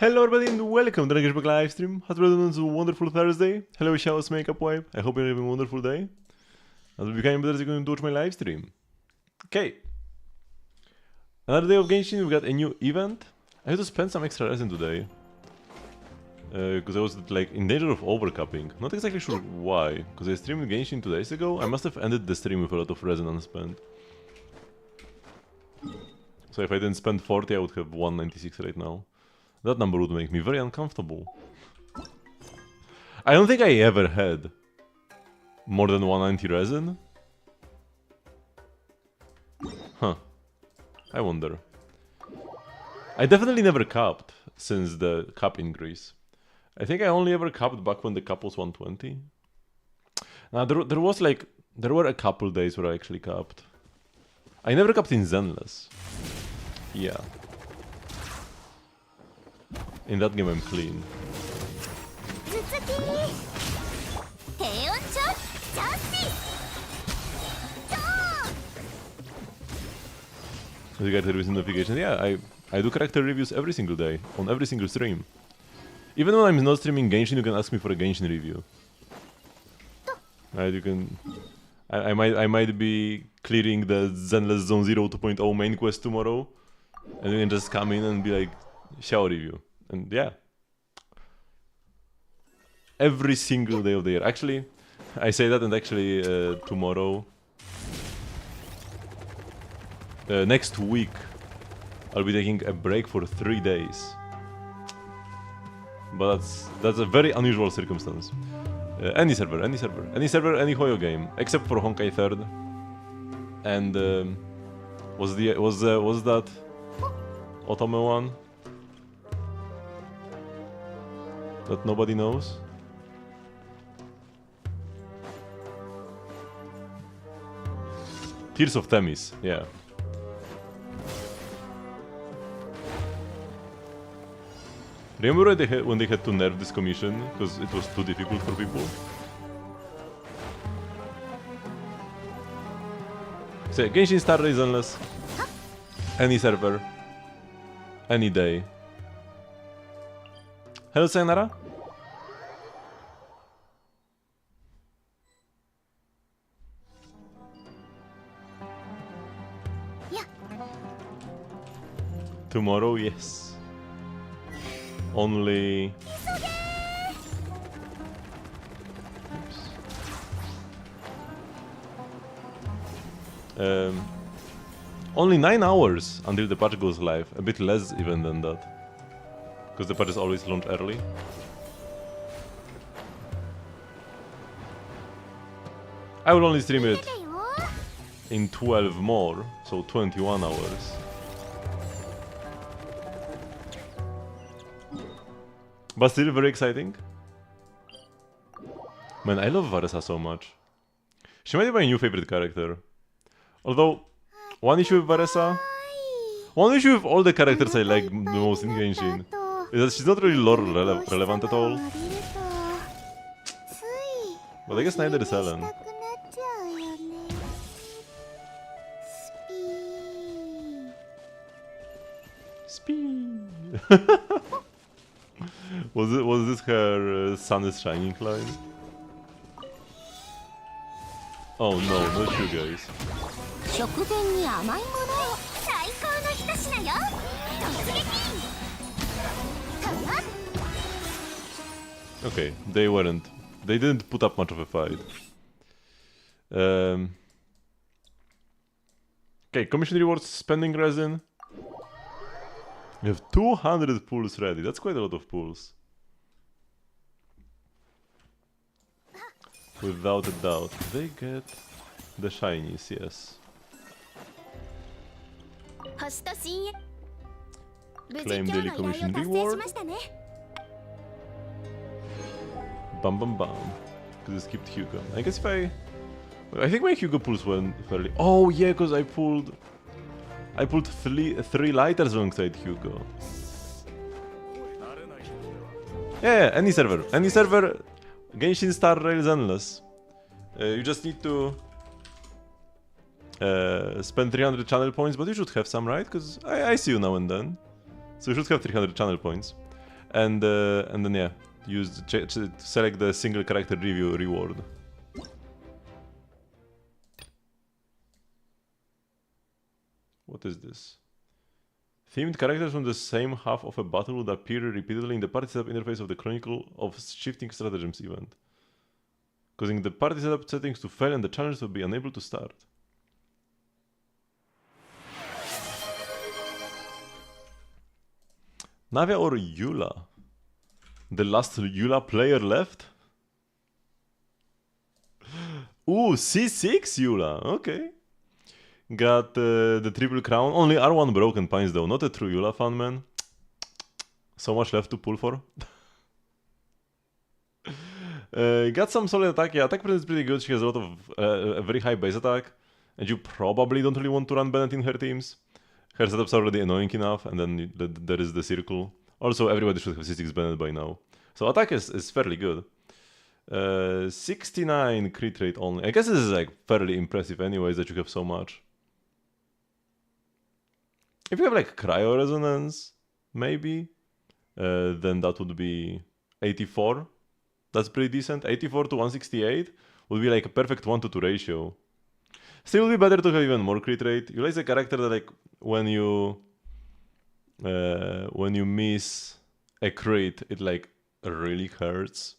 Hello everybody and welcome to the Genshin Impact live stream. How's everyone on this wonderful Thursday? Hello Show's Makeup Wipe. I hope you're having a wonderful day. That will be kind of better as you're going to watch my live stream. Okay. Another day of Genshin, we got a new event. I had to spend some extra resin today. Because I was like in danger of overcapping. Not exactly sure why. Because I streamed Genshin 2 days ago. I must have ended the stream with a lot of resin unspent. So if I didn't spend 40, I would have 196 right now. That number would make me very uncomfortable. I don't think I ever had more than 190 resin. Huh. I wonder. I definitely never capped since the cap increase. I think I only ever capped back when the cap was 120. Now there were a couple days where I actually capped. I never capped in Zenless. Yeah. In that game I'm clean. You got the recent notification. Yeah, I do character reviews every single day, on every single stream. Even when I'm not streaming Genshin, you can ask me for a Genshin review. Right, you can... I might be clearing the Zenless Zone 0 2.0 main quest tomorrow, and you can just come in and be like, Xiao review. And yeah. Every single day of the year. Actually, I say that, and actually tomorrow... next week, I'll be taking a break for 3 days. But that's a very unusual circumstance. Any server, any Hoyo game, except for Honkai 3rd. And was that Otome one? That nobody knows? Tears of Themis, yeah. Remember when they had to nerf this commission because it was too difficult for people? So Genshin Star Race unless any server, any day. Hello Sayonara? Yeah. Tomorrow, yes. Only... only 9 hours until the patch goes live. A bit less even than that. Because the patches always launch early. I will only stream it in 12 more, so 21 hours. But still very exciting. Man, I love Varesa so much. She might be my new favorite character. Although, one issue with Varesa... One issue with all the characters I like the most in Genshin is that she's not really lore relevant at all. But I guess neither is Ellen. Speed. Was this her sun is shining line? Oh no, not you guys. Okay, they didn't put up much of a fight. Okay, commission rewards, spending resin. We have 200 pools ready, that's quite a lot of pools. Without a doubt, they get the shinies, yes. Claim daily commission reward. Bam bam bam. Because I skipped Hugo. I guess if I think my Hugo pulls went fairly... Oh yeah, because I pulled 3 lighters alongside Hugo. Yeah, any server, Genshin Star Rail Zenless. You just need to spend 300 channel points, but you should have some, right? Because I see you now and then. So you should have 300 channel points. and then yeah, select the single character review reward. What is this? Themed characters from the same half of a battle would appear repeatedly in the party setup interface of the Chronicle of Shifting Stratagems event, causing the party setup settings to fail and the challenge will be unable to start. Navia or Eula? The last Eula player left? Ooh, C6 Eula, okay. Got the triple crown. Only R1 broken pines though, not a true Eula fan, man. So much left to pull for. Got some solid attack. Yeah, attack presence is pretty good. She has a lot of a very high base attack. And you probably don't really want to run Bennett in her teams. Her setups are already annoying enough, and then there is the circle. Also, everybody should have C6 Bennett by now. So attack is fairly good. 69 crit rate only. I guess this is like fairly impressive anyways that you have so much. If you have like Cryo Resonance, maybe, then that would be 84. That's pretty decent. 84 to 168 would be like a perfect 1-to-2 ratio. Still would be better to have even more crit rate. You like a character that like when you miss a crit, it like really hurts.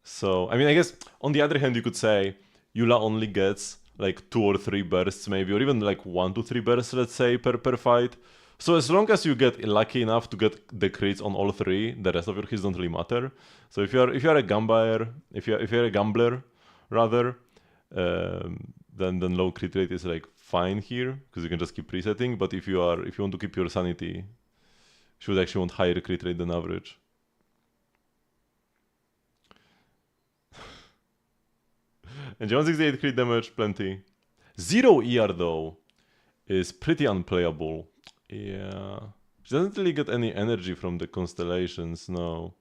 So I mean, I guess on the other hand, you could say Eula only gets like 2 or 3 bursts maybe, or even like 1 to 3 bursts, let's say, per fight. So as long as you get lucky enough to get the crits on all 3, the rest of your hits don't really matter. So if you're a gambler, if you're a gambler rather, then low crit rate is like fine here because you can just keep resetting. But if you want to keep your sanity, you should actually want higher crit rate than average. And 168 crit damage, plenty. 0 ER though is pretty unplayable. Yeah, she doesn't really get any energy from the constellations. No,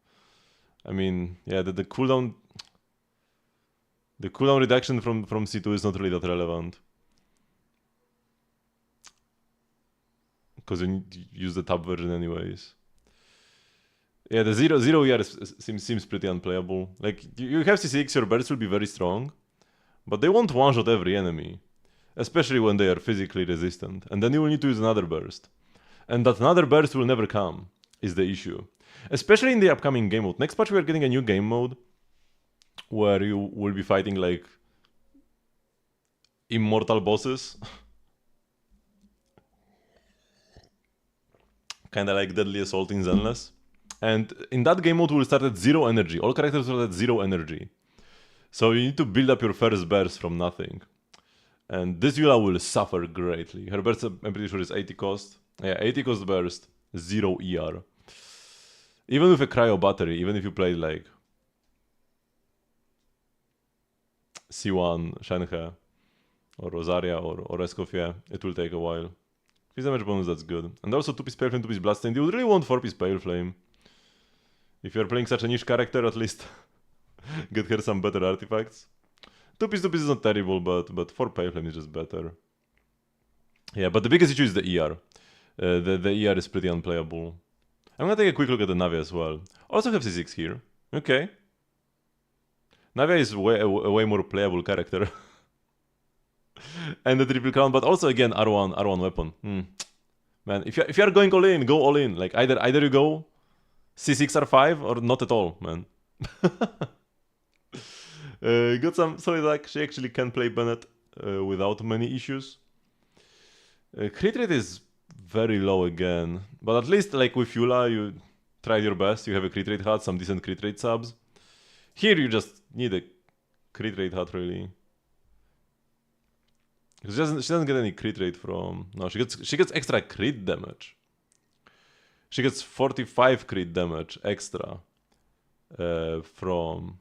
I mean, yeah, the cooldown reduction from C2 is not really that relevant because you need to use the tab version anyways. Yeah, the 0 ER seems pretty unplayable. Like you have C6, your bursts will be very strong, but they won't one-shot every enemy, especially when they are physically resistant. And then you will need to use another burst. And that another burst will never come, is the issue. Especially in the upcoming game mode. Next patch we are getting a new game mode where you will be fighting like immortal bosses. Kinda like Deadly Assault in Zenless. And in that game mode we'll start at 0 energy. All characters are at 0 energy. So you need to build up your first burst from nothing. And this Eula will suffer greatly. Her burst, I'm pretty sure, is 80 cost. Yeah, 80 cost burst, 0 ER. Even with a cryo battery, even if you played like C1, Shenhe, or Rosaria, or Escoffier, it will take a while. His damage bonus, that's good. And also 2-piece Pale Flame, 2-piece Bloodstained. You would really want 4-piece Pale Flame. If you're playing such a niche character, at least get her some better artifacts. 2-piece is not terrible, but 4 Pale Flame is just better. Yeah, but the biggest issue is the ER. The ER is pretty unplayable. I'm gonna take a quick look at the Navia as well. Also have C6 here. Okay. Navia is a way more playable character. And the triple crown, but also again R1 weapon. Man, if you are going all in, go all in. Like either you go C6 R5 or not at all, man. Got some solid attack. She actually can play Bennett without many issues. Crit rate is very low again, but at least like with Eula, you tried your best. You have a crit rate hat, some decent crit rate subs. Here you just need a crit rate hat really. She doesn't get any crit rate from. No, she gets extra crit damage. She gets 45 crit damage extra from.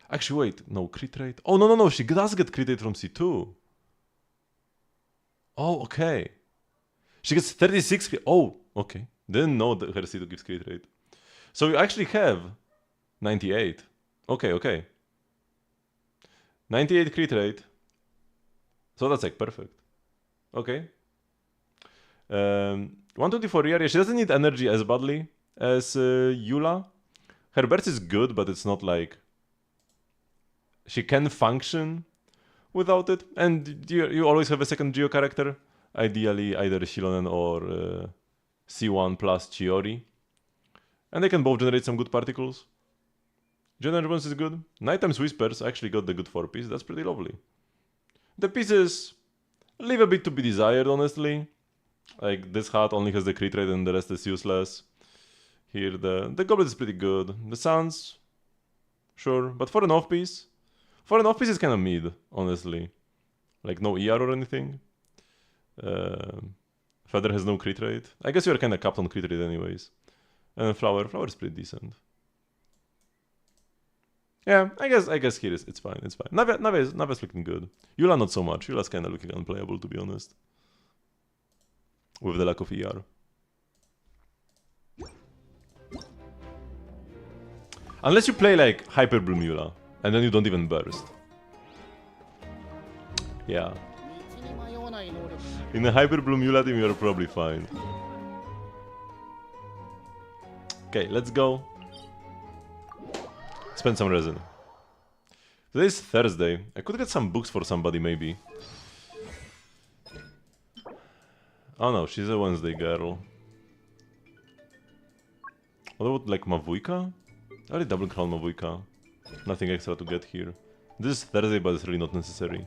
Actually, wait, no crit rate. Oh no, she does get crit rate from C2. Oh, okay. She gets 36. Oh, okay. Didn't know that her C2 gives crit rate. So you actually have 98. Okay. 98 crit rate. So that's like perfect. Okay. 124 ER. She doesn't need energy as badly as Eula. Her burst is good, but it's not like... She can function without it. And you always have a second Geo character. Ideally, either Shilonen or C1 plus Chiori. And they can both generate some good particles. General Response is good. Nighttime's Whispers actually got the good 4-piece. That's pretty lovely. The pieces leave a bit to be desired, honestly. Like, this hat only has the crit rate and the rest is useless. Here, the Goblet is pretty good. The Suns, sure. But for an off-piece it's kind of mid, honestly. Like, no ER or anything. Feather has no crit rate. I guess you're kind of capped on crit rate anyways. And Flower is pretty decent. Yeah, I guess here it's fine. Nave's looking good. Eula not so much. Eula's kind of looking unplayable, to be honest. With the lack of ER. Unless you play like Hyper Bloom Eula, and then you don't even burst. Yeah. In a Hyper Bloom Eula team, you're probably fine. Okay, let's go. Spend some resin. Today's Thursday. I could get some books for somebody, maybe. Oh no, she's a Wednesday girl. What about, like, Mavuika? I already double crown Mavuika. Nothing extra to get here. This is Thursday, but it's really not necessary.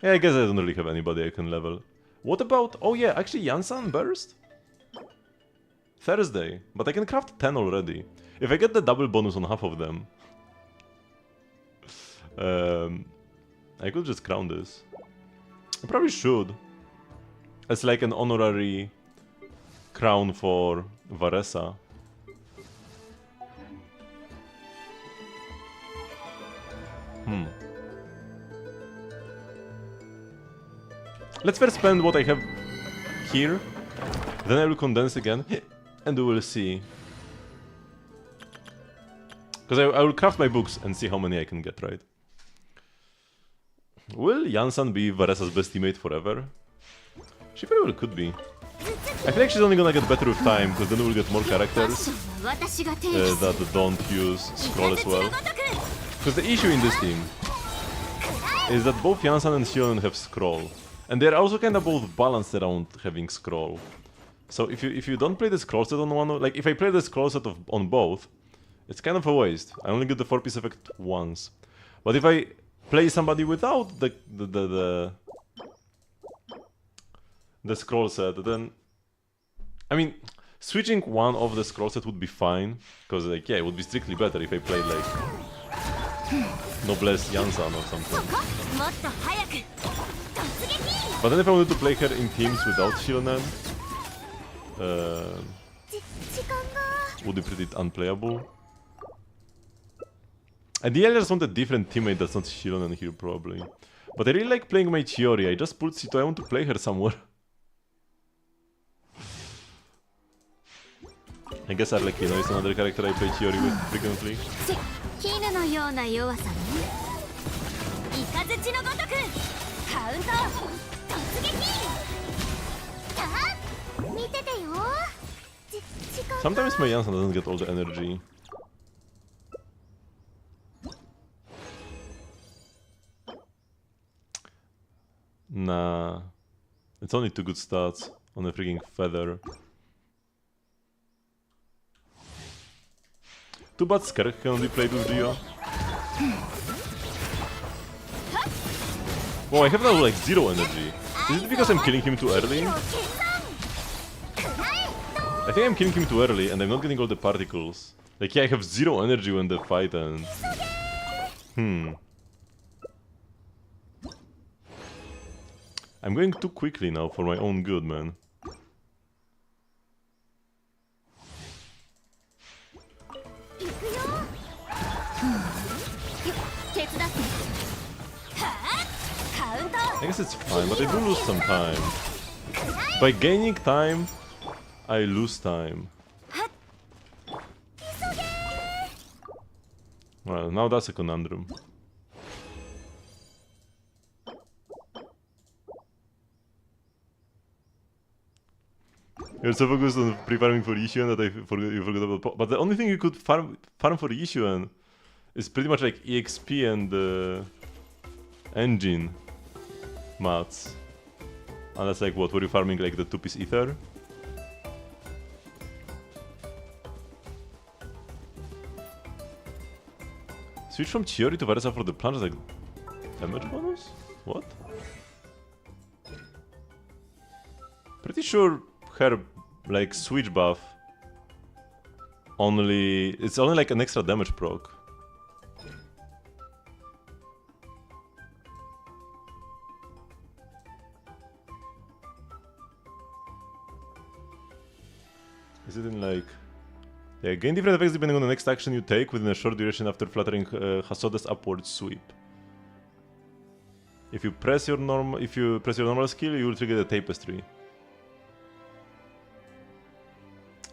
Yeah, I guess I don't really have anybody I can level. What about... Oh yeah, actually Yansan burst? Thursday, but I can craft 10 already. If I get the double bonus on half of them... I could just crown this. I probably should. As like an honorary crown for Varesa. Let's first spend what I have here. Then I will condense again. And we will see. Because I will craft my books and see how many I can get, right? Will Yansan be Varesa's best teammate forever? She very well could be. I feel like she's only gonna get better with time, because then we'll get more characters that don't use scroll as well. Because the issue in this team is that both Yansan and Shion have scroll. And they're also kind of both balanced around having scroll. So if you don't play the scroll set on one, like if I play the scroll set on both, it's kind of a waste. I only get the 4-piece effect once. But if I play somebody without the scroll set, then I mean, switching one of the scroll set would be fine, because like yeah, it would be strictly better if I played like Noblesse Yansan or something. But then if I wanted to play her in teams without Shilonen, would be pretty unplayable. Ideally I just want a different teammate that's not Shilonen here probably. But I really like playing my Chiori. I just pulled Sito, I want to play her somewhere. I guess Arlecchino is another character I play Chiori with frequently. Sometimes my Yansan doesn't get all the energy. Nah. It's only 2 good stats on a freaking feather. Too bad Skerk can only play with Geo. Wow, I have now like 0 energy. Is it because I'm killing him too early? I think I'm killing him too early and I'm not getting all the particles. Like yeah, I have 0 energy when the fight ends. I'm going too quickly now for my own good, man. I guess it's fine, but I do lose some time. By gaining time, I lose time. Well, now that's a conundrum. You're so focused on pre-farming for Issuan that you forgot about. But the only thing you could farm for Issuan is pretty much like EXP and engine mats. Unless like what, were you farming like the 2-piece ether? Switch from Chiori to Varesa for the plunge like damage bonus? What? Pretty sure her like switch buff it's only like an extra damage proc. Is it in like... Yeah, gain different effects depending on the next action you take within a short duration after fluttering Hasode's upward sweep. If you press your normal skill, you will trigger the tapestry.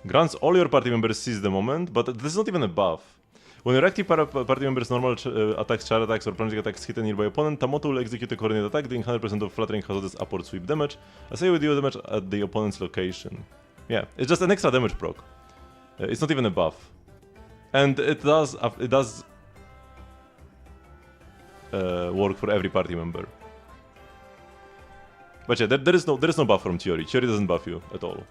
Grants all your party members seize the moment, but this is not even a buff. When your active party members' normal attacks, char attacks, or plunging attacks hit a nearby opponent, Tamoto will execute a coordinated attack doing 100% of fluttering Hasode's upward sweep damage, as I would deal damage at the opponent's location. Yeah, it's just an extra damage proc. It's not even a buff. And it does work for every party member. But yeah, there is no buff from Chiori. Chiori doesn't buff you at all.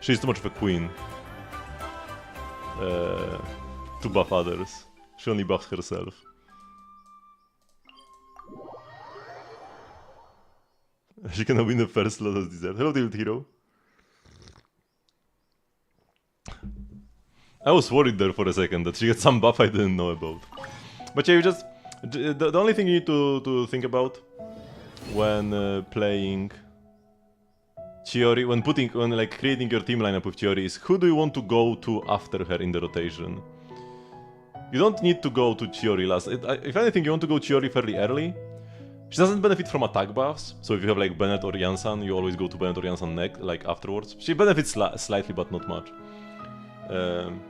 She's too much of a queen to buff others. She only buffs herself. She cannot win the first slot as deserved. Hello, Tilt Hero. I was worried there for a second that she had some buff I didn't know about. But yeah, the only thing you need to think about when playing Chiori, when like creating your team lineup with Chiori, is who do you want to go to after her in the rotation. You don't need to go to Chiori last. If anything, you want to go Chiori fairly early. She doesn't benefit from attack buffs, so if you have like Bennett or Yansan, you always go to Bennett or Yansan like afterwards. She benefits slightly, but not much. And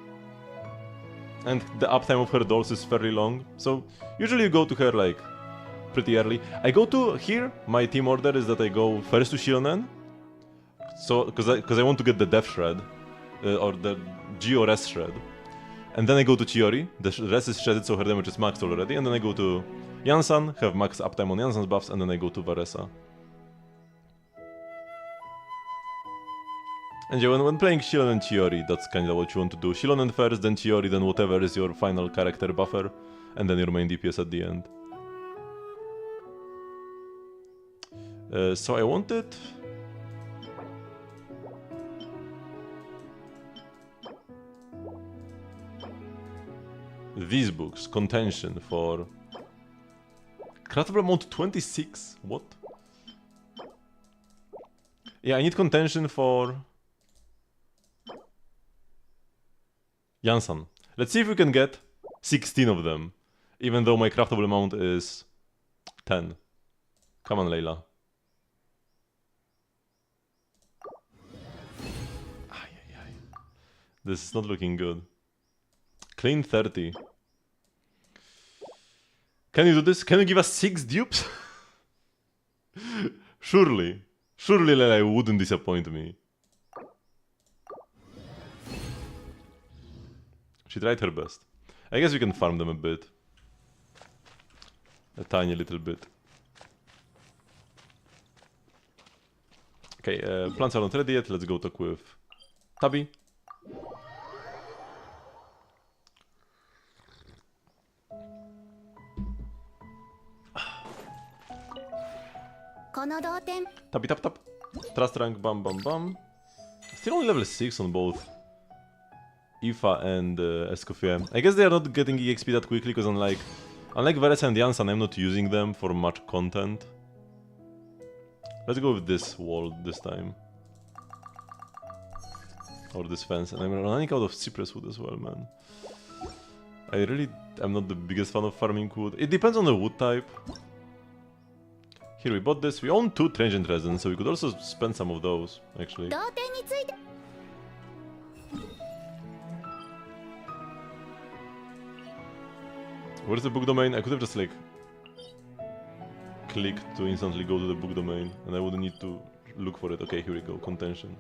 the uptime of her dolls is fairly long, so usually you go to her like pretty early. I go to here. My team order is that I go first to Shionen, so because I want to get the Death Shred or the G or S Shred, and then I go to Chiori. The rest is shredded, so her damage is maxed already, and then I go to Yansan, have max uptime on Yansan's buffs, and then I go to Varesa. And yeah, when playing Shilon and Chiori, that's kind of what you want to do. Shilonen first, then Chiori, then whatever is your final character buffer, and then your main DPS at the end. So I wanted... these books, Contention, for... Craftable amount 26? What? Yeah, I need Contention for... Yansan. Let's see if we can get 16 of them, even though my craftable amount is 10. Come on, Layla. This is not looking good. Clean 30. Can you do this? Can you give us 6 dupes? Surely. Surely Layla wouldn't disappoint me. She tried her best. I guess we can farm them a bit. A tiny little bit. Okay, plants are not ready yet. Let's go talk with Tabi. Tabi tap tap. Trust rank bam bam bam. Still only level 6 on both Ifa and Escoffier. I guess they are not getting EXP that quickly because unlike Varesa and Yansan, I'm not using them for much content. Let's go with this wall this time. Or this fence. And I'm running out of cypress wood as well, man. I'm not the biggest fan of farming wood. It depends on the wood type. Here we bought this. We own 2 transient resins, so we could also spend some of those, actually. Where's the book domain? I could have just like... click to instantly go to the book domain, and I wouldn't need to look for it. Okay, here we go, contention.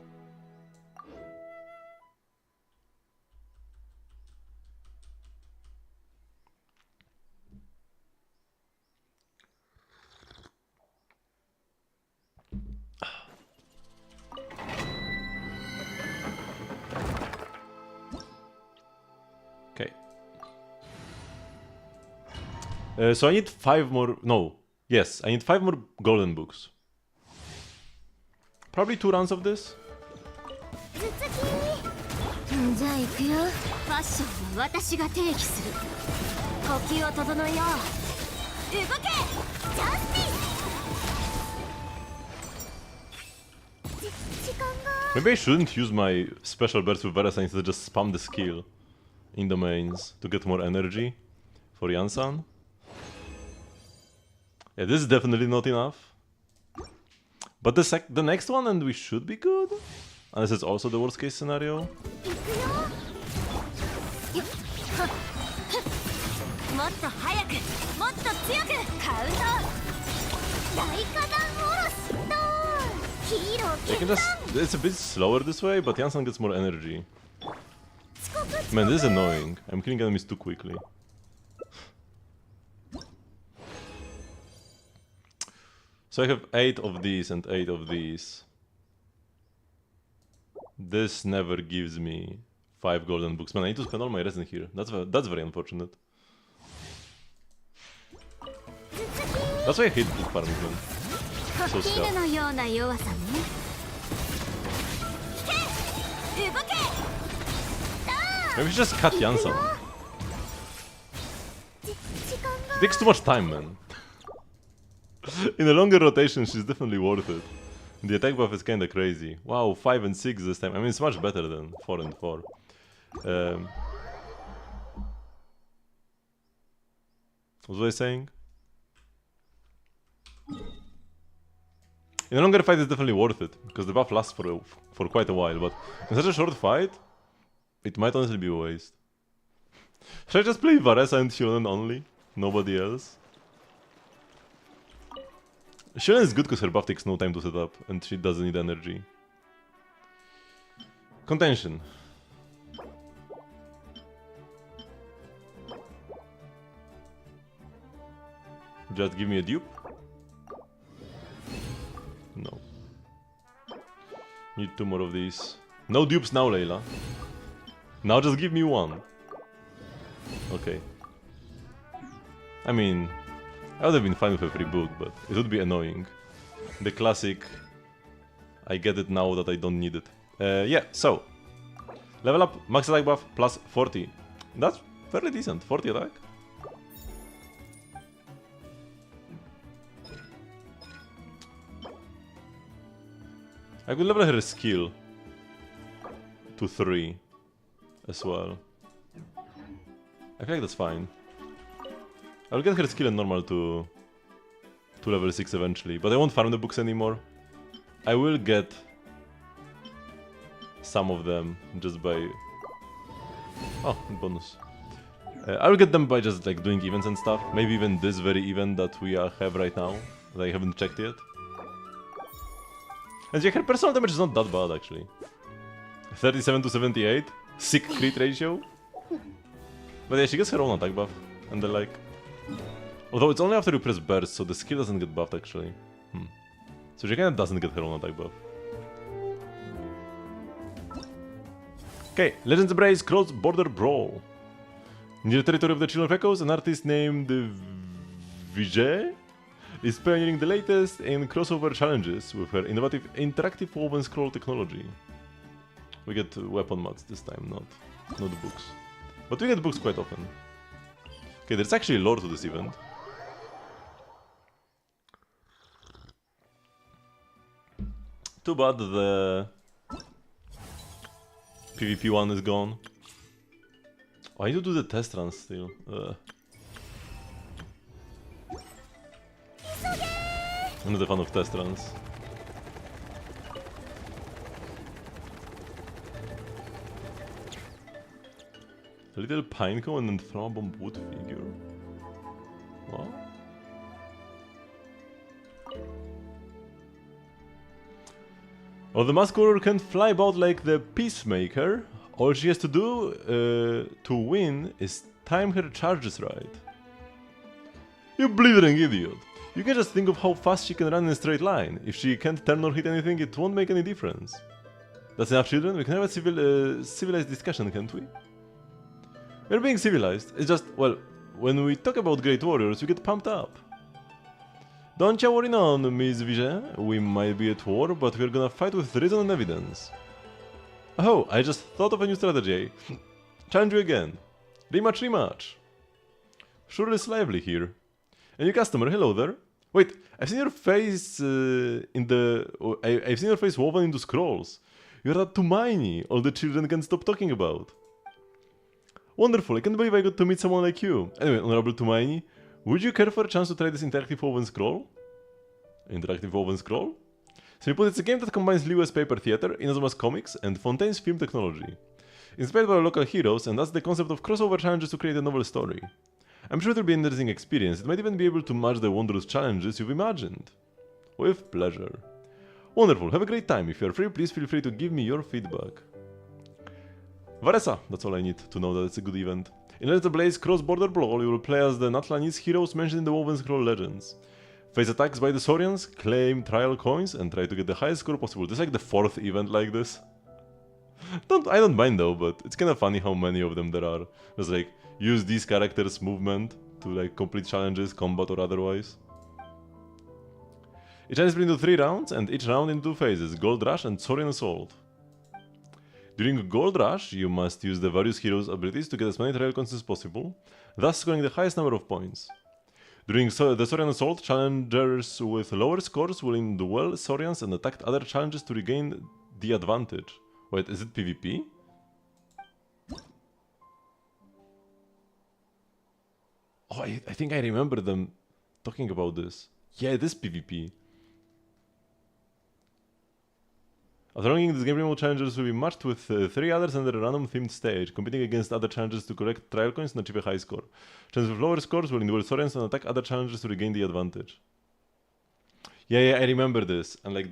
Okay. So I need 5 more. No. Yes, I need 5 more golden books. Probably 2 rounds of this. じゃあ行くよ。ファッションは私が提起する。呼吸を整えよう。動け。ジャスティス。時間が。Maybe I shouldn't use my special burst with Veresa instead just spam the skill in domains to get more energy for Yansan. Yeah, this is definitely not enough. But the next one and we should be good. Unless it's also the worst case scenario. もっと早く、もっと強くカウント。大火弾おろし。ドーン。ヒーロー I can just. It's a bit slower this way, but Yansan gets more energy. Man, this is annoying. I'm killing enemies too quickly. So I have 8 of these and 8 of these. This never gives me 5 golden books. Man, I need to spend all my resin here. That's very unfortunate. That's why I hate book farming, man. So scared. Maybe we should just cut Yansan. It takes too much time, man. In a longer rotation, she's definitely worth it. The attack buff is kinda crazy. Wow, 5 and 6 this time. I mean, it's much better than 4 and 4. What was I saying? In a longer fight, it's definitely worth it, because the buff lasts for quite a while, but in such a short fight, it might honestly be a waste. Should I just play Veresa and Shonen only? Nobody else? Shonen is good because her buff takes no time to set up, and she doesn't need energy. Contention. Just give me a dupe? No. Need 2 more of these. No dupes now, Layla. Now just give me 1. Okay. I mean, I would have been fine with a free book, but it would be annoying. The classic, I get it now that I don't need it. Yeah, so. Level up, max attack buff, plus 40. That's fairly decent, 40 attack. I could level her skill to 3 as well. I feel like that's fine. I'll get her skill and normal to level 6 eventually, but I won't farm the books anymore. I will get some of them just by... Oh, bonus. I will get them by just like doing events and stuff. Maybe even this very event that we have right now, that I haven't checked yet. And yeah, her personal damage is not that bad actually. 37 to 78, sick crit ratio. But yeah, she gets her own attack buff, and the like. Although it's only after you press burst, so the skill doesn't get buffed actually. So she kinda doesn't get her own attack buff. Okay, Legends Embrace Cross-Border Brawl. In the territory of the Children of Echoes, an artist named Vijay is pioneering the latest in crossover challenges with her innovative interactive woven scroll technology. We get weapon mods this time, not books. But we get books quite often. Okay, there's actually lore to this event. Too bad the PvP one is gone. Oh, I need to do the test run still. I'm not a fan of test runs. A little pinecone and inflammable wood figure. What? Or the Masqueror can fly about like the Peacemaker. All she has to do to win is time her charges right. You blithering idiot! You can just think of how fast she can run in a straight line. If she can't turn or hit anything, it won't make any difference. That's enough, children. We can have a civilized discussion, can't we? We're being civilized. It's just, well, when we talk about great warriors, we get pumped up. Don't you worry none, Miss Vigen. We might be at war, but we're gonna fight with reason and evidence. Oh, I just thought of a new strategy. Challenge you again. Rematch, rematch. Sure is lively here. A new customer, hello there. Wait, I've seen your face I've seen your face woven into scrolls. You're that Tumaini all the children can't stop talking about. Wonderful, I can't believe I got to meet someone like you. Anyway, Honorable Tumaini, would you care for a chance to try this interactive woven scroll? Interactive woven scroll? Simply put, it's a game that combines Lewis paper theater, Inazuma's comics, and Fontaine's film technology. Inspired by our local heroes, and that's the concept of crossover challenges to create a novel story. I'm sure it'll be an interesting experience. It might even be able to match the wondrous challenges you've imagined. With pleasure. Wonderful, have a great time. If you're free, please feel free to give me your feedback. Varesa, that's all I need to know that it's a good event. In Let's Blaze Cross-Border Brawl, you will play as the Natlanese heroes mentioned in the Woven Scroll Legends. Face attacks by the Saurians, claim trial coins, and try to get the highest score possible. This is like the 4th event like this. I don't mind though, but it's kinda funny how many of them there are. Just like, use these characters' movement to like complete challenges, combat or otherwise. Each challenge is split into 3 rounds, and each round in 2 phases, Gold Rush and Saurian Assault. During Gold Rush, you must use the various heroes' abilities to get as many trial coins as possible, thus scoring the highest number of points. During the Saurian Assault, challengers with lower scores will duel Saurians and attack other challenges to regain the advantage. Wait, is it PvP? Oh, I think I remember them talking about this. Yeah, it is PvP. After running this game, remote challengers will be matched with 3 others under a random themed stage, competing against other challengers to collect trial coins and achieve a high score. Challengers with lower scores will duel Saurians and attack other challengers to regain the advantage. Yeah, I remember this. And like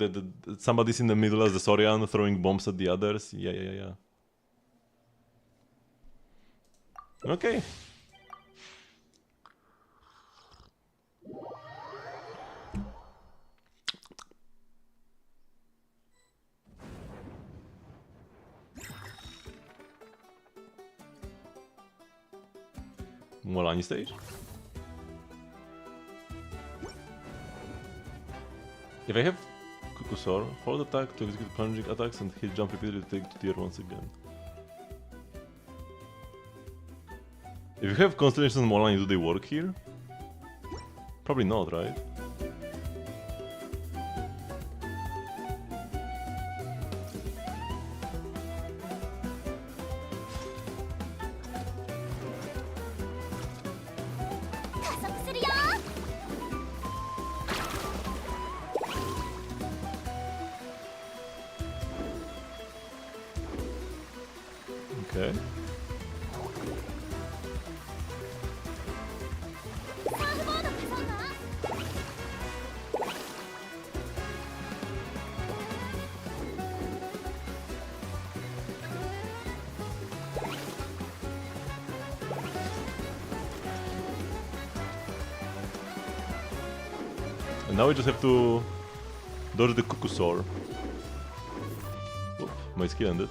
somebody's in the middle as the Saurian throwing bombs at the others. Yeah. Okay. Molani stage. If I have Kukusor, hold attack to execute plunging attacks and hit jump repeatedly to take to tier once again. If you have Constellations and Molani, do they work here? Probably not, right? Okay. And now we just have to dodge the Kukusor. Oop, my skill ended.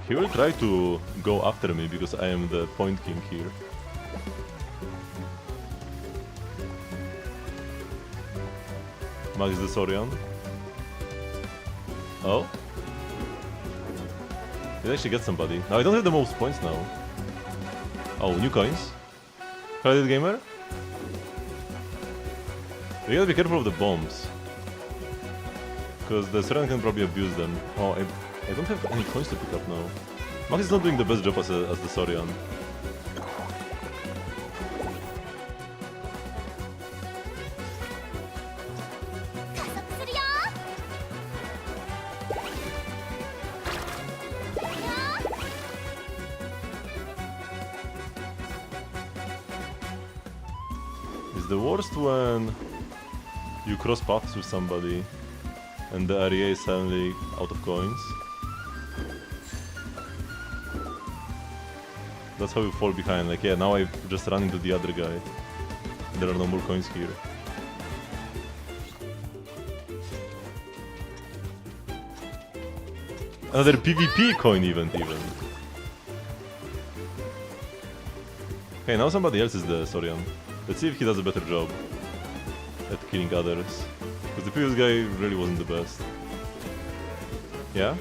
He will try to go after me because I am the point king here. Max the Saurian. Oh. He actually gets somebody. Now I don't have the most points now. Oh, new coins. Credit gamer? You gotta be careful of the bombs. Because the Saurian can probably abuse them. Oh, I don't have any coins to pick up now. Max is not doing the best job as the Saurian. It's the worst when you cross paths with somebody and the area is suddenly out of coins. That's how you fall behind. Like, yeah, now I just run into the other guy. There are no more coins here. Another PvP coin event even. Okay, now somebody else is the Sorian. Let's see if he does a better job at killing others. Because the previous guy really wasn't the best. Yeah?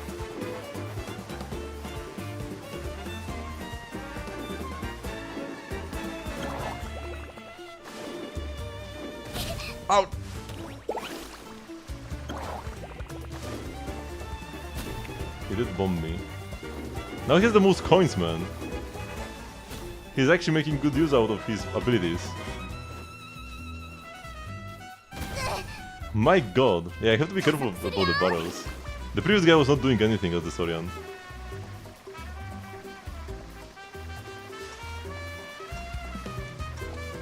Out! He did bomb me. Now he has the most coins, man. He's actually making good use out of his abilities. My god. Yeah, I have to be careful about the barrels. The previous guy was not doing anything as the Sorian.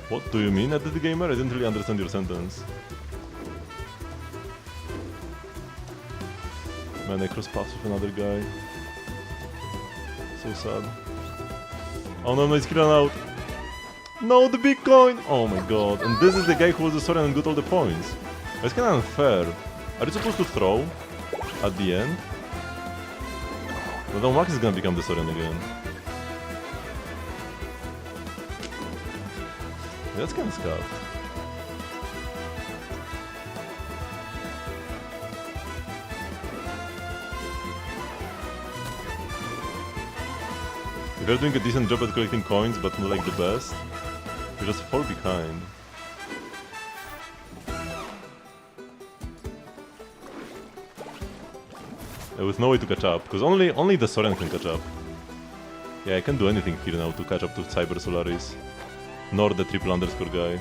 What do you mean, Edit Gamer? I didn't really understand your sentence. Man, I cross paths with another guy. So sad. Oh no, it's ran out. No, the big coin! Oh my god. And this is the guy who was the Sorian and got all the points. That's kinda unfair. Are you supposed to throw at the end? Well, then Max is gonna become the Sorian again. That's kinda scuffed. If you're doing a decent job at collecting coins, but not like the best, you just fall behind. With no way to catch up, because only the Sorian can catch up. Yeah, I can't do anything here now to catch up to Cyber Solaris. Nor the triple underscore guy.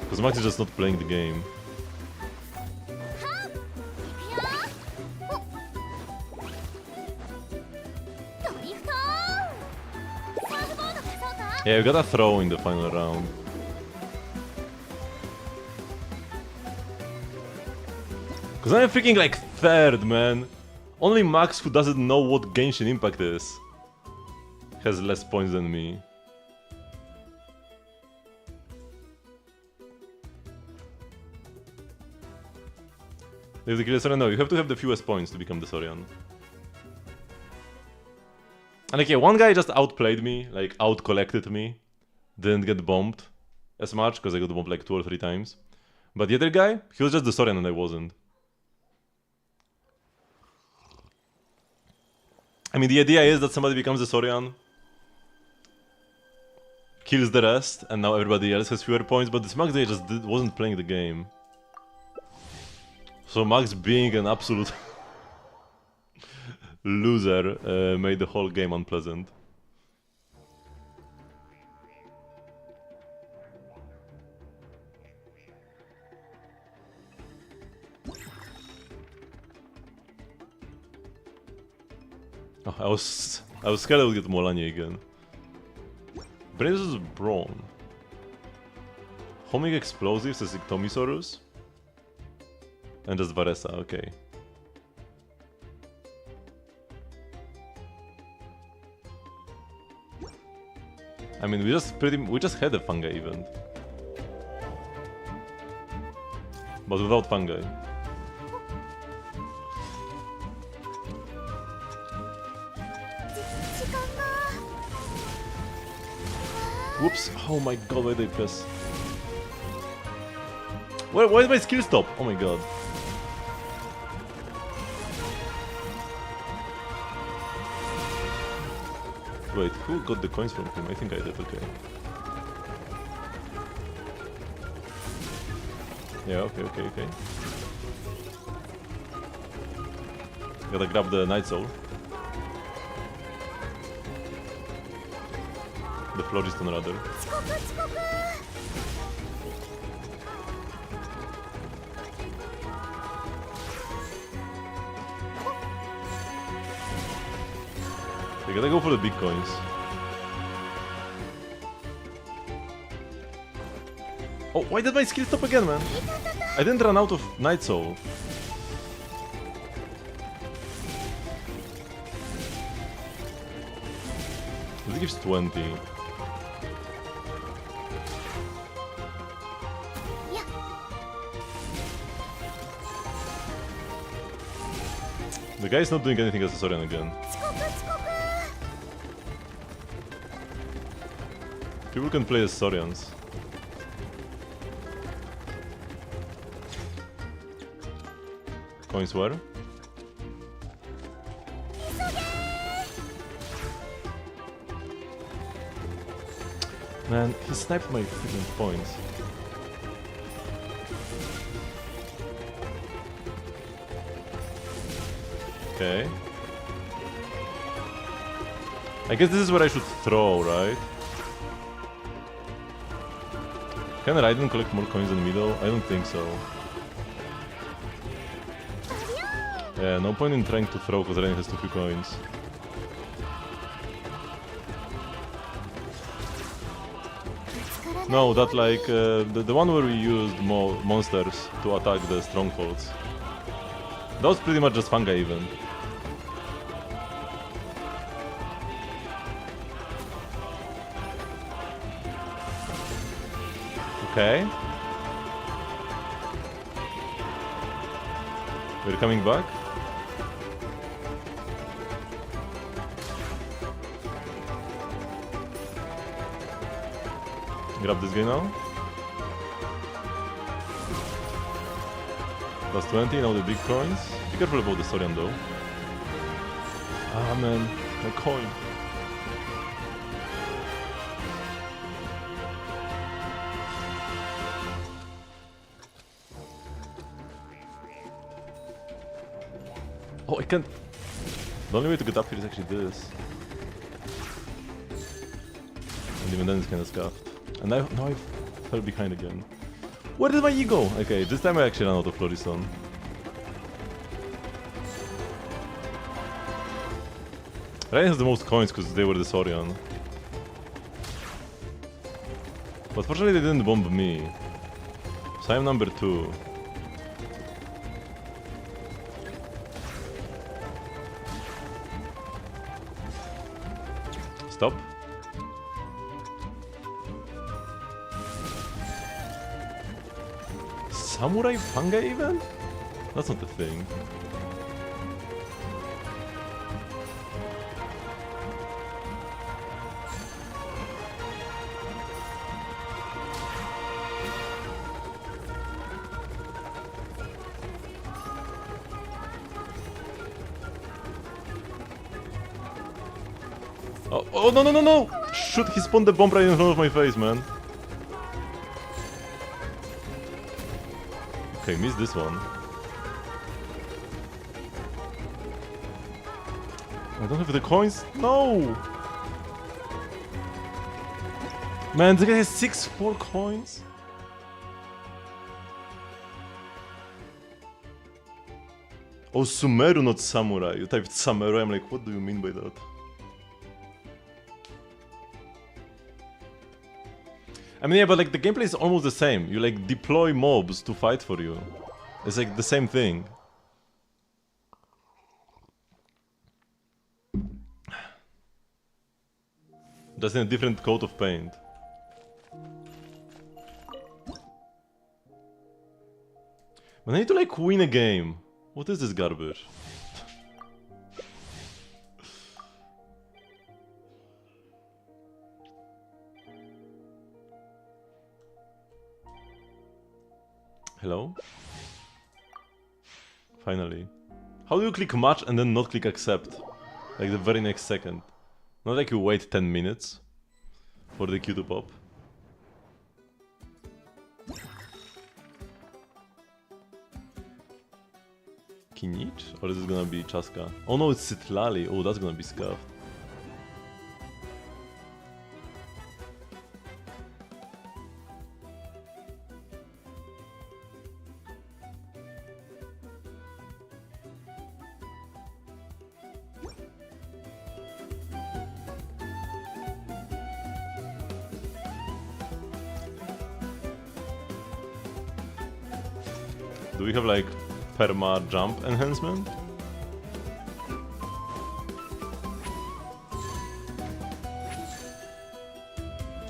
Because Max is just not playing the game. Yeah, we got a throw in the final round. Because I'm freaking like third, man. Only Max, who doesn't know what Genshin Impact is, has less points than me. If the killer Sorian, no, you have to have the fewest points to become the Sorian. And like, yeah, one guy just outplayed me, like out-collected me. Didn't get bombed as much, because I got bombed like 2 or 3 times. But the other guy, he was just the Sorian and I wasn't. I mean, the idea is that somebody becomes the Sorian, kills the rest, and now everybody else has fewer points, but this Max guy just wasn't playing the game. So Max, being an absolute loser, made the whole game unpleasant. Oh, I was scared I would get Molani again. Brains is Brawn. Homing Explosives is Tomisaurus. And just Varesa, okay. I mean, we just had a fungi event. But without fungi. Whoops, oh my god, why did I press? Why did my skill stop? Oh my god. Wait, who got the coins from him? I think I did, okay. Yeah, okay. Gotta grab the Night Soul. The Phlogiston rather. We gotta go for the big coins. Oh, why did my skill stop again, man? I didn't run out of Night Soul. This gives 20. The guy's not doing anything as a Saurian again. People can play as Saurians. Coins where? Man, he sniped my freaking points. Okay. I guess this is where I should throw, right? Can Raiden collect more coins in the middle? I don't think so. Yeah, no point in trying to throw because Raiden has too few coins. No, that like the one where we used monsters to attack the strongholds. That was pretty much just Fungi event. Okay. We're coming back. Grab this guy now. Plus 20, now the big coins. Be careful about the Saurian though. Ah man, my coin. Oh, I can't. The only way to get up here is actually this. And even then it's kinda scuffed. And now I fell behind again. Where did my ego? Okay, this time I actually ran out of Florison. Ryan has the most coins because they were the Saurian. But fortunately they didn't bomb me. So I'm number 2. Stop. Samurai Fungi event? That's not the thing. Oh no no no no! Shoot, he spawned the bomb right in front of my face, man. Okay, missed this one. I don't have the coins. No! Man, the guy has 4 coins. Oh, Sumeru, not Samurai. You typed Samurai, I'm like, what do you mean by that? I mean, yeah, but like the gameplay is almost the same. You like deploy mobs to fight for you. It's like the same thing. Just in a different coat of paint. But I need to like win a game. What is this garbage? Hello? Finally. How do you click match and then not click accept? Like the very next second. Not like you wait 10 minutes for the queue to pop. Kinich? Or is it gonna be Chaska? Oh no, it's Citlali. Oh, that's gonna be scuffed. Do we have like perma jump enhancement?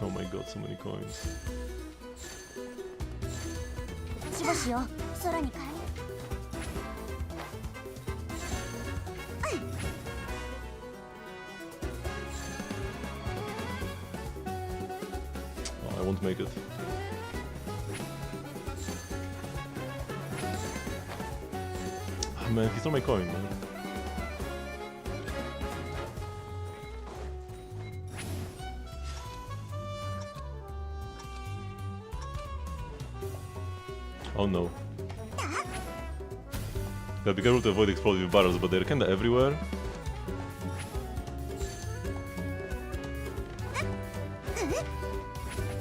Oh my god, so many coins. しばしよ空に帰る Oh, I won't make it. Oh, man, he's not my coin, man. Oh no. Gotta be careful to avoid explosive barrels, but they're kinda everywhere.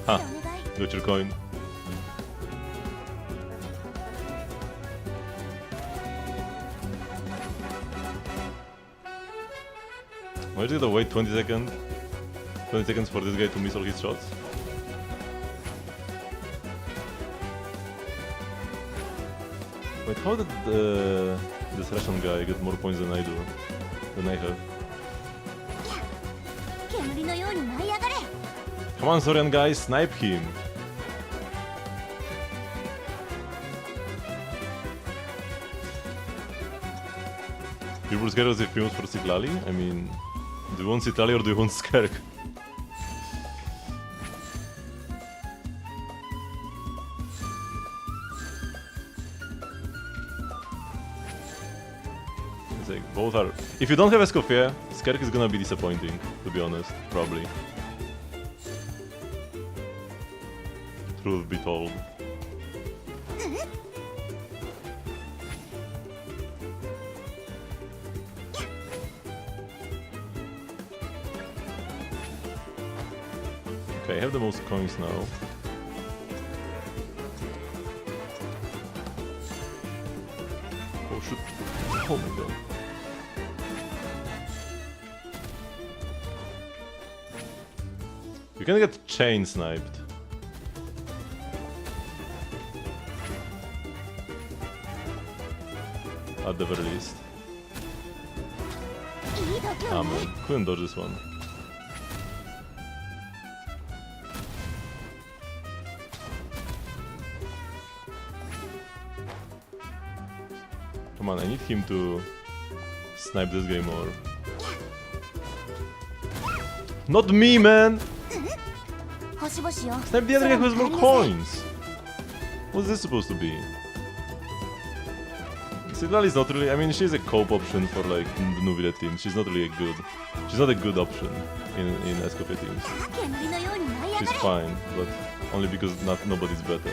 Ha! Got your coin. Why did I wait 20 seconds? 20 seconds for this guy to miss all his shots? Wait, how did this Russian guy get more points than I do? Than I have? 煙のように舞い上がれ Come on, Sorian guy, snipe him! People scared as if famous for Citlali? I mean, do you want Citlali or do you want Skerk? It's like, both are... If you don't have Escoffier, Skerk is gonna be disappointing, to be honest, probably. Truth be told. Okay, I have the most coins now. Oh shoot. Oh my god. You can get chain sniped. At the very least. いい度胸 Ah ね man, couldn't dodge this one. Come on, I need him to snipe this guy more. Not me, man! 星々よ Snipe the other guy who has more 空に帰りなさい coins! What's this supposed to be? Citlali is not really... I mean, she's a cope option for like the Nuvile team. She's not really a good... She's not a good option in Escoffier teams. 煙のように舞い上 She's がれ fine, but only because nobody's better.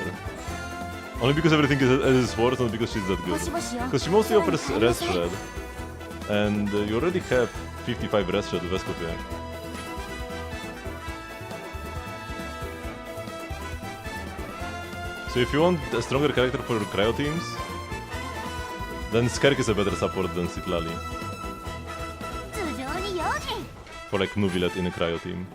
Only because everything is worse, not because she's that good. 星々よ Because she mostly 空に offers 帰りな Res さい Shred, and you already have 55 Res Shred with Escoffier. So if you want a stronger character for your cryo teams, then Skerk is a better support than Citlali 頭上に用心 for like Nuvilet in a cryo team.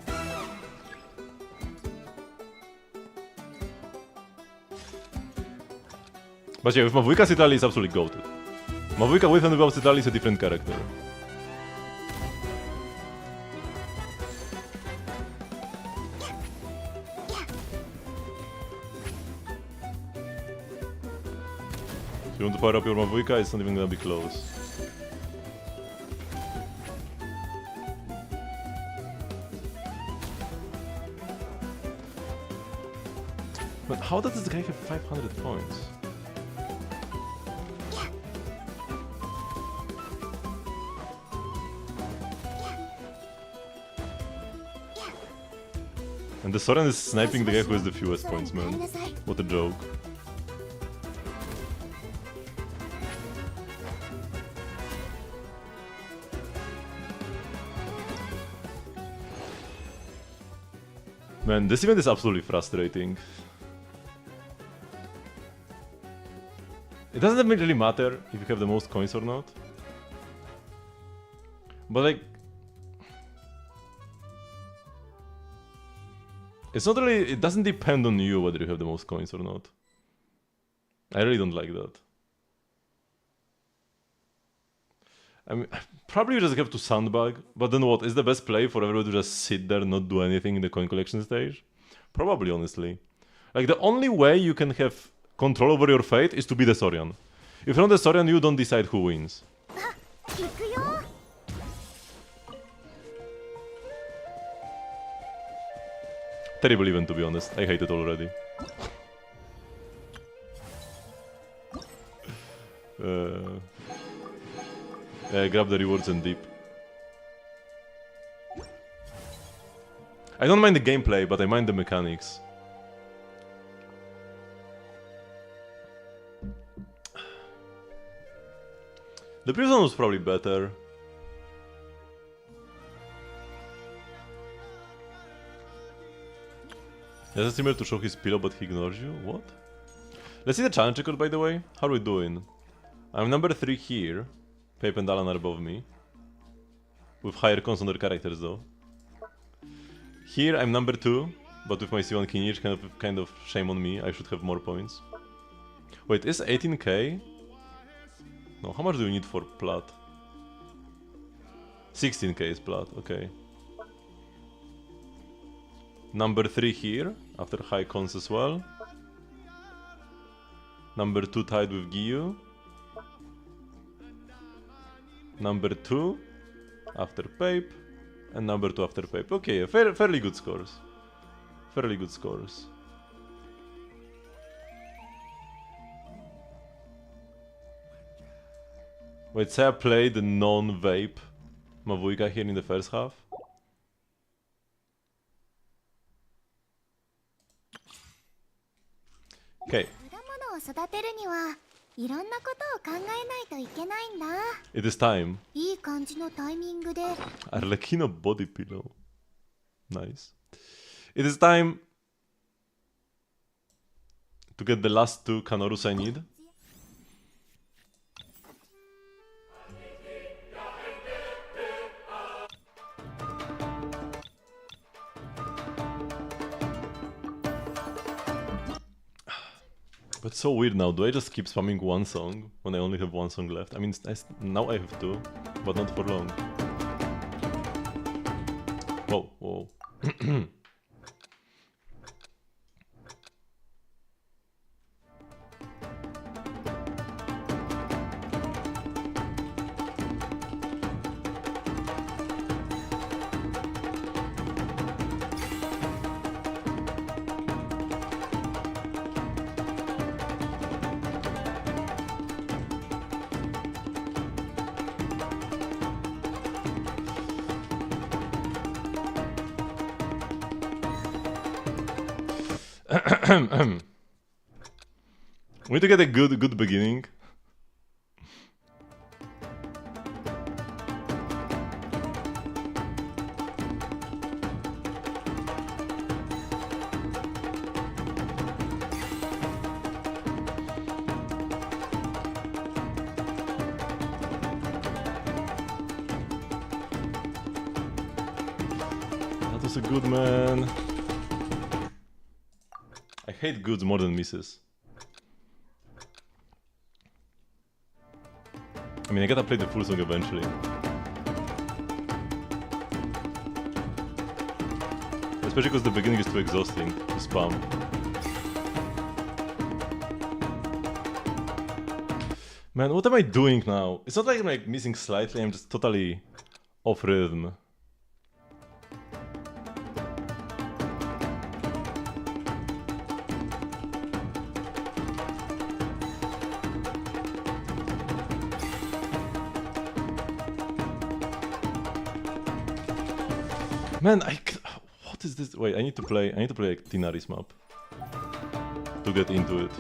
But yeah, with Mavujka, Citlali is absolutely goated. Mavujka with and without Citlali is a different character. If you want to power up your Mavujka, it's not even gonna be close. But how does this guy have 500 points? And the Soren is sniping the guy who has the fewest points, man. What a joke. Man, this event is absolutely frustrating. It doesn't really matter if you have the most coins or not. But like... It's not really... It doesn't depend on you whether you have the most coins or not. I really don't like that. I mean, probably you just have to sandbag, but then what? Is the best play for everybody to just sit there, not do anything in the coin collection stage? Probably, honestly. Like, the only way you can have control over your fate is to be the Sorian. If you're not the Sorian, you don't decide who wins. 行くよ。 Terrible event, to be honest. I hate it already. Grab the rewards and dip. I don't mind the gameplay, but I mind the mechanics. The previous one was probably better. There's a streamer to show his pillow, but he ignores you? What? Let's see the challenge record, by the way. How are we doing? I'm number 3 here. Pape and Alan are above me. With higher cons on their characters, though. Here, I'm number 2, but with my C1 Kinich, kind of shame on me. I should have more points. Wait, is 18k? No, how much do you need for plat? 16k is plat, okay. Number 3 here, after high cons as well. Number 2 tied with Giyu. Number 2 after Pape. And number 2 after Pape. Okay, fairly good scores. Fairly good scores. Wait, say I played the non-vape Mavujka here in the first half? Okay. It is time. Arlecchino body pillow. Nice. It is time to get the last 2 Canorus I need. But it's so weird now. Do I just keep spamming one song when I only have one song left? I mean, now I have 2, but not for long. Whoa, whoa. We need to get a good beginning. That was a good man. I hate goods more than misses. I mean, I gotta play the full song eventually. Especially because the beginning is too exhausting to spam. Man, what am I doing now? It's not like I'm like missing slightly, I'm just totally off rhythm. Man, what is this? Wait, I need to play like Tinaris map to get into it.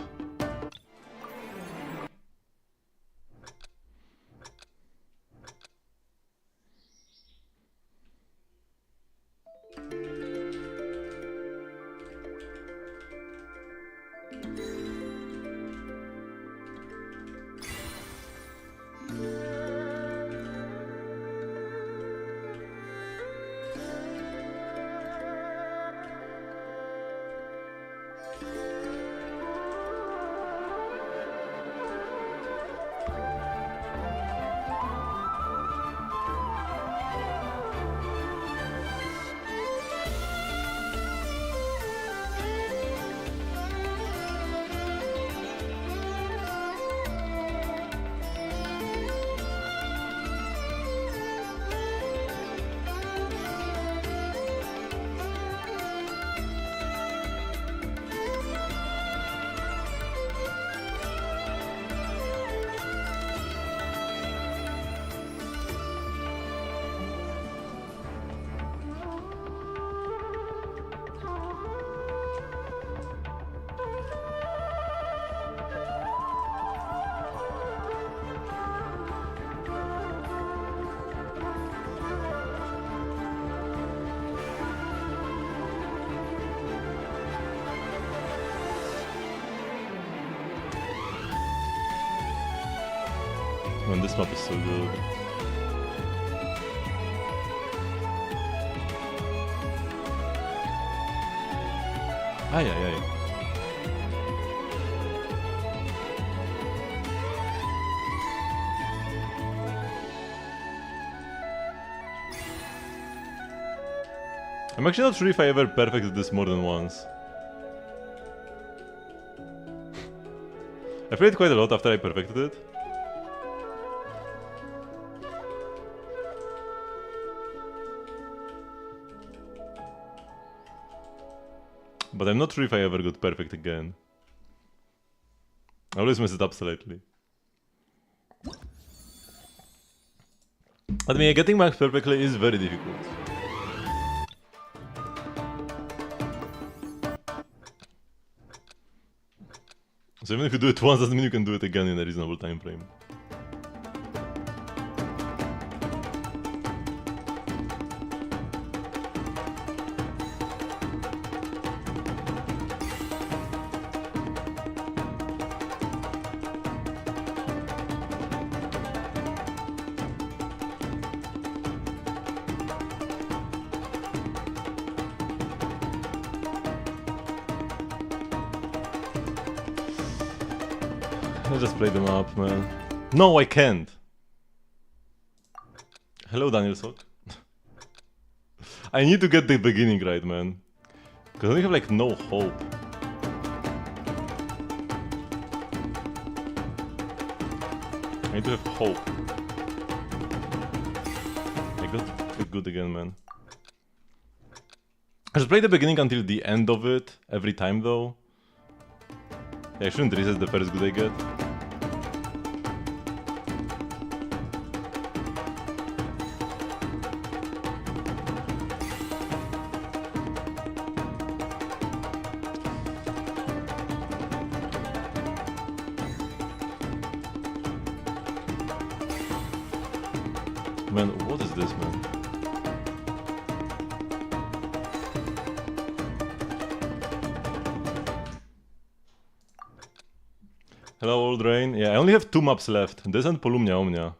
Man, this map is so good. Ay, ay, ay. I'm actually not sure if I ever perfected this more than once. I played quite a lot after I perfected it. But I'm not sure if I ever got perfect again. I always mess it up slightly. I mean, getting max perfectly is very difficult. So even if you do it once, doesn't mean you can do it again in a reasonable time frame. Let's just play them up, man. No, I can't! Hello, Daniel Sok. I need to get the beginning right, man. Because I only have like no hope. I need to have hope. I got to get good again, man. I should play the beginning until the end of it every time though. Yeah, I shouldn't reset the first good I get. Man, what is this, man? Hello, Old Rain. Yeah, I only have 2 maps left. This and Polumnia Omnia.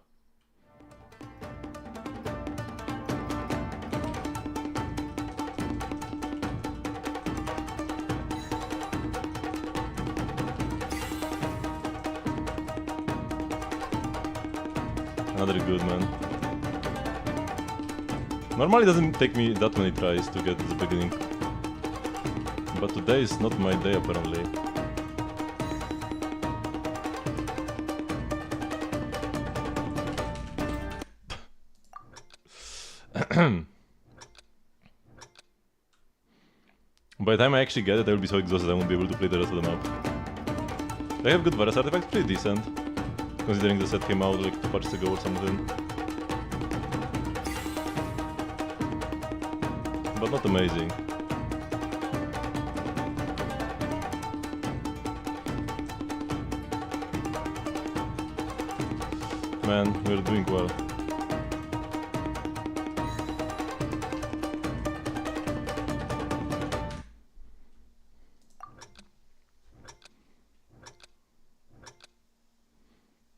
Another good, man. Normally it doesn't take me that many tries to get the beginning. But today is not my day, apparently. By the time I actually get it, I will be so exhausted I won't be able to play the rest of the map. They have good Varus artifacts, pretty decent. Considering the set came out like 2 patches ago or something. But not amazing. Man, we're doing well.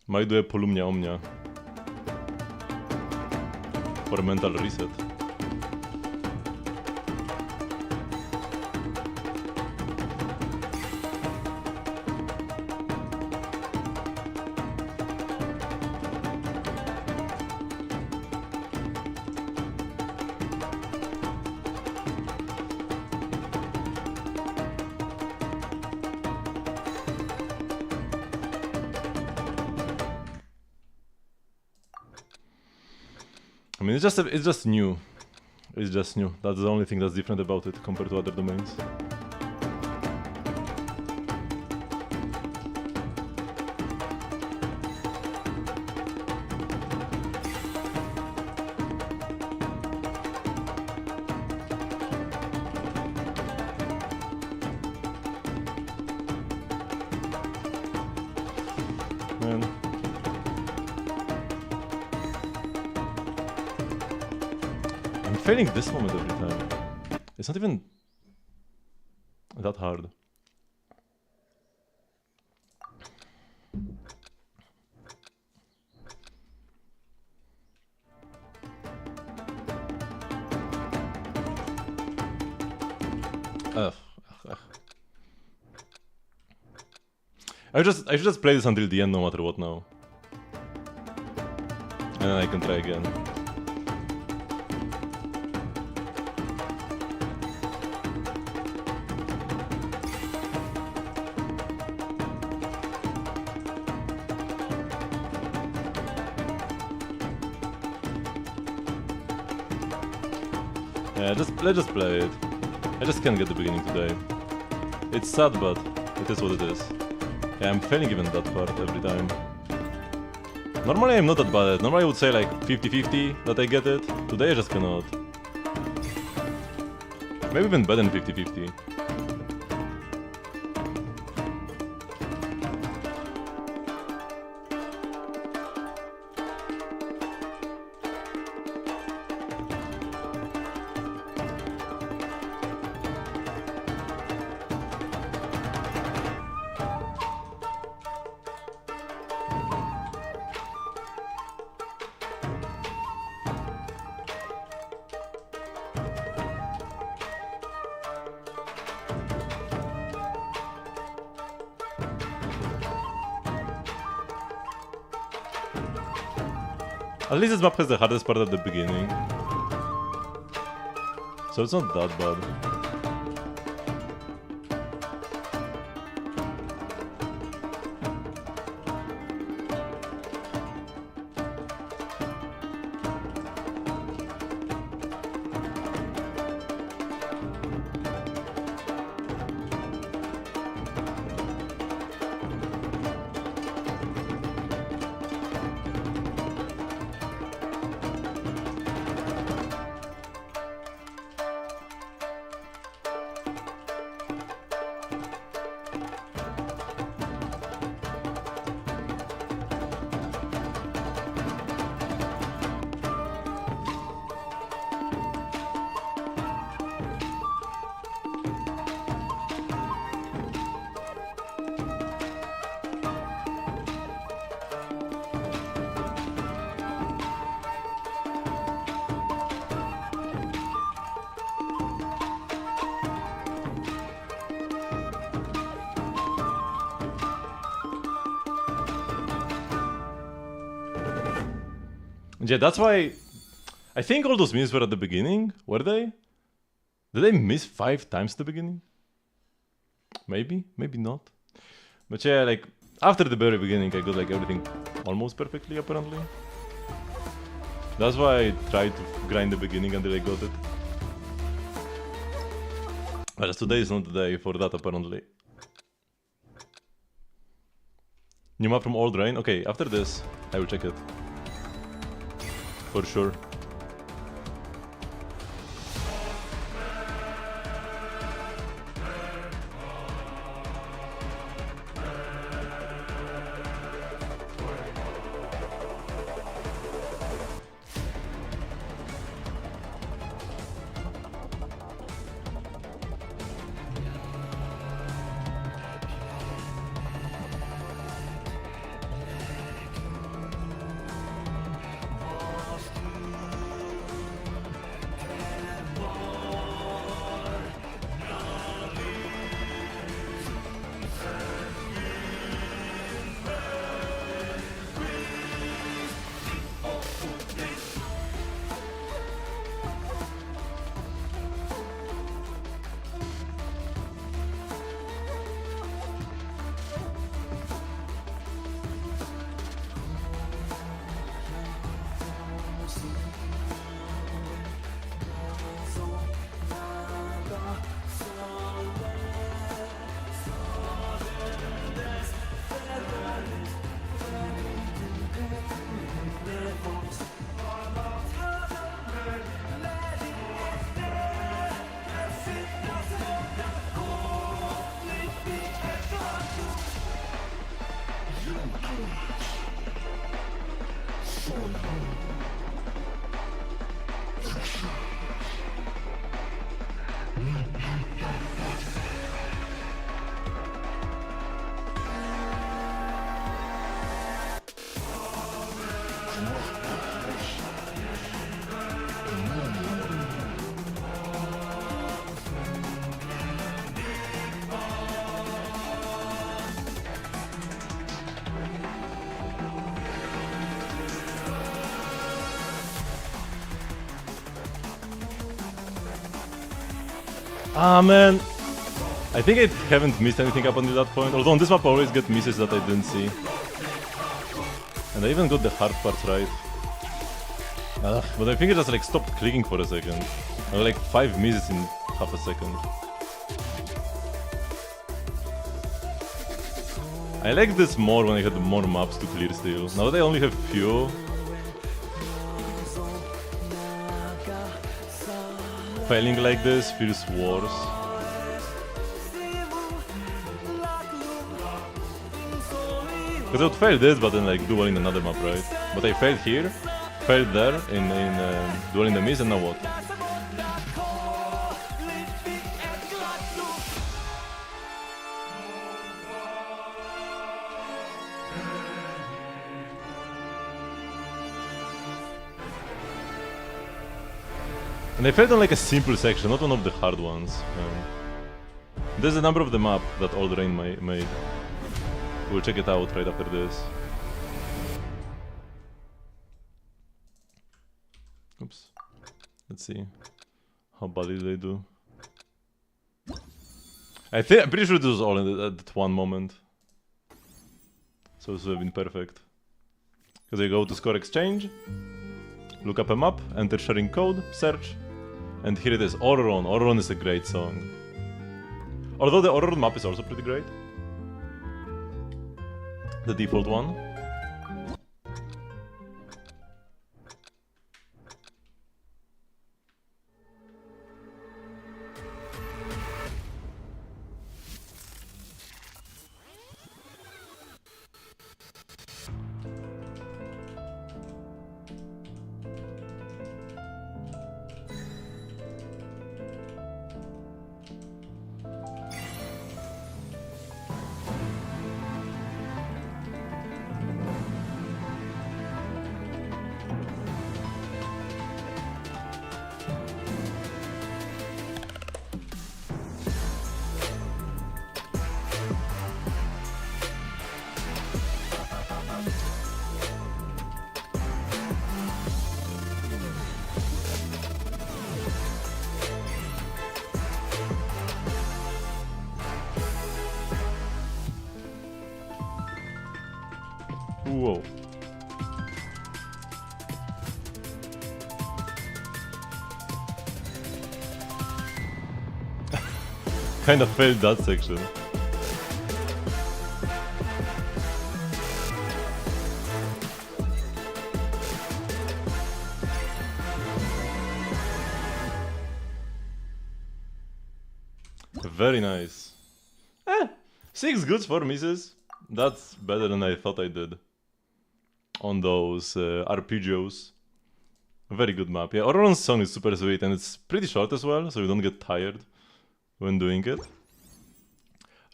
Might do a Polumnia Omnia for a mental reset. I mean, it's just new. It's just new. That's the only thing that's different about it compared to other domains. Man. I'm failing this moment every time. It's not even that hard. Ugh. I should just play this until the end no matter what now. And then I can try again. Yeah, let's just play it. I just can't get the beginning today. It's sad, but it is what it is. Yeah, I'm failing even that part every time. Normally I'm not that bad at it. Normally I would say like 50-50 that I get it. Today I just cannot. Maybe even better than 50-50. At least this map has the hardest part at the beginning. So it's not that bad. Yeah, that's why I think all those memes were at the beginning, were they? Did they miss 5 times at the beginning? Maybe, maybe not. But yeah, like after the very beginning I got like everything almost perfectly apparently. That's why I tried to grind the beginning until I got it. But today is not the day for that apparently. New map from Old Rain? Okay, after this I will check it. For sure. Ah man, I think I haven't missed anything up until that point, although on this map I always get misses that I didn't see. And I even got the hard parts right. But I think I just like stopped clicking for a second. I like 5 misses in half a second. I like this more when I had more maps to clear still. Now that I only have few, failing like this feels worse. Because I would fail this, but then like do well in another map, right? But I failed here, failed there in dueling the miss, and now what? And I failed on like a simple section, not one of the hard ones. There's a number of the map that Old Rain made. We'll check it out right after this. Oops. Let's see. How badly they do. I'm pretty sure this was all at that one moment. So this would have been perfect. Because I go to score exchange, look up a map, enter sharing code, search, and here it is, Auroron. Auroron is a great song. Although the Auroron map is also pretty great. The default one. Whoa. Kind of failed that section. Very nice. 6 goods, 4 misses. That's better than I thought I did. On those arpeggios. Very good map. Yeah, Auroron's song is super sweet and it's pretty short as well, so you don't get tired when doing it.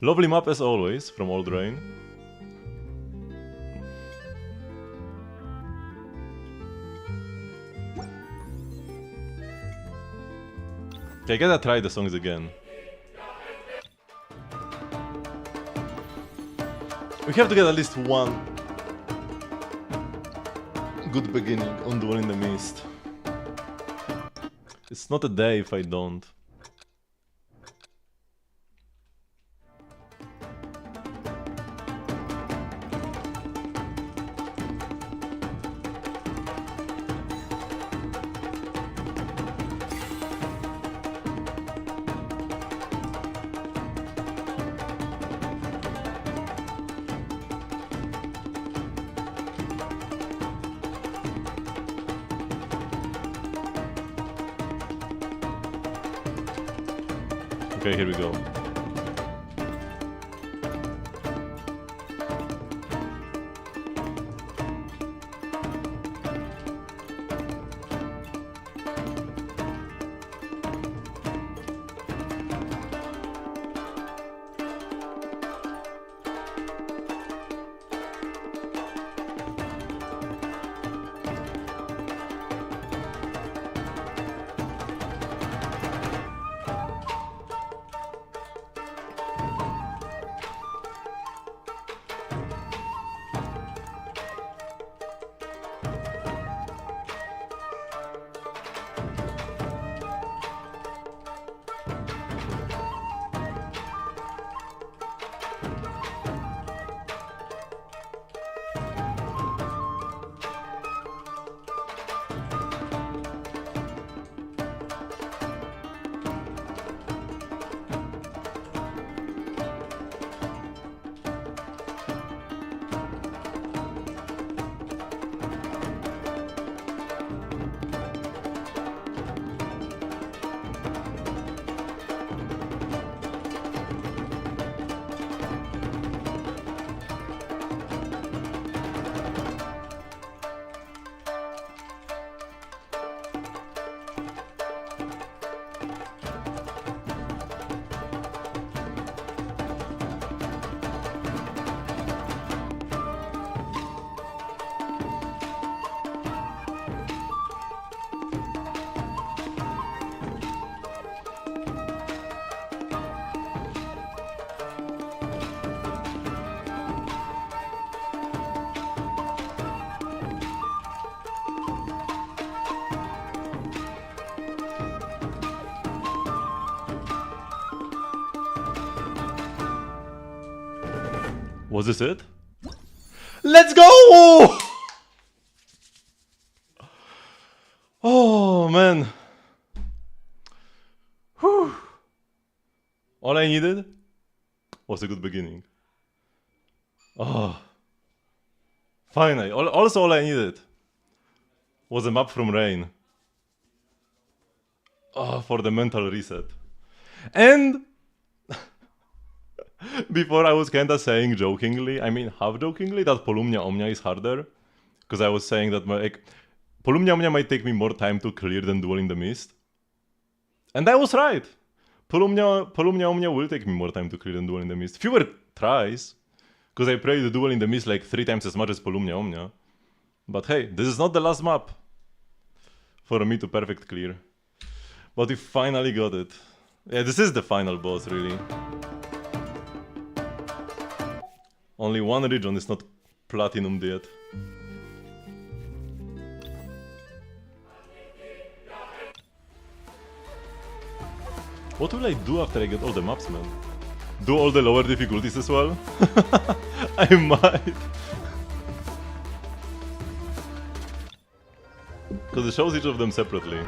Lovely map as always from Old Rain. Okay, I gotta try the songs again. We have to get at least one good beginning on Duel in the Mist. It's not a day if I don't. Okay, here we go. Was this it? Let's go! Oh man. Whew. All I needed was a good beginning. Oh. Finally. Also all I needed was a map from Rain. Oh, for the mental reset. And before I was kinda saying jokingly, I mean half jokingly, that Polumnia Omnia is harder. Because I was saying that Polumnia Omnia might take me more time to clear than Duel in the Mist. And I was right. Polumnia Omnia will take me more time to clear than Duel in the Mist. Fewer tries. Because I played the Duel in the Mist like 3 times as much as Polumnia Omnia. But hey, this is not the last map for me to perfect clear. But we finally got it. Yeah, this is the final boss, really. Only one region is not platinumed yet. What will I do after I get all the maps, man? Do all the lower difficulties as well? I might. Because it shows each of them separately.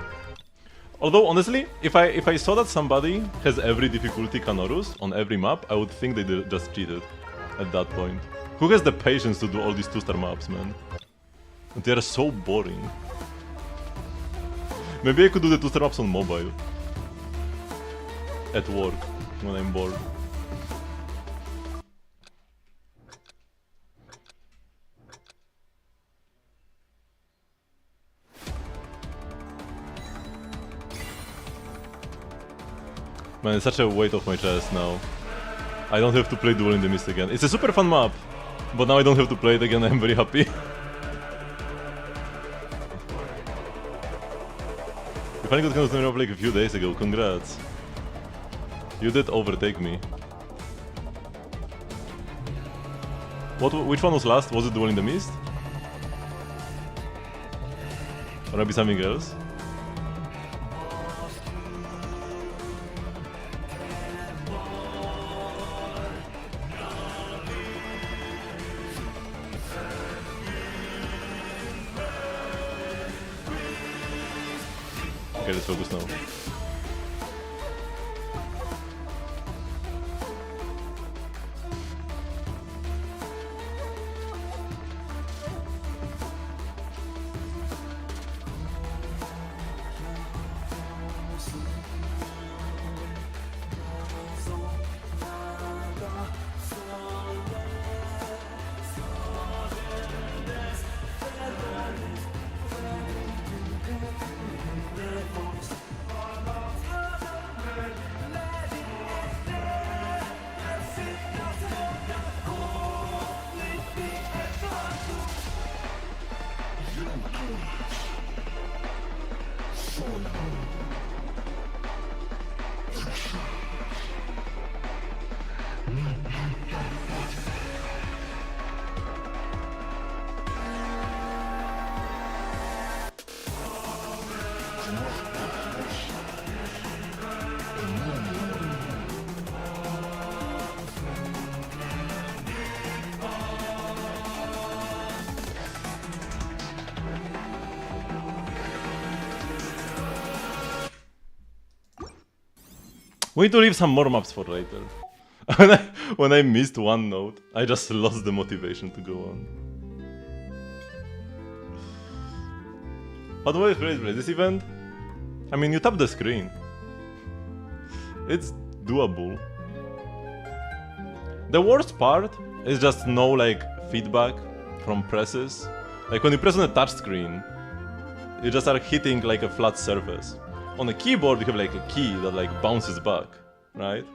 Although, honestly, if I saw that somebody has every difficulty Canorus on every map, I would think they just cheated at that point. Who has the patience to do all these 2-star maps, man? They are so boring. Maybe I could do the 2-star maps on mobile. At work, when I'm bored. Man, it's such a weight off my chest now. I don't have to play Duel in the Mist again. It's a super fun map, but now I don't have to play it again. I'm very happy. You finally got Canorus Genshin like a few days ago. Congrats. You did overtake me. Which one was last? Was it Duel in the Mist? Or maybe something else? Okay, let's focus now. We need to leave some more maps for later. when I missed one note, I just lost the motivation to go on. But wait, this event? I mean, you tap the screen. It's doable. The worst part is just no like feedback from presses. Like when you press on a touch screen, you just are hitting like a flat surface. On a keyboard, you have like a key that like bounces back, right?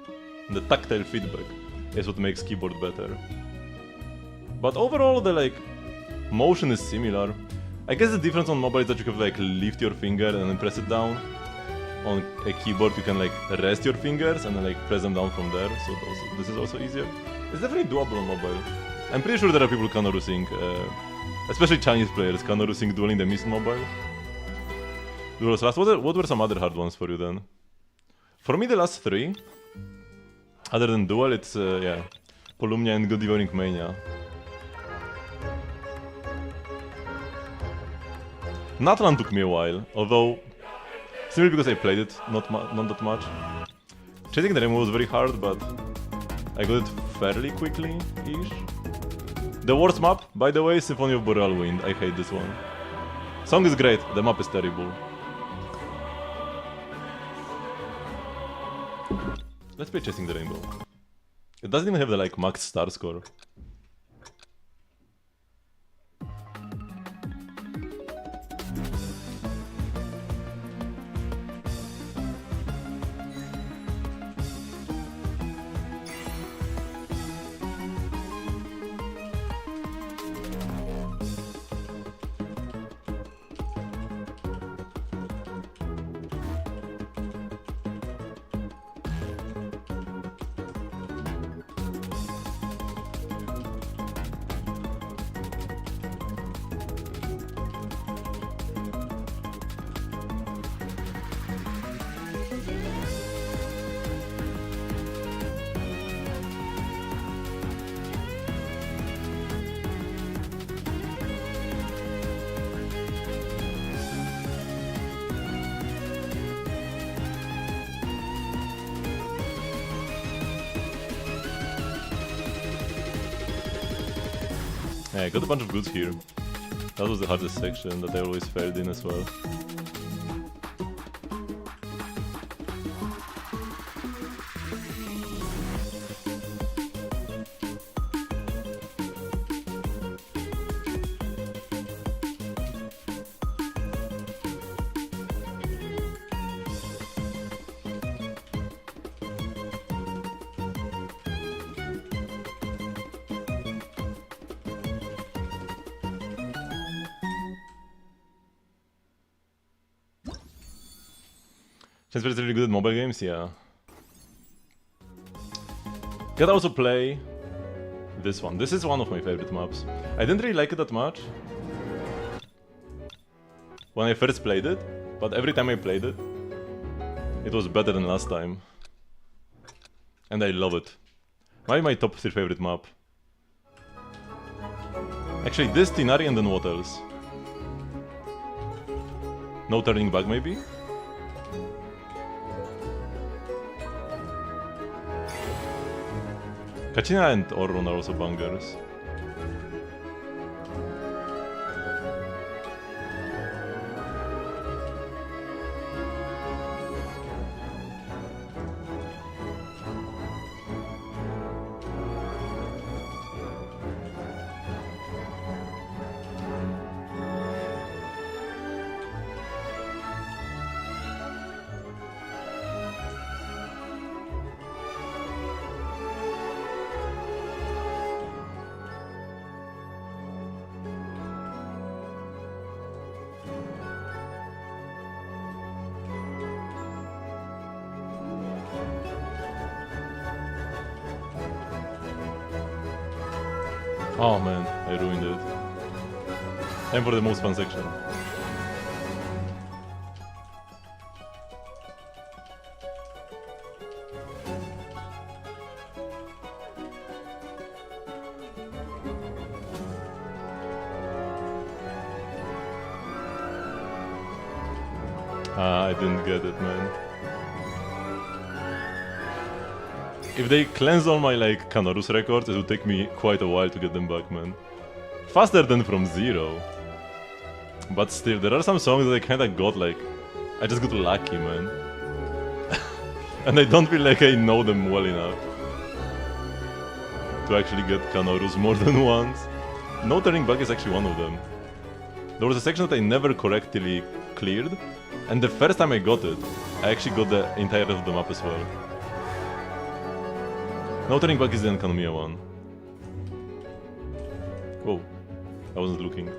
And the tactile feedback is what makes keyboard better. But overall, the like motion is similar. I guess the difference on mobile is that you have like lift your finger and then press it down. On a keyboard, you can like rest your fingers and then like press them down from there. So this is also easier. It's definitely doable on mobile. I'm pretty sure there are people Canorusing, especially Chinese players, Canorusing Duel in the Mist mobile. Duel's last. What were some other hard ones for you then? For me, the last 3, other than Duel, it's yeah, Polumnia and Good Evening Mania. Natlan took me a while, although simply because I played it not that much. Chasing the Rainbow was very hard, but I got it fairly quickly-ish. The worst map, by the way, Symphony of Boreal Wind. I hate this one. Song is great, the map is terrible. Let's play Chasing the Rainbow. It doesn't even have the like max star score. Yeah, I got a bunch of goods here. That was the hardest section that I always failed in as well. Chance is really good at mobile games, yeah. Can also play this one. This is one of my favorite maps. I didn't really like it that much when I first played it, but every time I played it, it was better than last time. And I love it. Maybe my top 3 favorite map. Actually, this, Tinari, and then what else? No Turning Back, maybe? Kachina and Orron are also bangers. Oh man, I ruined it. Time for the most fun section. I didn't get it, man. If they cleanse all my like Canorus records, it would take me quite a while to get them back, man. Faster than from 0. But still, there are some songs that I kinda got like... I just got lucky, man. And I don't feel like I know them well enough to actually get Canorus more than once. No Turning Back is actually one of them. There was a section that I never correctly cleared, and the first time I got it, I actually got the entire rest of the map as well. No Turning Back is the Enkanomiya one. Whoa, I wasn't looking.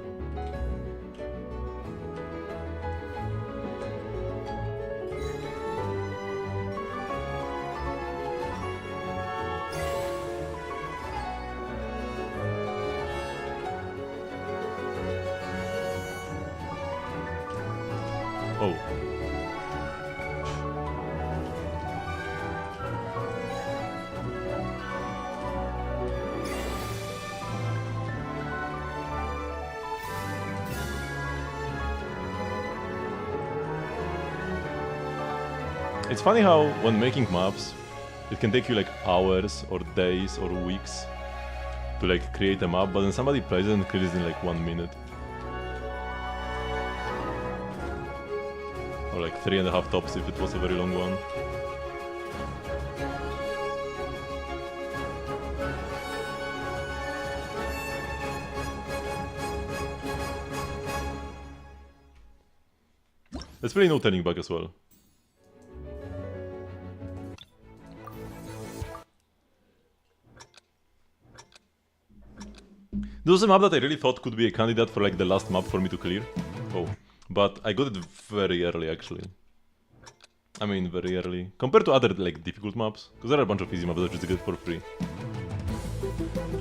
Oh. It's funny how when making maps, it can take you like hours or days or weeks to like create a map, but then somebody plays it and creates it in like 1 minute. Or like 3.5 tops if it was a very long one. There's really no turning back as well. This was a map that I really thought could be a candidate for like the last map for me to clear. Oh, but I got it very early actually. I mean very early. Compared to other like difficult maps, because there are a bunch of easy maps that you just get for free.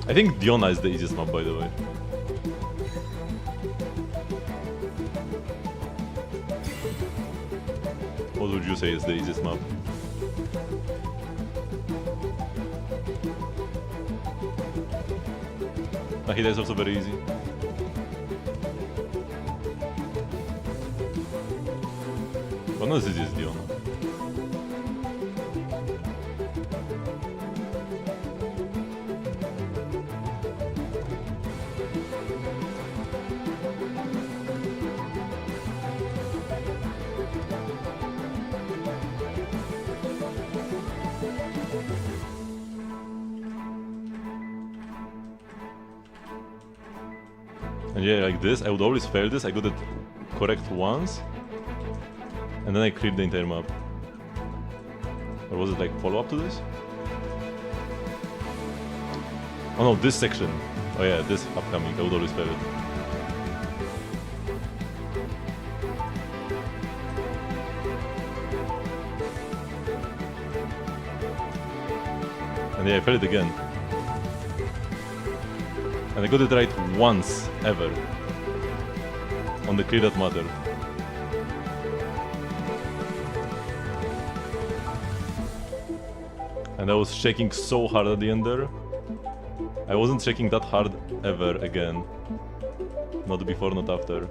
I think Diona is the easiest map, by the way. What would you say is the easiest map? Ahida is also very easy. But not as easy as Diona. And yeah, like this, I would always fail this. I got it correct once, and then I cleared the entire map. Or was it like follow-up to this? Oh no, this section. Oh yeah, this upcoming, I would always fail it. And yeah, I failed it again. And I got it right once, ever. On the clear that mattered. And I was shaking so hard at the end there. I wasn't shaking that hard ever again. Not before, not after.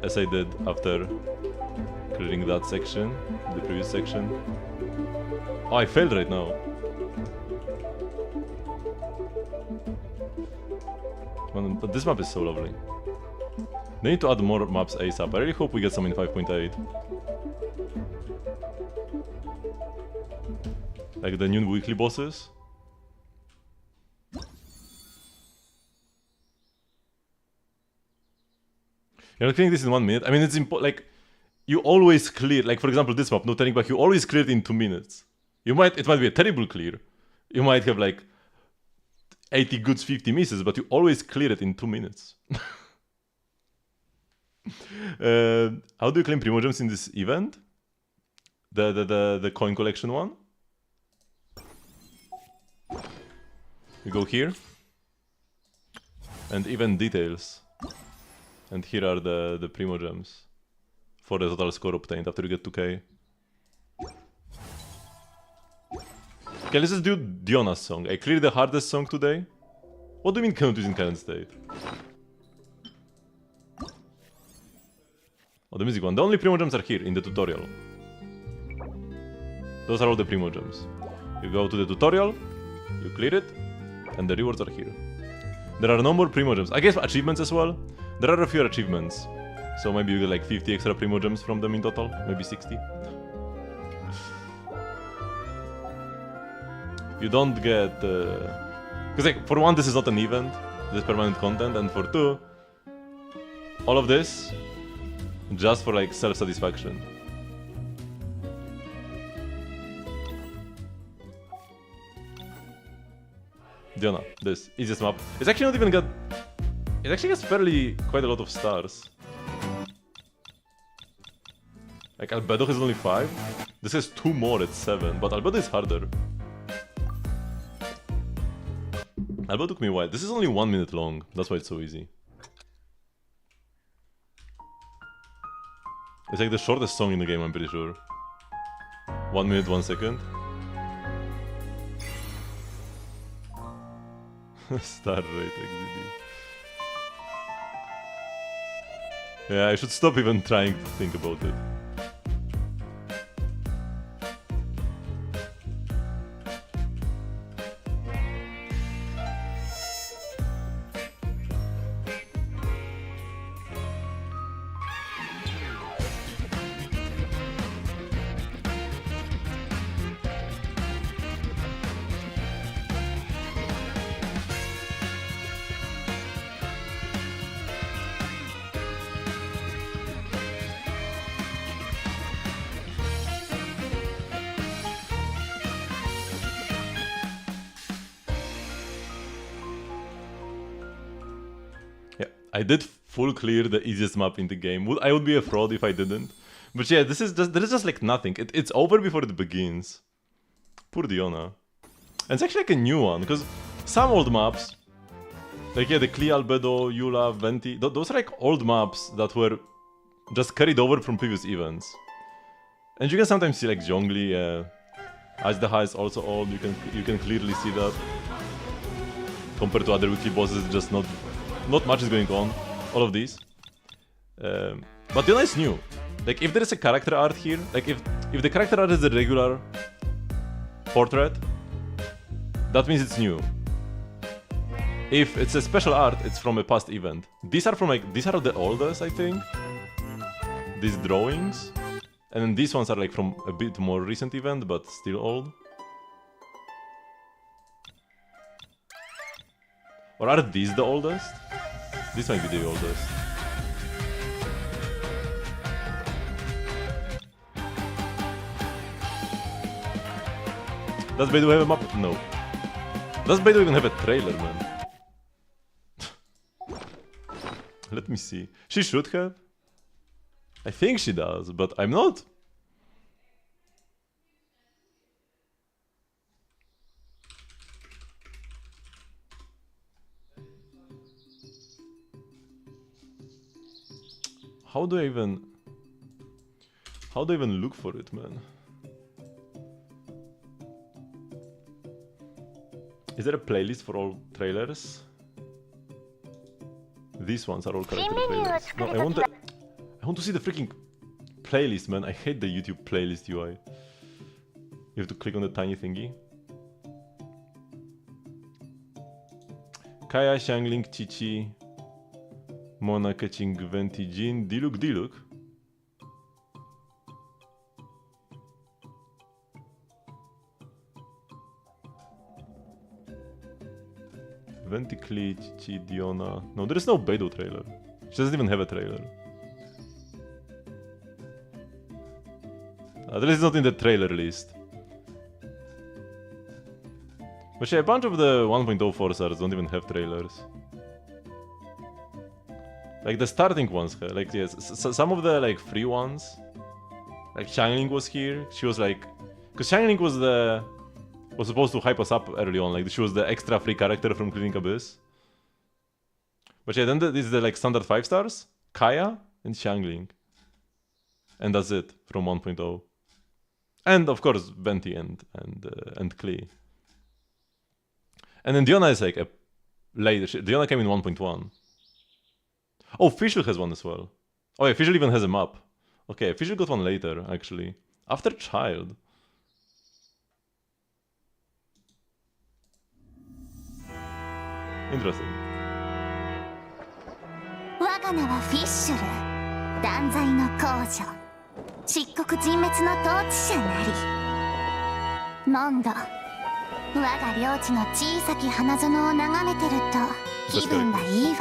As I did after clearing that section, the previous section. Oh, I failed right now. Man, but this map is so lovely. They need to add more maps ASAP. I really hope we get some in 5.8. Like the new weekly bosses. You're not clearing this in 1 minute. I mean, it's like you always clear. Like for example, this map, no turning back. You always clear it in 2 minutes. It might be a terrible clear. You might have like 80 goods, 50 misses, but you always clear it in 2 minutes. How do you claim Primogems in this event? The coin collection one? You go here. And event details. And here are the Primogems. For the total score obtained after you get 2k. Okay, let's just do Diona's song. I cleared the hardest song today. What do you mean cannot use in current state? Oh, the music one. The only Primogems are here in the tutorial. Those are all the Primogems. You go to the tutorial, you clear it, and the rewards are here. There are no more Primogems. I guess achievements as well. There are a few achievements. So maybe you get like 50 extra Primogems from them in total. Maybe 60. You don't get... Because like, for one, this is not an event. This is permanent content. And for two, all of this, just for like self-satisfaction. Diona, this easiest map. It's actually not even got... It actually has fairly quite a lot of stars. Like Albedo has only 5. This has 2 more at 7, but Albedo is harder. Albedo took me a while. This is only 1 minute long, that's why it's so easy. It's like the shortest song in the game, I'm pretty sure. 1 minute, 1 second. Star rate XDD. Yeah, I should stop even trying to think about it. I did full clear the easiest map in the game. I would be a fraud if I didn't. But yeah, there is just like nothing. It's over before it begins. Poor Diona. And it's actually like a new one, because some old maps, like yeah, the Klee, Albedo, Eula, Venti, those are like old maps that were just carried over from previous events. And you can sometimes see like Zhongli, Azdaha is also old, you can clearly see that. Compared to other weekly bosses, just not much is going on. All of these. But Diona is new. Like if there is a character art here, like if the character art is a regular portrait, that means it's new. If it's a special art, it's from a past event. These are the oldest, I think. These drawings. And then these ones are like from a bit more recent event, but still old. Or are these the oldest? This might be the oldest. Does Beidou have a map? No. Does Beidou even have a trailer, man? Let me see. She should have. I think she does, but I'm not. How do I even look for it, man? Is there a playlist for all trailers? These ones are all character trailers. No, I want to see the freaking playlist, man. I hate the YouTube playlist UI. You have to click on the tiny thingy. Kaya, Xiangling, Chichi, Mona, Keching, Venti, Jin, Diluc. Venti, Klee, Chichi, Diona. No, there is no Beidou trailer. She doesn't even have a trailer. At least not in the trailer list. But yeah, a bunch of the 1.0 4-stars don't even have trailers. Like the starting ones, like yes, some of the like free ones. Like Xiangling was here. She was like, because Xiangling was supposed to hype us up early on. Like she was the extra free character from Cleaning Abyss. But yeah, then this is the like standard 5 stars, Kaya and Xiangling, and that's it from 1.0. And of course Venti and Klee. And then Diona is like a later. Diona came in 1.1. Oh, Fischl has one as well. Oh yeah, Fischl even has a map. Okay, Fischl got one later, actually. After Child. Interesting. 我が名はフィッシュル、断罪の公女、漆黒人滅の統治者なり。モンド、我が領地の小さき花園を眺めてると気分がいいわ。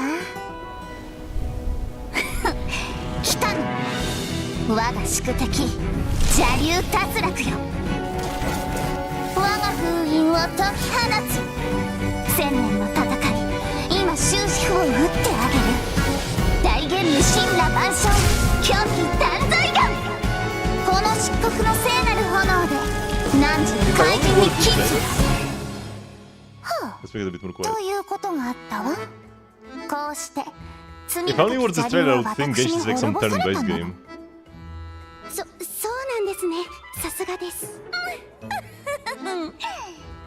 来たの、我が宿敵邪竜脱落よ。我が封印を解き放つ。千年の戦い、今終止符を打ってあげる。大元無神羅万象、狂気断罪眼。この漆黒の聖なる炎で汝怪人に切る。はあ、ということがあったわ。こうして罪深き邪竜は私に滅ぼされたの。そうなんですね。さすがです。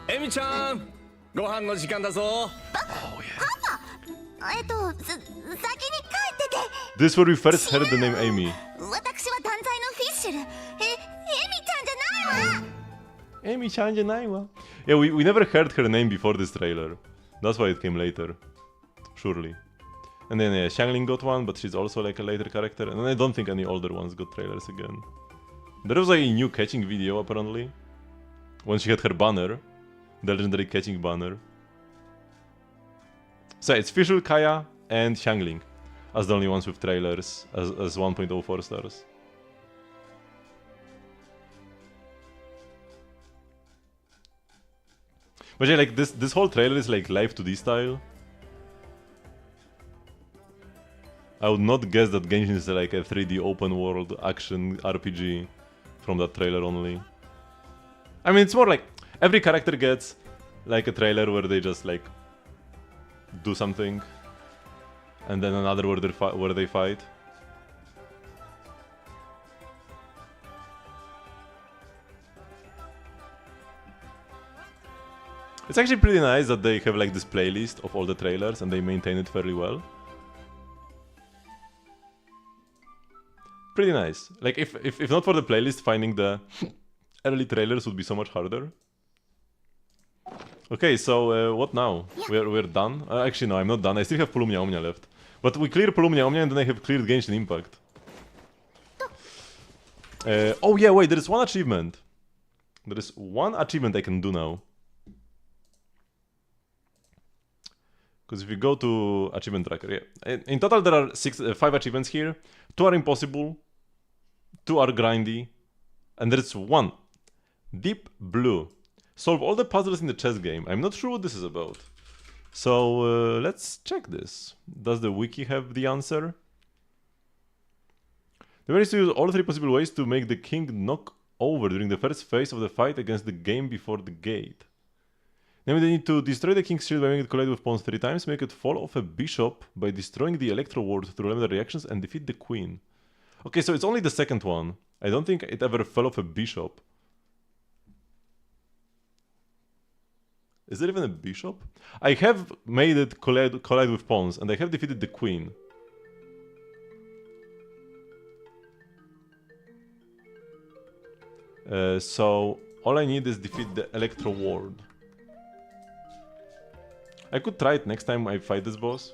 エミちゃん、ご飯の時間だぞ。パパ、先に帰ってて。This where we first heard the name Amy. 私は断罪のフィッシュル。エミちゃんじゃないわ。Amyちゃんじゃないわ。Yeah, we never heard her name before this trailer. That's why it came later. Surely. And then yeah, Xiangling got one, but she's also like a later character. And I don't think any older ones got trailers again. There was a new catching video apparently. When she had her banner. The legendary catching banner. So it's Fischl, Kaya, and Xiangling as the only ones with trailers as 1.0 4-stars. But yeah, like this whole trailer is like live 2D style. I would not guess that Genshin is like a 3D open world action RPG from that trailer only. I mean, it's more like every character gets like a trailer where they just like do something, and then another where they fight. It's actually pretty nice that they have like this playlist of all the trailers and they maintain it fairly well. Pretty nice. Like if not for the playlist, finding the early trailers would be so much harder. Okay, so what now? We're done? Actually no, I'm not done. I still have Polumnia Omnia left. But we clear Polumnia Omnia and then I have cleared Genshin Impact. Oh yeah, wait, there is one achievement. There is one achievement I can do now. Because if you go to achievement tracker, yeah. In total there are 5 achievements here. 2 are impossible, 2 are grindy, and there's 1. Deep Blue. Solve all the puzzles in the chess game. I'm not sure what this is about. So let's check this. Does the wiki have the answer? The way is to use all 3 possible ways to make the king knock over during the first phase of the fight against the game before the gate. Then they need to destroy the king's shield by making it collide with pawns 3 times, make it fall off a bishop by destroying the electro ward through limited reactions, and defeat the queen. Okay, so it's only the second one. I don't think it ever fell off a bishop. Is there even a bishop? I have made it collide with pawns, and I have defeated the queen. So all I need is defeat the electro ward. I could try it next time I fight this boss.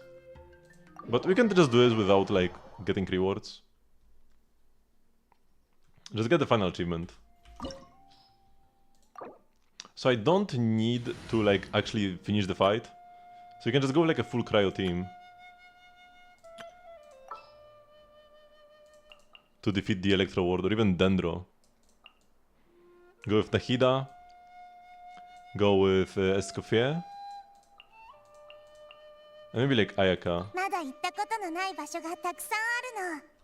But we can just do this without, like, getting rewards. Just get the final achievement. So I don't need to, like, actually finish the fight. So you can just go like a full cryo team. To defeat the Electro Ward, or even Dendro. Go with Nahida. Go with Escoffier. And maybe like Ayaka.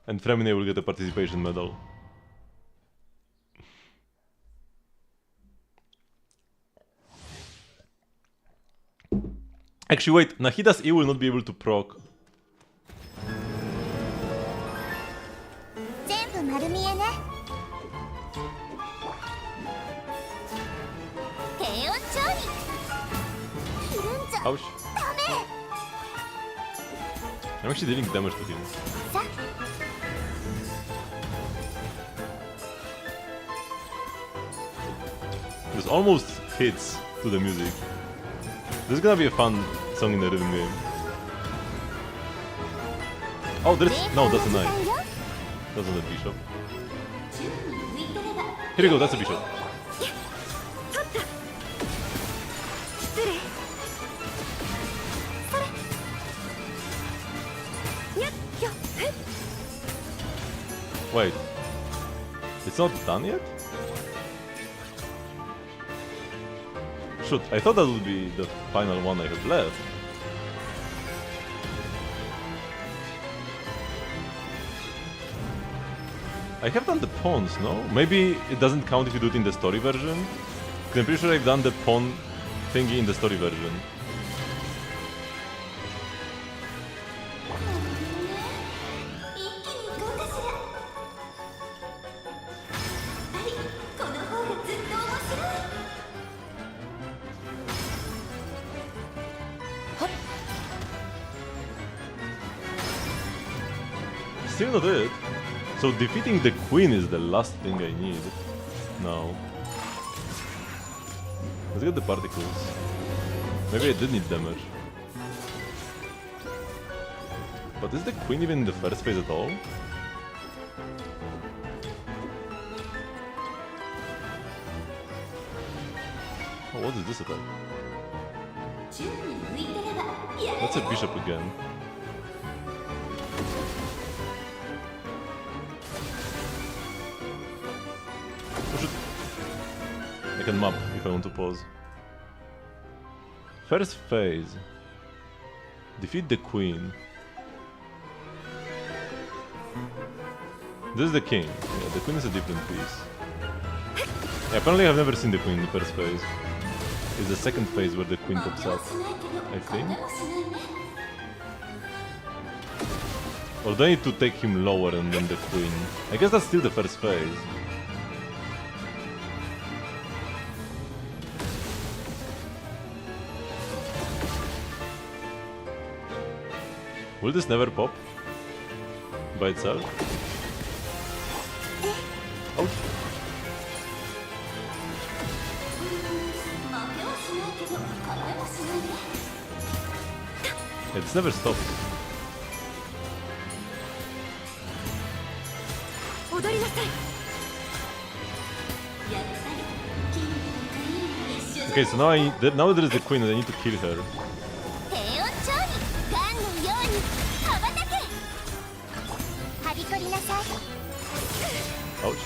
And Fremine will get a participation medal. Actually wait, Nahida's E will not be able to proc. Ouch. I'm actually dealing damage to him. This almost hits to the music. This is gonna be a fun song in the rhythm game. Oh, there's... no, that's a knight. That's not a bishop. Here you go, that's a bishop. Wait, it's not done yet? Shoot, I thought that would be the final one I have left. I have done the pawns, no? Maybe it doesn't count if you do it in the story version? Because I'm pretty sure I've done the pawn thingy in the story version. Still not it. So defeating the queen is the last thing I need. Now. Let's get the particles. Maybe I did need damage. But is the queen even in the first phase at all? Oh, what is this attack? That's a bishop again. I can map if I want to pause. First phase. Defeat the queen. This is the king. Yeah, the queen is a different piece. Yeah, apparently I've never seen the queen in the first phase. It's the second phase where the queen pops up, I think. Or do I need to take him lower and then the queen? I guess that's still the first phase. Will this never pop? By itself? Ouch. It's never stops. Okay, so now there is the queen and I need to kill her. Ouch.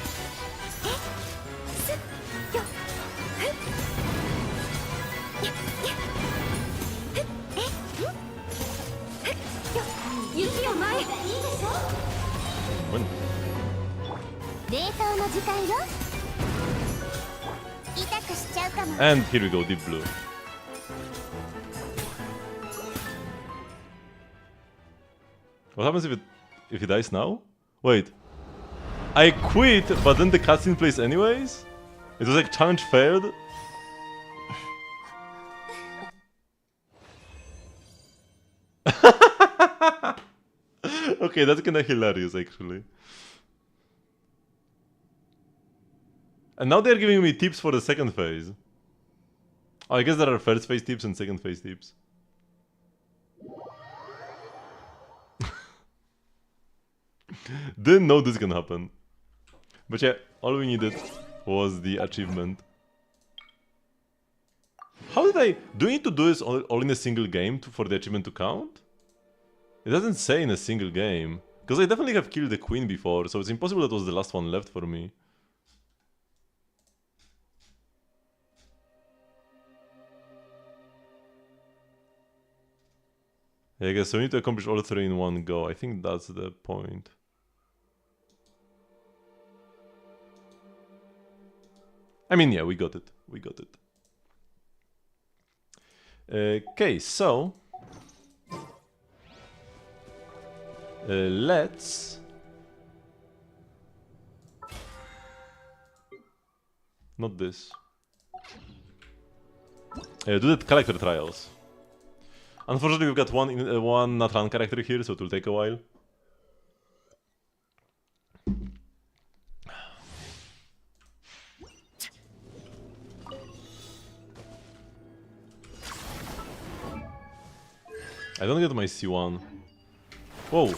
When? And here we go, deep blue. What happens if he dies now? Wait. I quit, but then the cutscene plays anyways? It was like challenge failed? Okay, that's kinda hilarious actually. And now they're giving me tips for the second phase. Oh, I guess there are first phase tips and second phase tips. Didn't know this can happen. But yeah, all we needed was the achievement. How did I... Do you need to do this all in a single game for the achievement to count? It doesn't say in a single game. Because I definitely have killed the queen before, so it's impossible that was the last one left for me. Yeah, I guess we need to accomplish all three in one go. I think that's the point. I mean, yeah, we got it. We got it. Okay, so... let's... Not this. Do the character trials. Unfortunately, we've got one not run character here, so it will take a while. I don't get my C1. Whoa.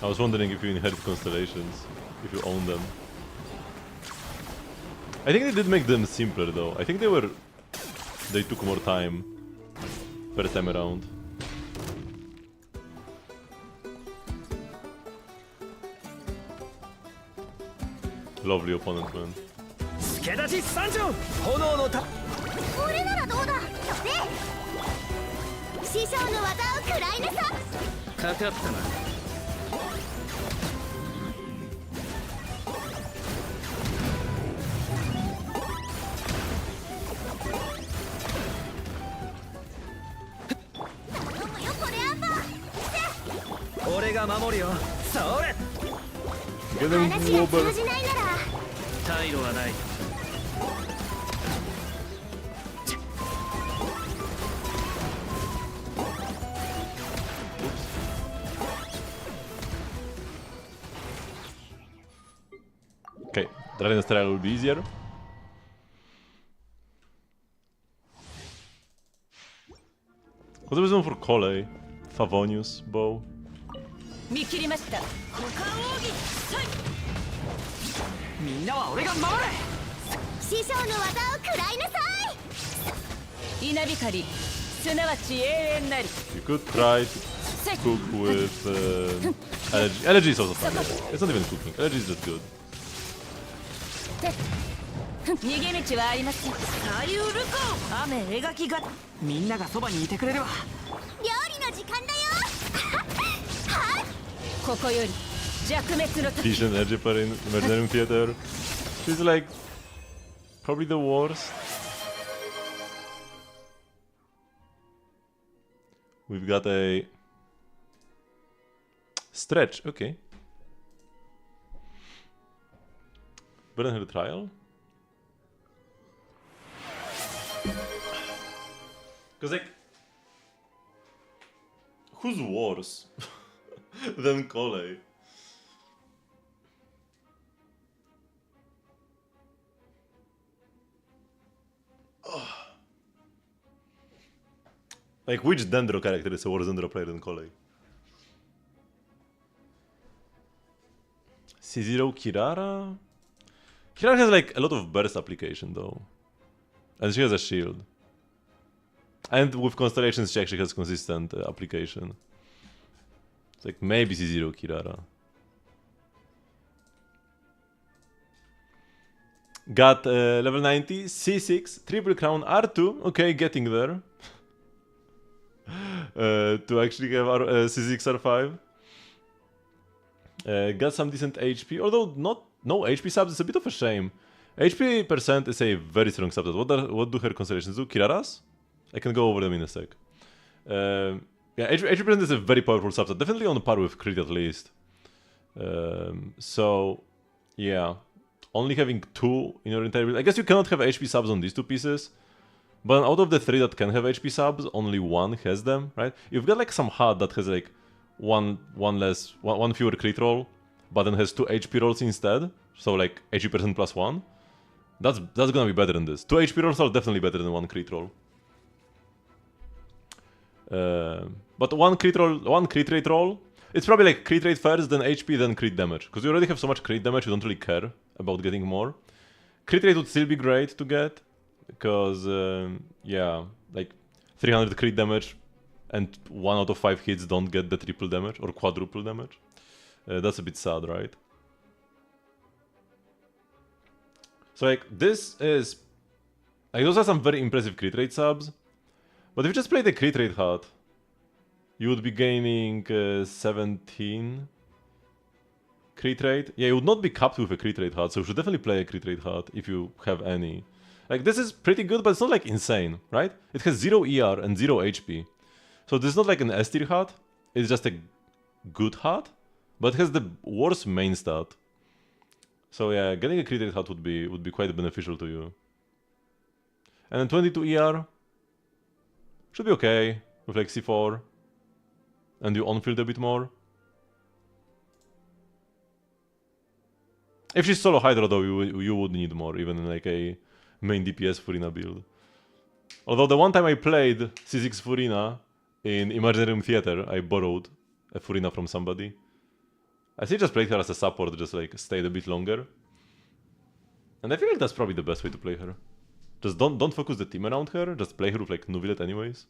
I was wondering if you inherit constellations, if you own them. I think they did make them simpler though. I think they took more time first time around. Lovely opponent, man. Get them over. Okay, Dragon's trial will be easier. What's the reason for Kole? Favonius bow. You could try to cook with energy. Energy is also fine. It's not even cooking. Energy is just good. 逃げ道はありますよ。左右ルコ雨描きがみんながそばにいてくれるわ。料理の時間だよ。はい。ここより弱滅の時。 Decent Egyptian in Imaginarium Theater. She's like probably the worst. We've got a stretch, okay. Better than her trial? Because, like, who's worse than Kole? Like, which Dendro character is a worse Dendro player than Kole? C0 Kirara? Kirara has like a lot of burst application though. And she has a shield. And with Constellations she actually has consistent application. It's like maybe C0 Kirara. Got level 90, C6, Triple Crown, R2, okay, getting there. To actually have C6, R5. Got some decent HP, although no HP subs is a bit of a shame. HP percent is a very strong subset. What do her constellations do? Kiraras? I can go over them in a sec. Yeah, HP percent is a very powerful subset, definitely on par with crit at least. So yeah, only having 2 in your entire build. I guess you cannot have HP subs on these 2 pieces. But out of the 3 that can have HP subs, only 1 has them, right? You've got like some HUD that has like one fewer crit roll, but then has 2 HP rolls instead. So like HP percent plus 1. That's gonna be better than this. 2 HP rolls are definitely better than 1 crit roll. But 1 crit rate roll, it's probably like crit rate first, then HP, then crit damage. Because you already have so much crit damage, you don't really care about getting more. Crit rate would still be great to get, because yeah, like 300 crit damage and 1 out of 5 hits don't get the triple damage or quadruple damage. That's a bit sad, right? So like this is like those are some very impressive crit rate subs. But if you just play the crit rate HUD, you would be gaining 17 crit rate. Yeah, you would not be capped with a crit rate HUD, so you should definitely play a crit rate HUD if you have any. Like this is pretty good, but it's not like insane, right? It has 0 ER and 0 HP. So this is not like an S tier HUD, it's just a good HUD, but it has the worst main stat. So yeah, getting a crit rate HUD would be quite beneficial to you. And then 22 ER should be okay with like C4. And you on-field a bit more. If she's solo Hydra though, you would need more, even in like a main DPS Furina build. Although the one time I played C6 Furina in Imaginarium Theater, I borrowed a Furina from somebody. I still just played her as a support, just like stayed a bit longer. And I feel like that's probably the best way to play her. Just don't focus the team around her, just play her with like Nuvillet anyways.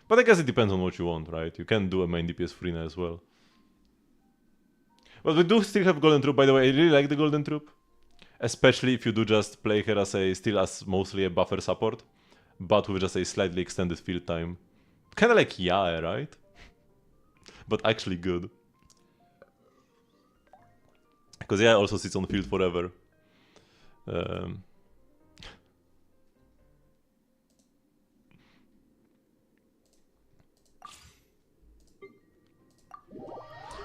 But I guess it depends on what you want, right? You can do a main DPS Furina as well. But we do still have Golden Troop, by the way. I really like the Golden Troop. Especially if you do just play her as still as mostly a buffer support, but with just a slightly extended field time. Kinda like Yae, right? But actually good. Because Yae also sits on field forever.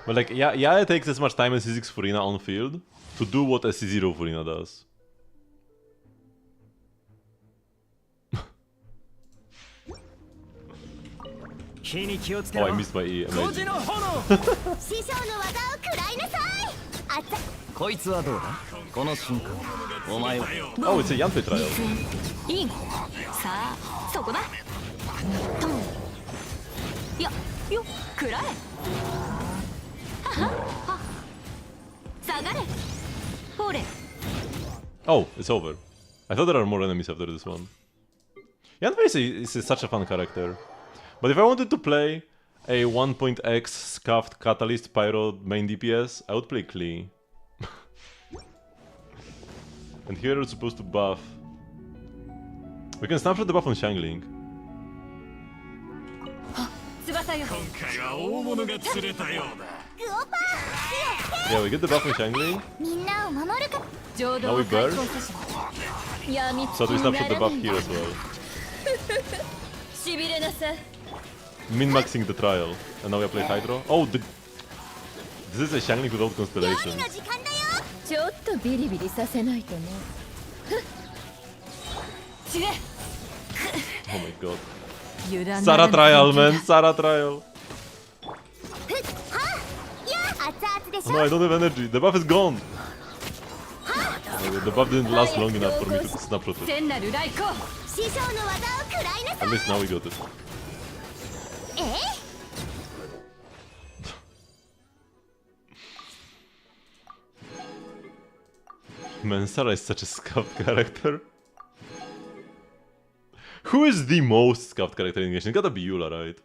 But like, Yae takes as much time as C6 Furina on field to do what a C0 Furina does. Oh, I missed my E. Amazing. Oh, it's a Yanfei trial. Oh, it's over. I thought there are more enemies after this one. Yanfei is such a fun character. But if I wanted to play a 1.x Scuffed Catalyst Pyro main DPS, I would play Klee. And here we're supposed to buff. We can snapshot the buff on Xiangling. 翼よ今回は大物が釣れたようだ。グオパー Yeah, we get the buff on Xiangling. みんなを守るか浄 Now 土 we を解 burn. 放さします闇 So we snapshot the buff here as well. しびれなさい Min-maxing the trial. And now we apply Hydro. Oh, this is a Xiangling without 闇 constellations. の時間だよちょっとビリビリさせないとね死ね Oh my god. 油断 Sarah ならぬ trial, man. Sarah trial. ふっはっいや熱々でし Oh, no, ょ I don't have energy. The buff is gone. The buff didn't last long enough for me to snapshot it. 天なる来光師匠の技を食らいなさ At い least now we got it. え Man, Sarah is such a scuffed character. Who is the most scuffed character in Genshin? It gotta be Eula, right?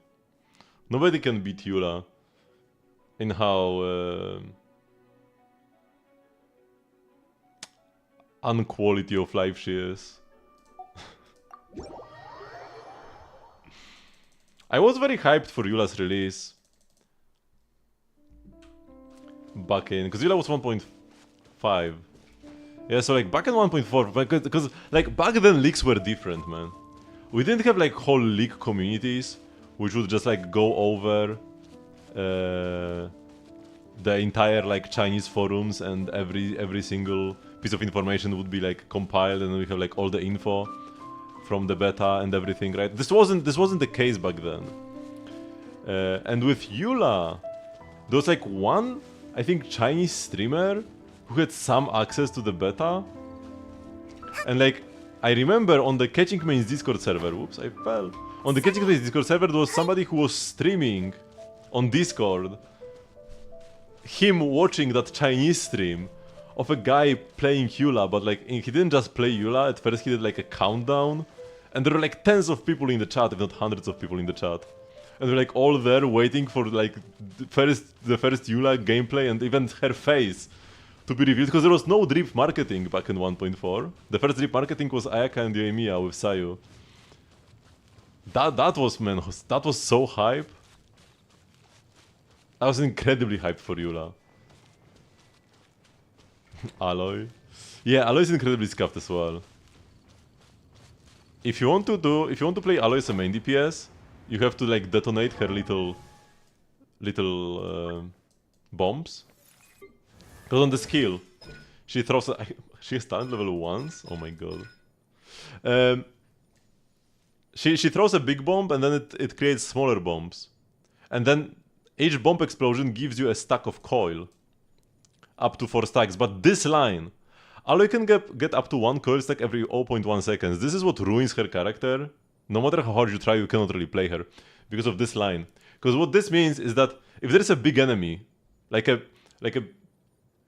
Nobody can beat Eula in how unquality of life she is. I was very hyped for Eula's release back in, because Eula was 1.5. Yeah, so like back in 1.4, because like back then leaks were different, man. We didn't have like whole leak communities, which would just like go over the entire like Chinese forums, and every single piece of information would be like compiled, and then we have like all the info from the beta and everything, right? This wasn't the case back then. And with Eula, there was like one, I think, Chinese streamer who had some access to the beta, and like I remember on the Catching Mains Discord server, whoops, I fell. On the Catching Mains Discord server, there was somebody who was streaming on Discord, him watching that Chinese stream of a guy playing Eula, but like he didn't just play Eula. At first, he did like a countdown, and there were like tens of people in the chat, if not hundreds of people in the chat, and they're like all there waiting for like the first Eula gameplay and even her face to be revealed, because there was no drip marketing back in 1.4. The first drip marketing was Ayaka and Yoimiya with Sayu. That was, man, that was so hype. I was incredibly hyped for Eula. Aloy. Yeah, Aloy is incredibly scuffed as well. If you want to play Aloy as a main DPS, you have to like detonate her little bombs. Because on the skill, she throws. She has talent level 1s. Oh my god. She throws a big bomb, and then it creates smaller bombs, and then each bomb explosion gives you a stack of coil, up to 4 stacks. But this line, Aloy can get up to 1 coil stack every 0.1 seconds. This is what ruins her character. No matter how hard you try, you cannot really play her because of this line. Because what this means is that if there is a big enemy, like a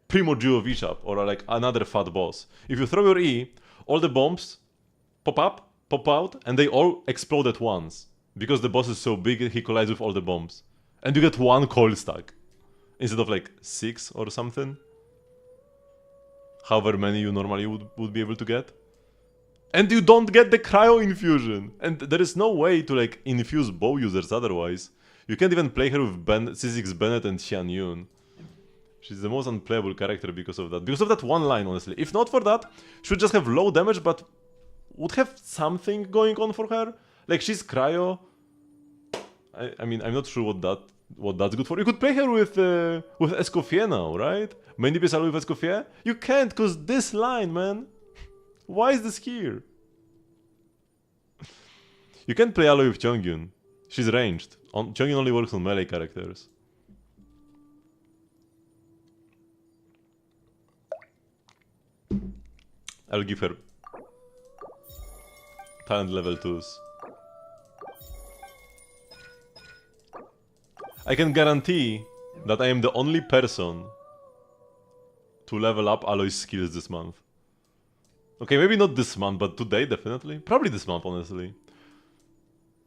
Primogear V-Shop or like another fat boss, if you throw your E, all the bombs pop up, pop out, and they all explode at once. Because the boss is so big, he collides with all the bombs. And you get 1 coil stack instead of like 6 or something. However many you normally would be able to get. And you don't get the cryo infusion. And there is no way to like infuse bow users otherwise. You can't even play her with C6 Bennett and Xian Yun. She's the most unplayable character because of that. Because of that one line, honestly. If not for that, she would just have low damage, but would have something going on for her. Like, she's cryo. I mean, I'm not sure what that's good for. You could play her with Escoffier now, right? Main DPS Aloy with Escoffier? You can't, because this line, man. Why is this here? You can't play Aloy with Chongyun. She's ranged. Chongyun only works on melee characters. I'll give her talent level 2s. I can guarantee that I am the only person to level up Aloy's skills this month. Okay, maybe not this month, but today definitely. Probably this month, honestly.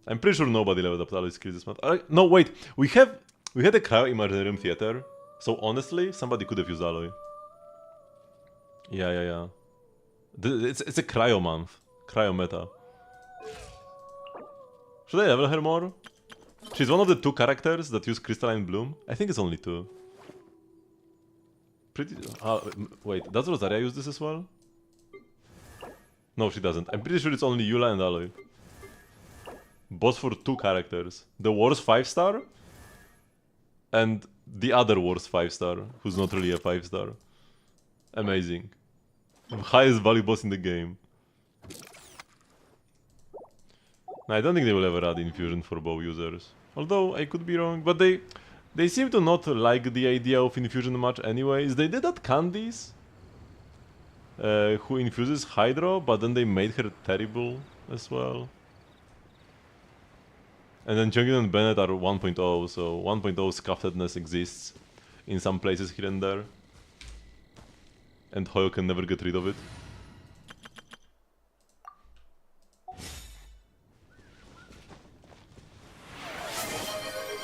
I'm pretty sure nobody leveled up Aloy's skills this month. No, wait. We had a cryo Imaginarium Theater, so honestly, somebody could have used Aloy. Yeah. It's a cryo month. Cryo meta. Should I level her more? She's one of the 2 characters that use Crystalline Bloom. I think it's only 2. Pretty... wait, does Rosaria use this as well? No, she doesn't. I'm pretty sure it's only Eula and Aloy. Boss for 2 characters. The Wars 5-star and the other Wars 5-star, who's not really a 5-star. Amazing. Highest value boss in the game. I don't think they will ever add infusion for bow users. Although, I could be wrong, but they seem to not like the idea of infusion much anyways. They did that Candice, who infuses Hydro, but then they made her terrible as well. And then Jungin and Bennett are 1.0, so 1.0 scuffedness exists in some places here and there. And Hoyo can never get rid of it.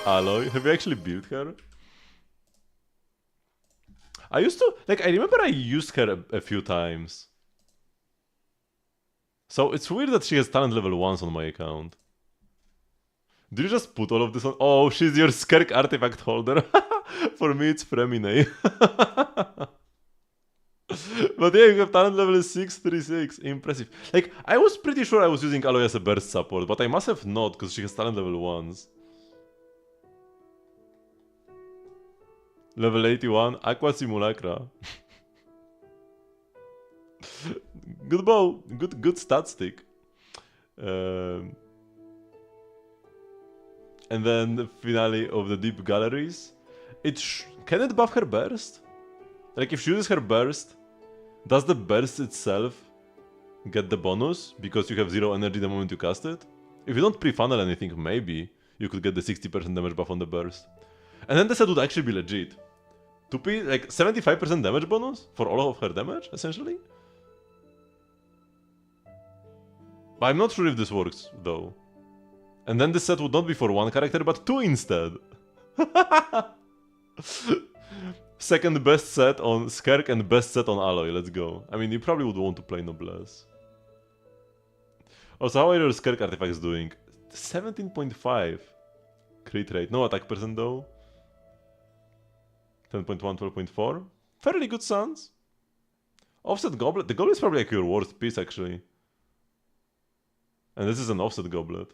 Aloy, have you actually built her? I used to, like, I remember I used her a few times. So it's weird that she has talent level 1s on my account. Did you just put all of this on? Oh, she's your Skerk artifact holder. For me, it's Fremine. But yeah, you have talent level 636. Impressive. Like, I was pretty sure I was using Aloy as a burst support, but I must have not, because she has talent level 1s. Level 81, Aqua Simulacra. Good bow, good stat stick. And then the finale of the Deep Galleries. Can it buff her burst? Like, if she uses her burst, does the burst itself get the bonus because you have 0 energy the moment you cast it? If you don't pre-funnel anything, maybe you could get the 60% damage buff on the burst. And then the set would actually be legit. To be like 75% damage bonus for all of her damage, essentially? But I'm not sure if this works, though. And then this set would not be for 1 character, but 2 instead. Second best set on Skerk and best set on Aloy, let's go. I mean, you probably would want to play Noblesse. Also, how are your Skerk artifacts doing? 17.5 crit rate, no attack percent though. 10.1, 12.4. Fairly good sounds. Offset Goblet. The Goblet is probably like your worst piece, actually. And this is an offset Goblet.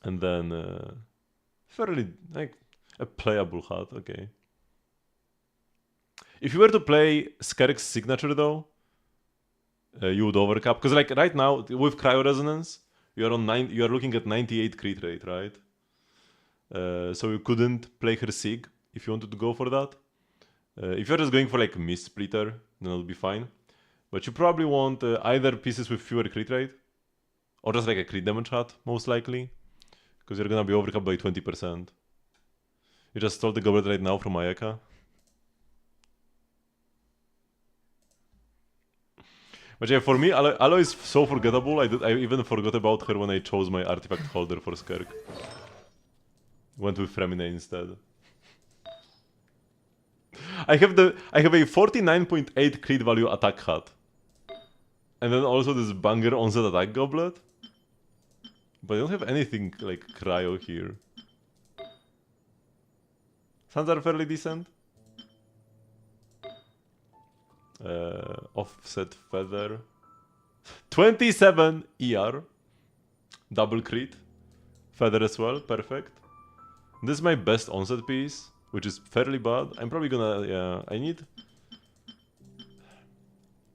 And then fairly like a playable hat, okay. If you were to play Skerk's signature though, you would overcap, because like right now with Cryo Resonance, you are looking at 98 crit rate, right? So you couldn't play her Sig if you wanted to go for that. If you're just going for like Mist Splitter, then it'll be fine. But you probably want either pieces with fewer crit rate, or just like a crit damage hat, most likely. Because you're gonna be overcapped by 20%. You just stole the Goblet right now from Ayaka. But yeah, for me, Aloy is so forgettable. I even forgot about her when I chose my artifact holder for Skerk. Went with Fremine instead. I have a 49.8 crit value attack hat. And then also this banger onset attack goblet. But I don't have anything like cryo here. Sounds are fairly decent. Offset feather. 27 ER. Double crit. Feather as well, perfect. This is my best onset piece, which is fairly bad. I'm probably gonna, yeah, I need...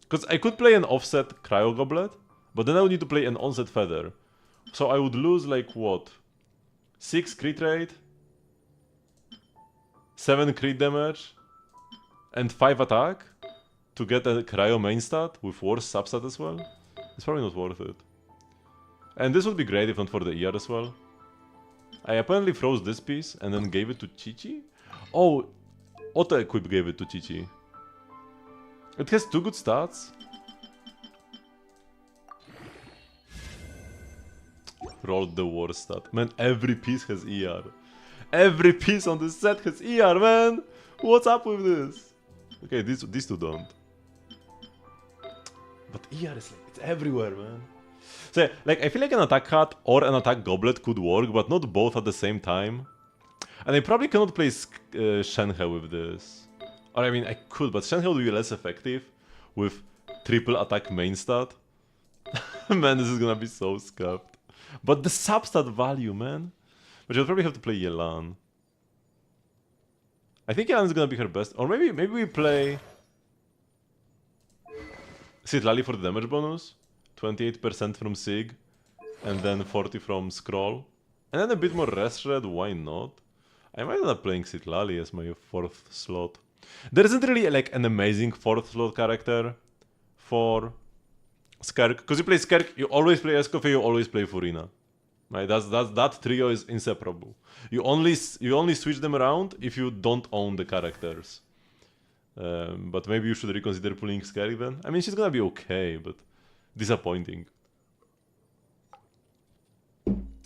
Because I could play an offset cryo goblet, but then I would need to play an onset feather. So I would lose like what? 6 crit rate, 7 crit damage, and 5 attack to get a cryo main stat with worse substat as well. It's probably not worth it. And this would be great if not for the ER as well. I apparently froze this piece and then gave it to Chi-Chi? Oh, auto-equip gave it to Chi-Chi. It has 2 good stats. Rolled the worst stat. Man, every piece has ER. Every piece on this set has ER, man! What's up with this? Okay, these two don't. But ER is like, it's everywhere, man. So, like, I feel like an attack hat or an attack goblet could work, but not both at the same time. And I probably cannot play Shenhe with this. Or I mean, I could, but Shenhe would be less effective with triple attack main stat. Man, this is gonna be so scuffed. But the substat value, man. But you'll probably have to play Yelan. I think Yelan is gonna be her best. Or maybe we play Citlali for the damage bonus. 28% from Sig. And then 40 from Scroll. And then a bit more rest red, why not? I might end up playing Citlali as my 4th slot. There isn't really like an amazing 4th slot character for Skirk. Because you play Skirk, you always play Escoffier, you always play Furina. Right? That trio is inseparable. You only switch them around if you don't own the characters. But maybe you should reconsider pulling Skirk then. I mean, she's gonna be okay, but disappointing.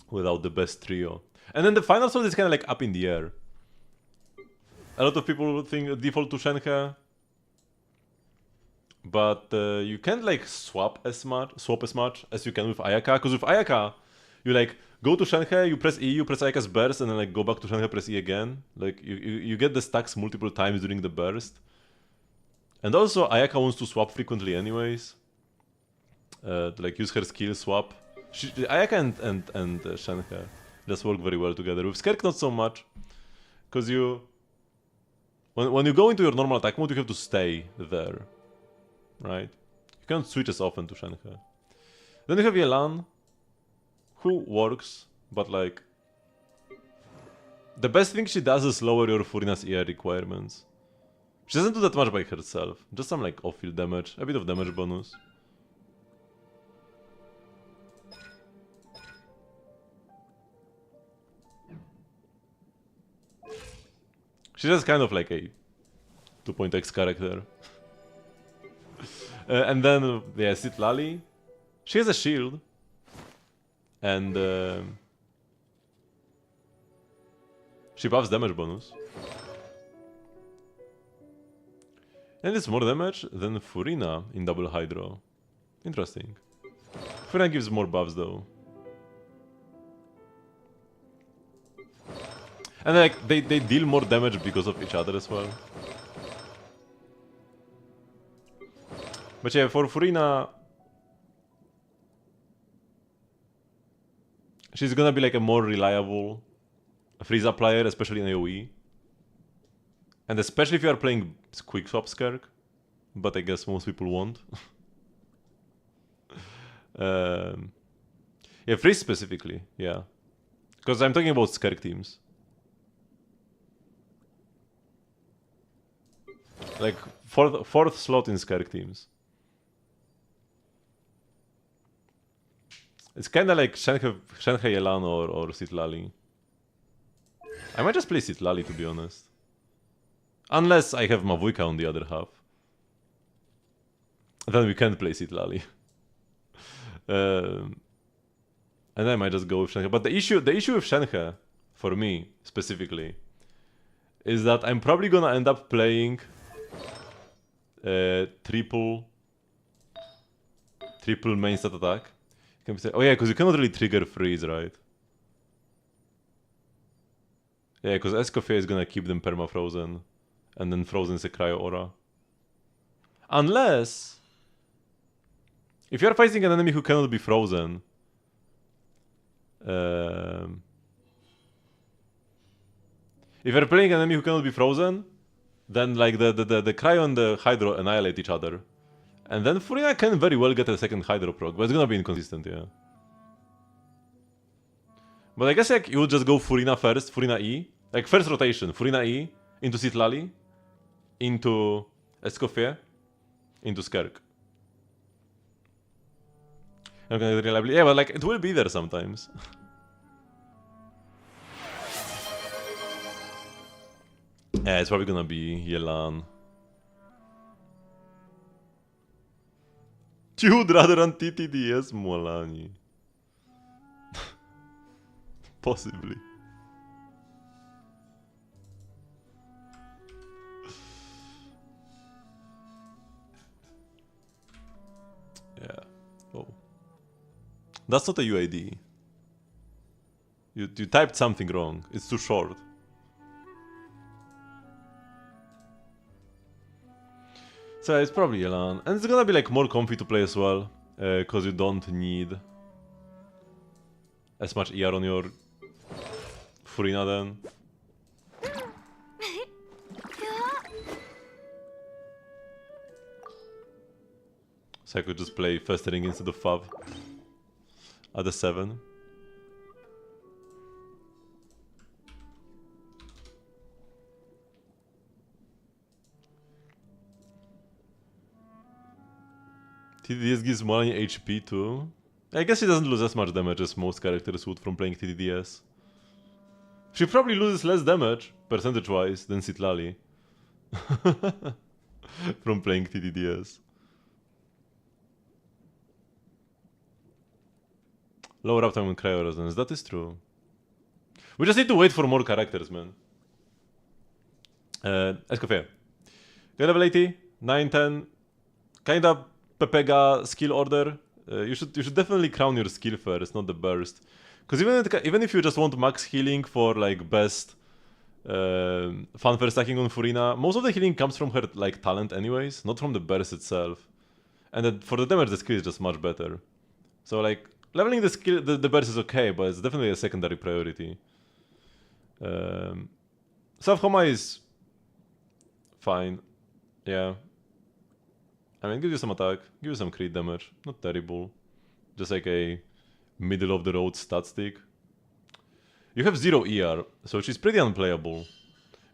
Without the best trio. And then the final slot is kind of like up in the air. A lot of people think default to Shenhe. But you can't like swap as much as you can with Ayaka. Because with Ayaka, you like go to Shenhe, you press E, you press Ayaka's burst, and then like go back to Shenhe, press E again. Like you get the stacks multiple times during the burst. And also Ayaka wants to swap frequently anyways. To like use her skill swap. Ayaka and Shenhe just work very well together. With Skirk not so much. Because when you go into your normal attack mode, you have to stay there. Right? You can't switch as often to Shenhe. Then you have Yelan, who works, but like the best thing she does is lower your Furina's ER requirements. She doesn't do that much by herself, just some like off-field damage, a bit of damage bonus. She's just kind of like a 2.x character. And then, yeah, Citlali. She has a shield. And she buffs damage bonus. And it's more damage than Furina in double Hydro. Interesting. Furina gives more buffs though. And like they deal more damage because of each other as well. But yeah, for Furina, she's gonna be like a more reliable Frieza player, especially in AoE. And especially if you are playing quick swap Skirk, but I guess most people won't. Yeah, Freeze specifically, yeah. Because I'm talking about Skirk teams. Like, fourth slot in Skirk teams. It's kinda like Shenhe Yelan or Citlali. I might just play Citlali, to be honest. Unless I have Mavuika on the other half. Then we can't play Citlali. And I might just go with Shenhe. But the issue with Shenhe, for me, specifically, is that I'm probably gonna end up playing triple main stat attack. Oh yeah, because you cannot really trigger freeze, right? Yeah, because Escoffier is gonna keep them perma-frozen. And then frozen is a cryo aura. Unless... if you're fighting an enemy who cannot be frozen... if you're playing an enemy who cannot be frozen, then like the cryo and the hydro annihilate each other. And then Furina can very well get a second hydro proc, but it's gonna be inconsistent, yeah. But I guess like you would just go Furina first, Furina E. Like first rotation, Furina E into Citlali, into Escoffier, into Skirk. Okay, reliably. Yeah, but like it will be there sometimes. Yeah, it's probably gonna be Yelan. You'd rather run TTDS Molani. Possibly. That's not a UID. You typed something wrong. It's too short. So it's probably Elan. And it's gonna be like more comfy to play as well. Because you don't need as much ER on your Furina then. So I could just play Festering instead of Fav at the 7. TDDS gives more HP too. I guess she doesn't lose as much damage as most characters would from playing TDDS. She probably loses less damage, percentage-wise, than Citlali. From playing TDDS. Lower uptime on Cryo Resonance, that is true. We just need to wait for more characters, man. Escoffier. Get level 80, 9, 10. Kinda Pepega skill order. You should definitely crown your skill first, not the burst. Because even if you just want max healing for like best fanfare stacking on Furina, most of the healing comes from her like talent anyways, not from the burst itself. And then for the damage, the skill is just much better. So like leveling the skill, the burst is okay, but it's definitely a secondary priority. Self-Homa is fine. Yeah. I mean, give you some attack, give you some crit damage, not terrible. Just like a middle of the road stat stick. You have 0 ER, so she's pretty unplayable.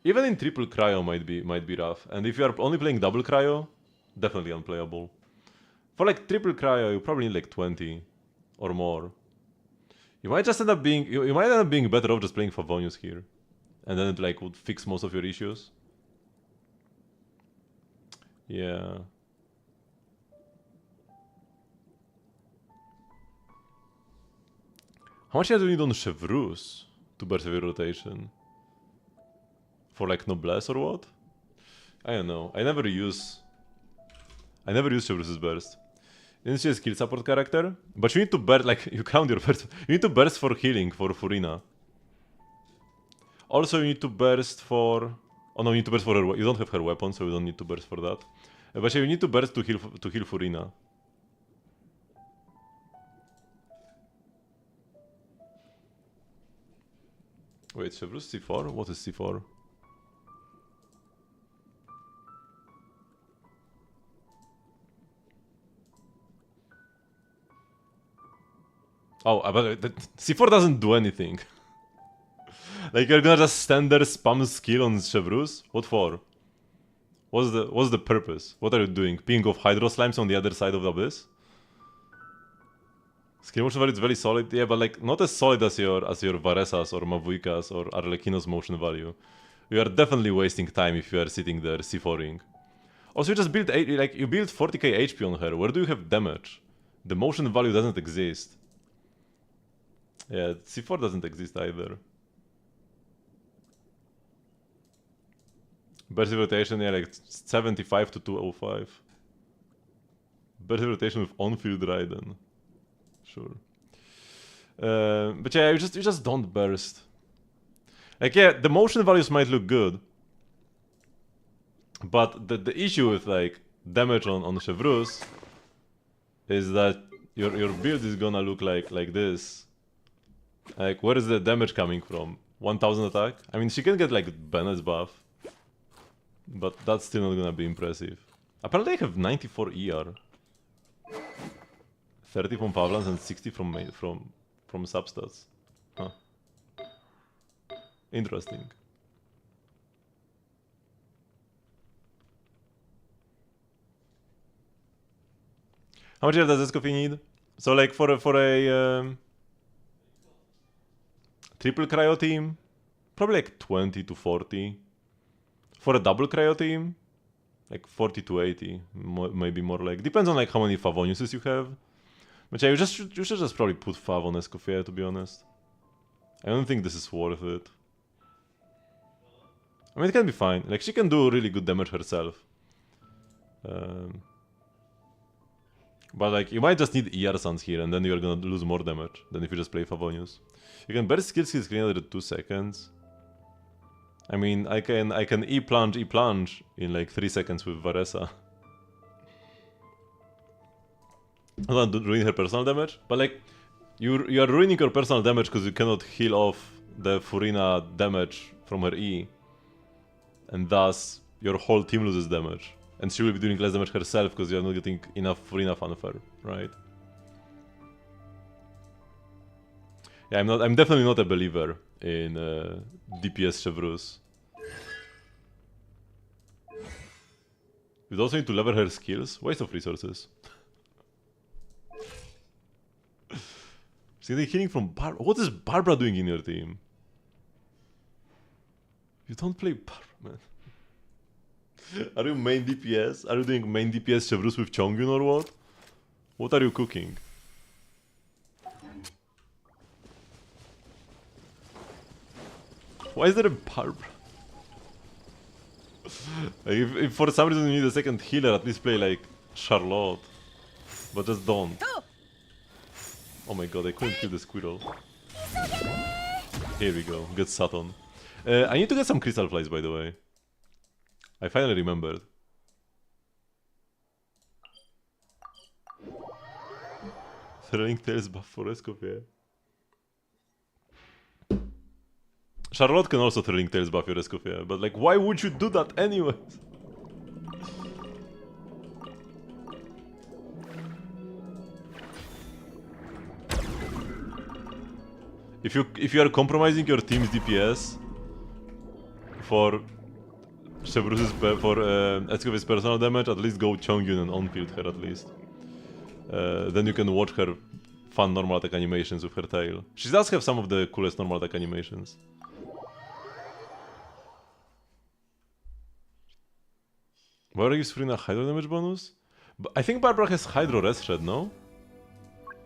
Even in triple cryo might be rough. And if you are only playing double cryo, definitely unplayable. For like triple cryo, you probably need like 20 or more. You might just end up being better off just playing Favonius here. And then it like would fix most of your issues. Yeah. How much do you need on Chevrus to burst your rotation? For like Noblesse or what? I don't know. I never use Chevrus's burst. Then she's a skill support character, but you need to burst, like, you count your burst. You need to burst for healing for Furina. Also, you need to burst for... Oh no, you need to burst for her... You don't have her weapon, so you don't need to burst for that. But yeah, you need to burst to heal Furina. Wait, Chevrus C4? What is C4? Oh, but C4 doesn't do anything. Like, you're gonna just stand there, spam skill on Chevrus? What for? What's the purpose? What are you doing? Ping off Hydro Slimes on the other side of the abyss? Skill motion value is very solid, yeah, but like not as solid as your Varesas or Mavuikas or Arlecchino's motion value. You are definitely wasting time if you are sitting there C4ing. Also, you just build you build 40k HP on her. Where do you have damage? The motion value doesn't exist. Yeah, C4 doesn't exist either. Burst rotation, yeah, like 75 to 205. Burst rotation with on-field Raiden. Sure. But yeah, you just don't burst. Like, yeah, the motion values might look good, but the issue with like damage on Chevrus is that your build is gonna look like this. Like, where is the damage coming from? 1000 attack? I mean, she can get like Bennett's buff, but that's still not gonna be impressive. Apparently I have 94 ER. 30 from Pavlans and 60 from substats. Huh. Interesting. How much does Escoffier need? So like for a triple cryo team, probably like 20 to 40. For a double cryo team, like 40 to 80, maybe more like. Depends on like how many Favoniuses you have. But yeah, you should just probably put Fav on Escoffier, to be honest. I don't think this is worth it. I mean, it can be fine. Like, she can do really good damage herself. But like, you might just need ER Suns here, and then you're gonna lose more damage than if you just play Favonius. You can burst skill screen every 2 seconds. I mean, I can E-plunge in like 3 seconds with Varesa. I'm not ruining her personal damage, but like, you are ruining her personal damage because you cannot heal off the Furina damage from her E. And thus, your whole team loses damage. And she will be doing less damage herself because you are not getting enough Furina fanfare, right? Yeah, I'm definitely not a believer in DPS Chevrus. You also need to level her skills. Waste of resources. She's getting healing from Barbara. What is Barbara doing in your team? You don't play Barbara, man. Are you main DPS? Are you doing main DPS Chevrus with Chongyun or what? What are you cooking? Why is there a Barbara? Like if for some reason you need a second healer, at least play like Charlotte. But just don't. Oh my god, I couldn't kill the squirrel. Here we go, get Saturn. I need to get some crystal flies, by the way. I finally remembered. Thrilling Tales buff for Escoffier. Charlotte can also Thrilling Tales buff your Escoffier, but like, why would you do that anyways? If you are compromising your team's DPS for Escoffier's personal damage, at least go Chongyun and on-field her at least. Then you can watch her fun normal attack animations with her tail. She does have some of the coolest normal attack animations. Barbara gives Furina Hydro damage bonus? I think Barbara has Hydro Rest Shred, no?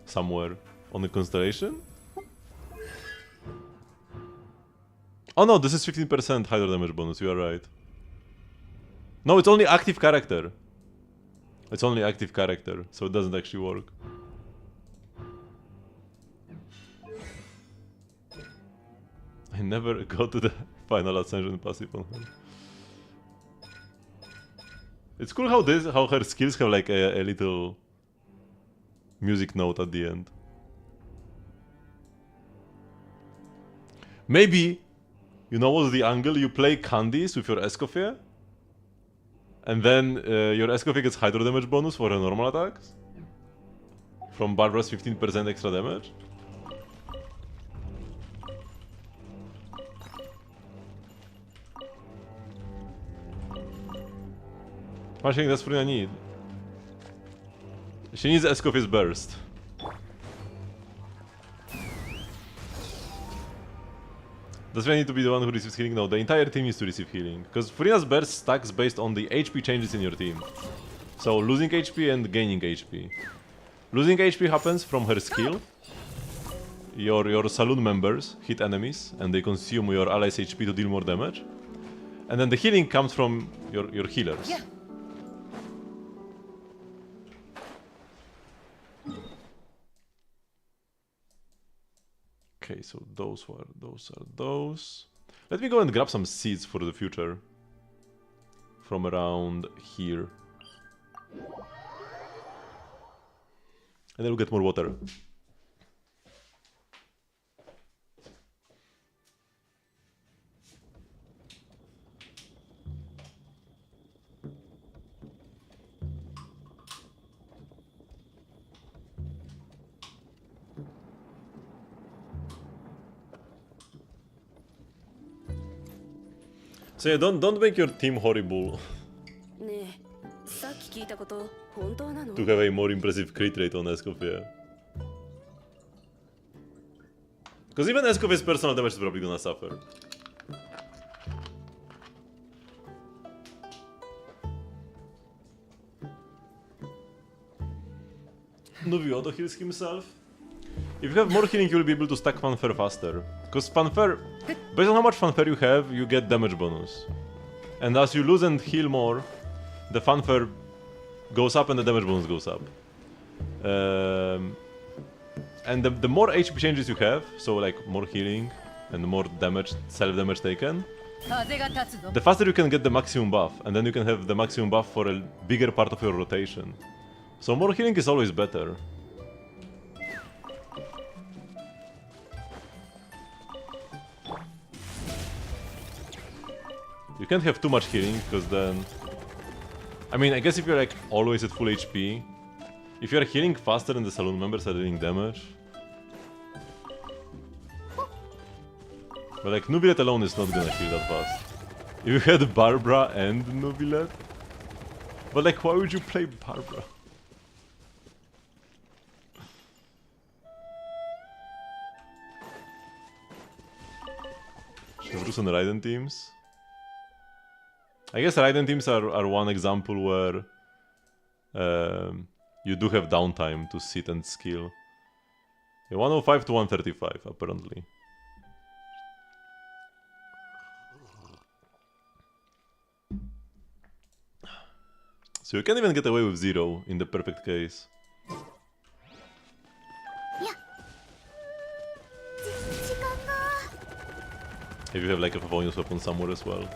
Somewhere on the constellation? Oh no, this is 15% Hydro damage bonus, you are right. No, it's only active character. It's only active character, so it doesn't actually work. I never got to the final ascension passive on her. It's cool how her skills have like a little music note at the end. Maybe, you know what's the angle? You play Candice with your Escoffier, and then your Escoffier gets Hydro damage bonus for her normal attacks from Barbara's 15% extra damage. I think that's what I need. She needs Escoffier's burst. Does Furina need to be the one who receives healing? No, the entire team needs to receive healing. Because Furina's burst stacks based on the HP changes in your team. So losing HP and gaining HP. Losing HP happens from her skill. Your saloon members hit enemies and they consume your allies' HP to deal more damage. And then the healing comes from your healers. Yeah. Okay, so those are those. Let me go and grab some seeds for the future. From around here. And then we'll get more water. So yeah, don't make your team horrible to have a more impressive crit rate on Escoffier. Because even Escoffier's personal damage is probably gonna suffer. Novi auto heals himself. If you have more healing, you will be able to stack fanfare faster. Because fanfare, based on how much fanfare you have, you get damage bonus. And as you lose and heal more, the fanfare goes up and the damage bonus goes up. And the more HP changes you have, so like more healing and more damage, self-damage taken, the faster you can get the maximum buff, and then you can have the maximum buff for a bigger part of your rotation. So more healing is always better. You can't have too much healing, because then... I mean, I guess if you're like always at full HP, if you're healing faster than the saloon members are dealing damage... But like, Nubilet alone is not gonna heal that fast. If you had Barbara and Nubilet... But like, why would you play Barbara? Chevrus and Raiden teams? I guess Raiden teams are one example where you do have downtime to sit and skill. Yeah, 105 to 135 apparently. So you can't even get away with 0 in the perfect case. If you have like a bonus weapon somewhere as well.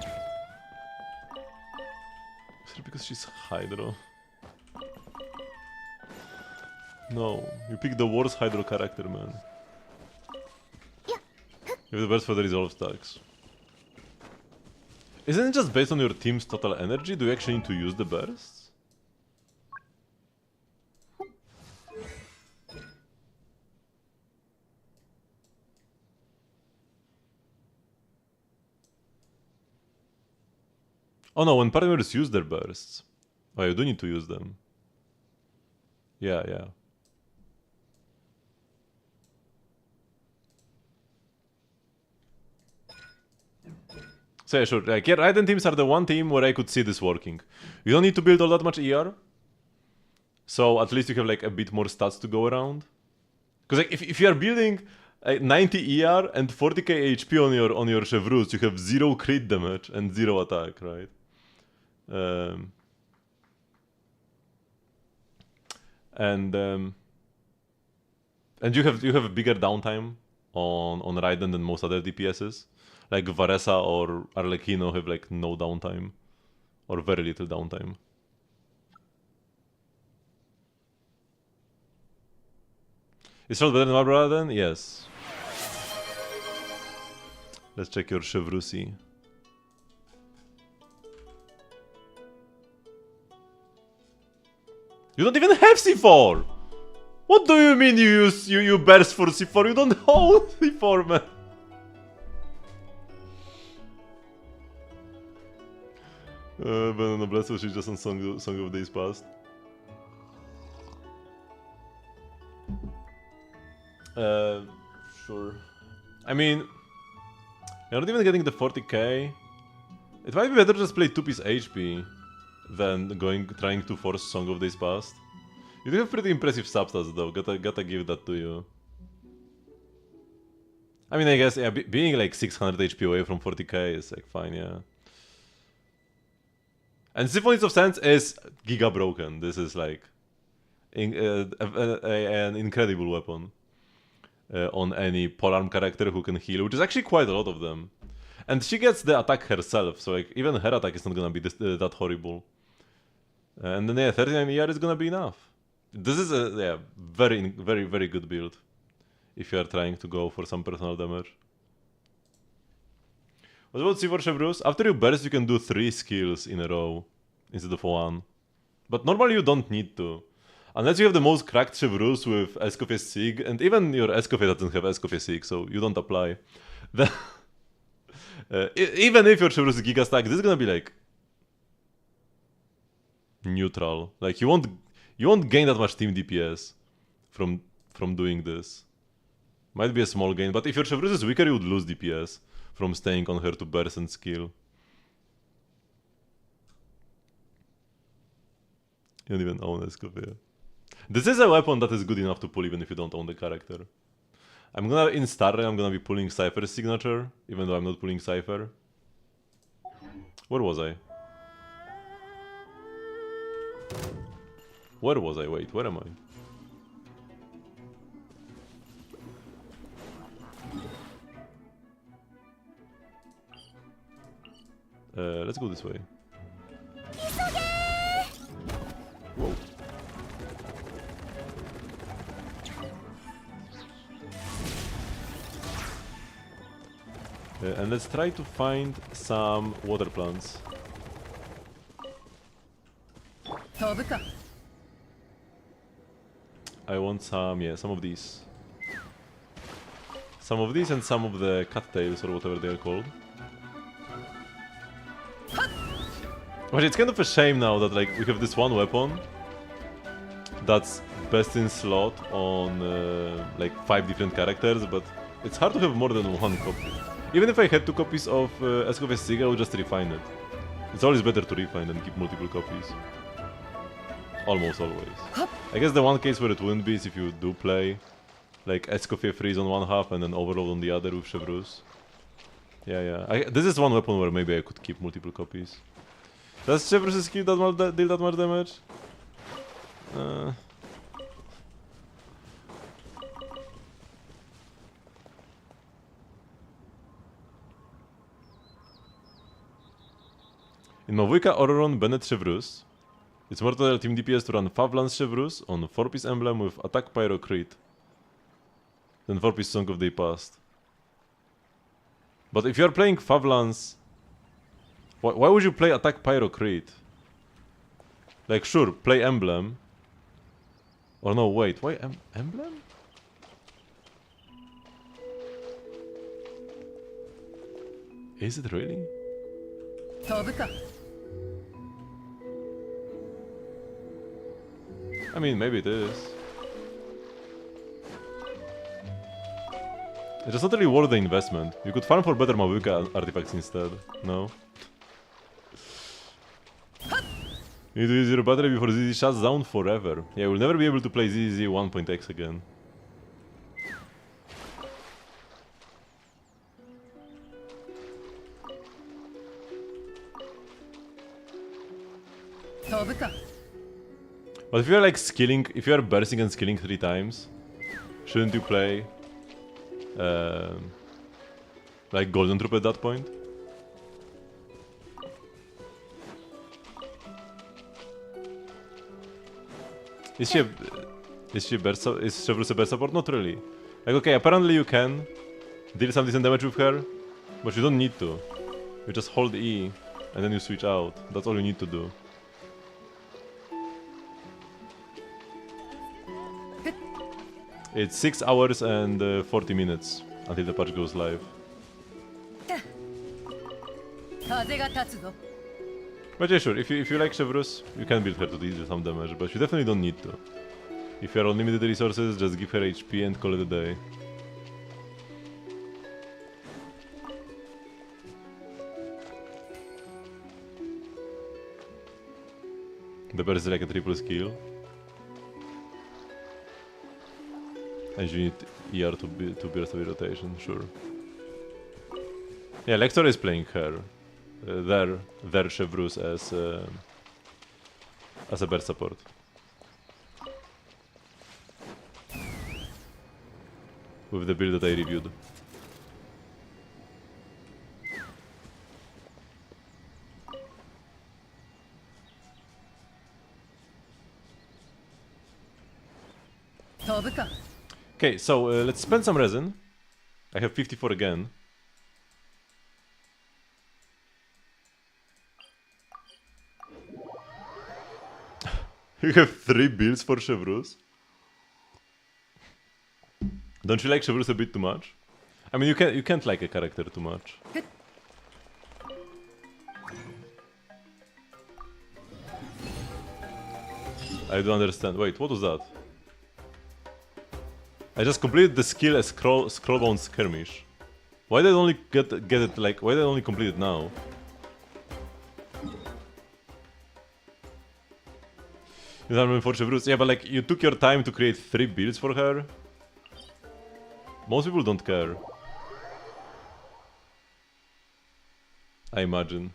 Is it because she's Hydro? No, you picked the worst Hydro character, man. You have the best for the resolve stacks. Isn't it just based on your team's total energy? Do you actually need to use the bursts? Oh no, when partners use their bursts. Oh, you do need to use them. Yeah, yeah. So yeah, sure. Like, yeah, Raiden teams are the one team where I could see this working. You don't need to build all that much ER. So at least you have like a bit more stats to go around. Because like, if you are building 90 ER and 40k HP on your Chevrus, you have 0 crit damage and 0 attack, right? And you have a bigger downtime on Raiden than most other DPSs. Like Varesa or Arlecchino have like no downtime or very little downtime. Is Charlotte better than Barbara then? Yes. Let's check your Chevrusi. You don't even have C4! What do you mean you burst for C4? You don't hold C4, man! Banana Blast was just on Song of Days Past. Sure. I mean, you're not even getting the 40k. It might be better to just play 2-piece HP than trying to force Song of Days Past. You do have pretty impressive substats though, gotta give that to you. I mean, I guess, yeah, being like 600 HP away from 40k is like fine, yeah. And Symphonies of Sands is giga broken. This is like an incredible weapon on any polearm character who can heal, which is actually quite a lot of them. And she gets the attack herself, so like even her attack is not gonna be that horrible. And then yeah, 39 ER is gonna be enough. This is a very good build if you are trying to go for some personal damage. What about C4 Chevrus? After you burst, you can do 3 skills in a row instead of 1. But normally you don't need to. Unless you have the most cracked Chevrus with Escoffier Sig, and even your Escoffier doesn't have Escoffier Sig, so you don't apply. Even if your Chevrus is Giga Stack, this is gonna be like neutral. Like you won't gain that much team DPS from doing this. Might be a small gain, but if your Chevrus is weaker, you would lose DPS from staying on her to burst and skill. You don't even own Escoffier. This is a weapon that is good enough to pull even if you don't own the character. I'm gonna, in Starry, I'm gonna be pulling Cypher's signature, even though I'm not pulling Cypher. Where was I? Where was I? Wait, where am I? Let's go this way. Whoa. And let's try to find some water plants. I want some, yeah, some of these. Some of these and some of the cattails or whatever they are called. But it's kind of a shame now that like we have this one weapon that's best in slot on like 5 different characters, but it's hard to have more than one copy. Even if I had 2 copies of Escoffice Sig, I would just refine it. It's always better to refine than keep multiple copies. Almost always. I guess the one case where it wouldn't be is if you do play like Escoffier Freeze on one half and then Overload on the other with Chevrus. Yeah. This is one weapon where maybe I could keep multiple copies. Does Chevrus' skill deal that much damage? In Mawuika Ororon Bennett Chevrus, it's more to team DPS to run Favlan's Chevrus on 4-piece emblem with Attack Pyro Crit than 4-piece Song of Day Past. But if you are playing Favlan's, why would you play Attack Pyro Crit? Like sure, play Emblem. Or no, wait, why Emblem? Is it really? I mean, maybe it is. It's just not really worth the investment. You could farm for better Mawuika artifacts instead. No? You need to use your battery before ZZ shuts down forever. Yeah, we'll never be able to play ZZ 1.x again. But if you're like skilling, if you are bursting and skilling 3 times, shouldn't you play like Golden Troop at that point? Is Chevrus a burst support? Not really. Like okay, apparently you can deal some decent damage with her, but you don't need to. You just hold E and then you switch out. That's all you need to do. It's 6 hours and 40 minutes until the patch goes live. But yeah, sure, if you like Chevrus, you can build her to deal some damage, but you definitely don't need to. If you are on limited resources, just give her HP and call it a day. The burst is like a triple skill. And you need ER to burst away rotation, sure. Yeah, Lector is playing her. Their Chevrus as a burst support. With the build that I reviewed. Okay, so let's spend some resin. I have 54 again. You have 3 builds for Chevrus? Don't you like Chevrus a bit too much? I mean, you can't like a character too much. I don't understand. Wait, what was that? I just completed the skill as Scrollbound Skirmish. Why did I only get it like? Why did I only complete it now? You know, for Chevrus. Yeah, but like you took your time to create 3 builds for her. Most people don't care. I imagine.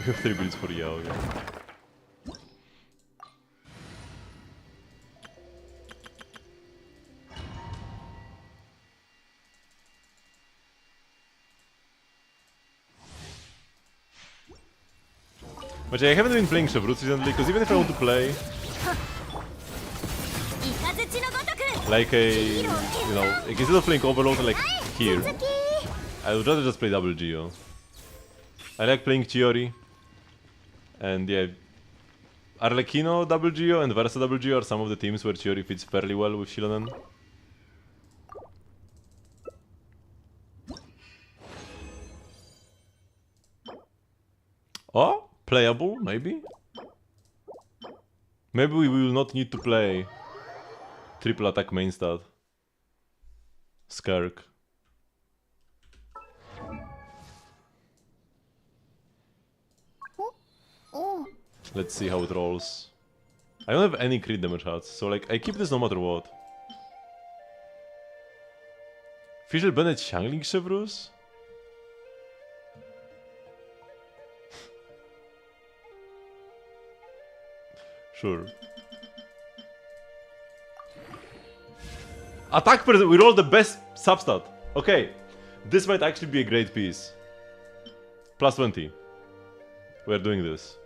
You have 3 builds for Yao, yeah. But yeah, I haven't been playing Chevrolet recently, because even if I want to play like a, you know, like instead of playing Overlord like here, I would rather just play double Geo. I like playing Chiori, and yeah, Arlecchino double Geo and Versa double Geo are some of the teams where Chiori fits fairly well with Shilonen. Oh, playable, maybe? Maybe we will not need to play triple attack main stat. Skirk. Let's see how it rolls. I don't have any crit damage hats, so like I keep this no matter what. Fisher Bennett Xiangling Chevrus? Sure. Attack person, we rolled the best substat. Okay, this might actually be a great piece. Plus 20. We're doing this.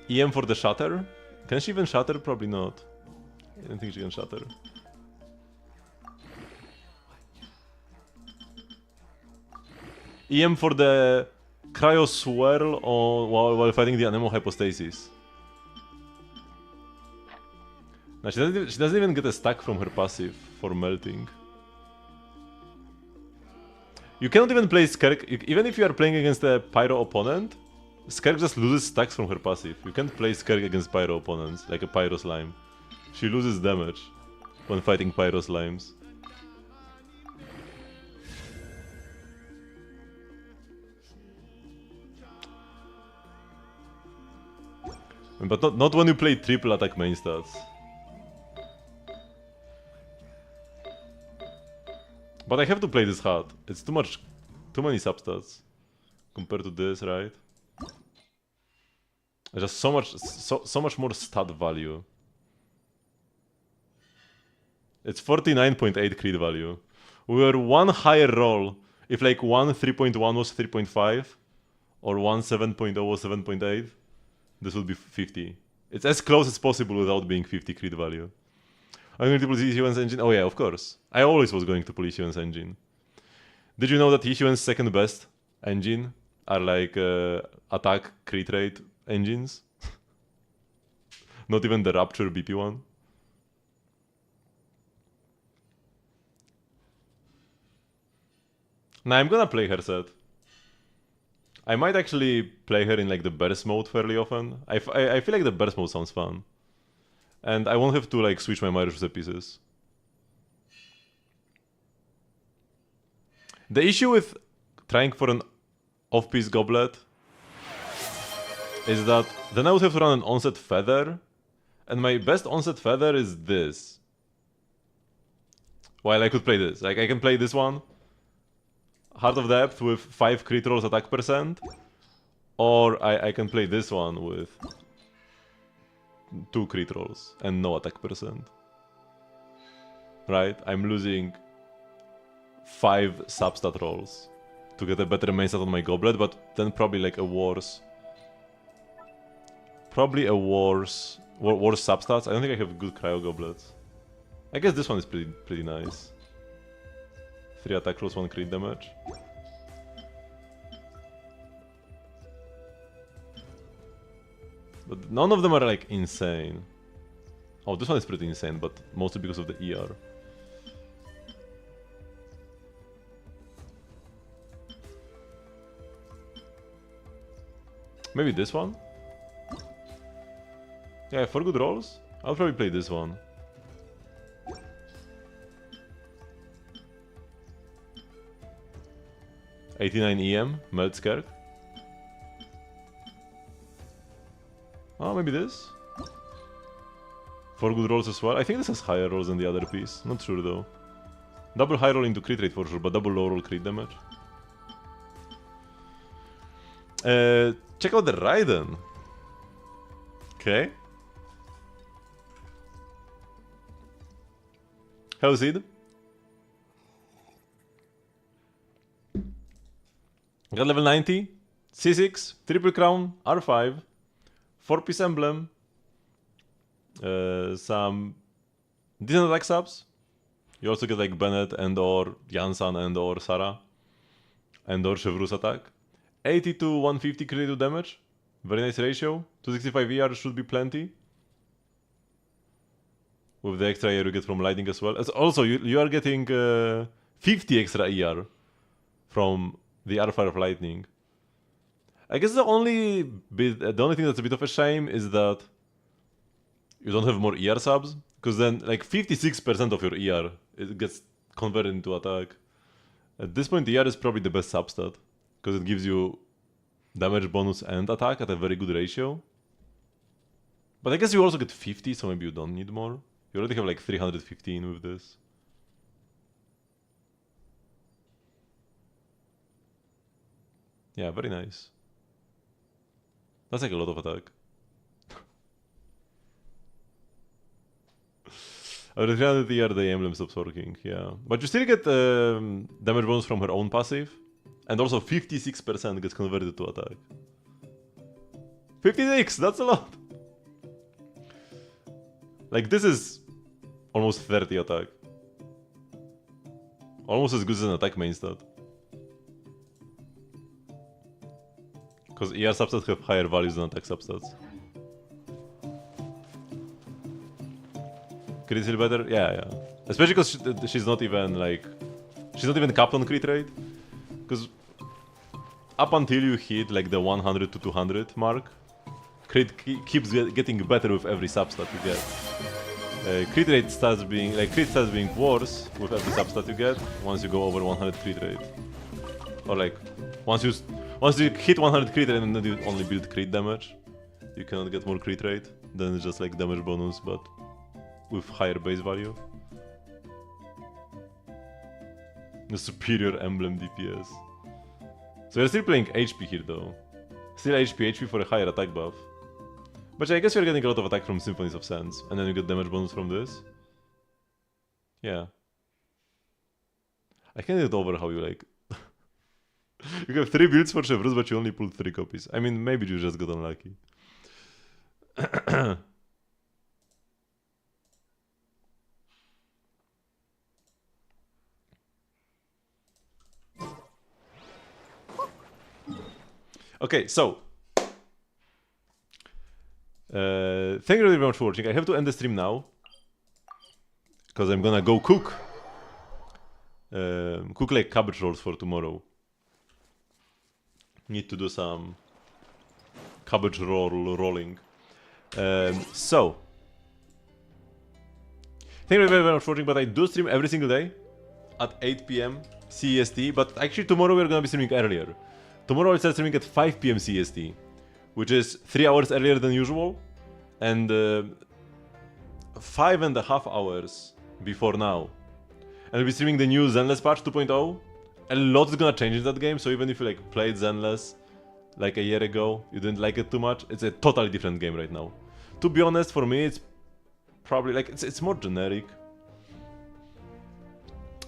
EM for the shatter? Can she even shatter? Probably not. I don't think she can shatter. EM for the Cryo Swirl while fighting the Anemo Hypostasis. Now she doesn't even get a stack from her passive for melting. You cannot even play Skirk, even if you are playing against a Pyro opponent, Skirk just loses stacks from her passive. You can't play Skirk against Pyro opponents, like a Pyro Slime. She loses damage when fighting Pyro Slimes. But not when you play triple attack main stats. But I have to play this hard. It's too many substats compared to this, right? Just so much more stat value. It's 49.8 crit value. We were one higher roll. If like one 3.1 was 3.5, or one 7.0 was 7.8, this would be 50. It's as close as possible without being 50 crit value. I'm going to pull Yishuan's engine. Oh yeah, of course. I always was going to pull Yishuan's engine. Did you know that Yishuan's second best engine are like attack crit rate engines? Not even the Rapture BP one. Nah, I'm gonna play her set. I might actually play her in like the burst mode fairly often. I feel like the burst mode sounds fun. And I won't have to like switch my Marushuse pieces. The issue with trying for an off-piece goblet is that then I would have to run an onset feather, and my best onset feather is this. While I could play this. Like I can play this one, Heart of Depth with 5 crit rolls attack percent, or I can play this one with 2 crit rolls and no attack percent. Right? I'm losing 5 substat rolls to get a better main stat on my goblet, but then probably like a worse... Probably a worse substats. I don't think I have good cryo goblets. I guess this one is pretty nice. 3 attack rolls, 1 crit damage. But none of them are like insane. Oh, this one is pretty insane, but mostly because of the ER. Maybe this one? Yeah, for good rolls, I'll probably play this one. $89 EM, Melt Skirk. Oh, maybe this? For good rolls as well. I think this has higher rolls than the other piece. Not sure though. Double high roll into crit rate for sure, but double low roll crit damage. Check out the Raiden. Okay. How's it? Got level 90, C6, triple crown, R5, 4-piece emblem, some decent attack subs. You also get like Bennett and or Jansan and or Sarah and or Chevrus attack. 80 to 150 critical damage. Very nice ratio. 265 ER should be plenty. With the extra ER you get from lightning as well. As also, you are getting 50 extra ER from the R5 of lightning. I guess the only thing that's a bit of a shame is that you don't have more ER subs, because then like 56% of your ER it gets converted into attack. At this point, ER is probably the best substat, because it gives you damage bonus and attack at a very good ratio. But I guess you also get 50, so maybe you don't need more. You already have like 315 with this. Yeah, very nice. That's like a lot of attack. At 300 ER the emblem stops working, yeah. But you still get damage bonus from her own passive. And also 56% gets converted to attack. 56! That's a lot! Like, this is almost 30 attack. Almost as good as an attack main stat. Because ER substats have higher values than attack substats. Crit still better? Yeah. Especially because she's not even like... She's not even capped on crit rate. Because up until you hit like the 100 to 200 mark, crit keeps getting better with every substat you get. Crit rate starts being worse with every substat you get once you go over 100 crit rate. Or like once you hit 100 crit rate and then you only build crit damage, you cannot get more crit rate. Then it's just like damage bonus, but with higher base value. The superior emblem DPS. So you're still playing HP here though. Still HP for a higher attack buff. But I guess you're getting a lot of attack from Symphonies of Sands, and then you get damage bonus from this. Yeah. I can't get over how you like... You have 3 builds for Chevrus, but you only pulled 3 copies. I mean, maybe you just got unlucky. Okay, so thank you very much for watching. I have to end the stream now because I'm gonna go cook like cabbage rolls for tomorrow. Need to do some cabbage rolling. So thank you very much for watching. But I do stream every single day at 8 PM CEST. But actually tomorrow we're gonna be streaming earlier. Tomorrow I'll start streaming at 5 PM CST, which is 3 hours earlier than usual, and 5.5 hours before now. And I'll be streaming the new Zenless patch 2.0. A lot is gonna change in that game, so even if you like played Zenless like a year ago, you didn't like it too much, it's a totally different game right now. To be honest, for me it's probably like, it's more generic.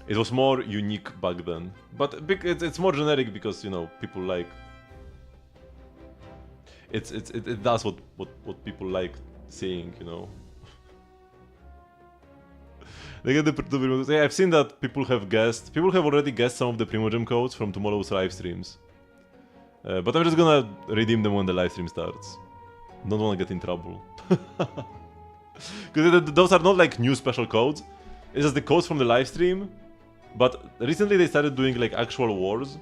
It was more unique back then, but it's more generic because, you know, people like it does what people like seeing, you know. They get the I've seen that people have already guessed some of the Primogem codes from tomorrow's live streams, but I'm just gonna redeem them when the live stream starts. Don't want to get in trouble, because those are not like new special codes. It's just the codes from the live stream. But recently they started doing like actual words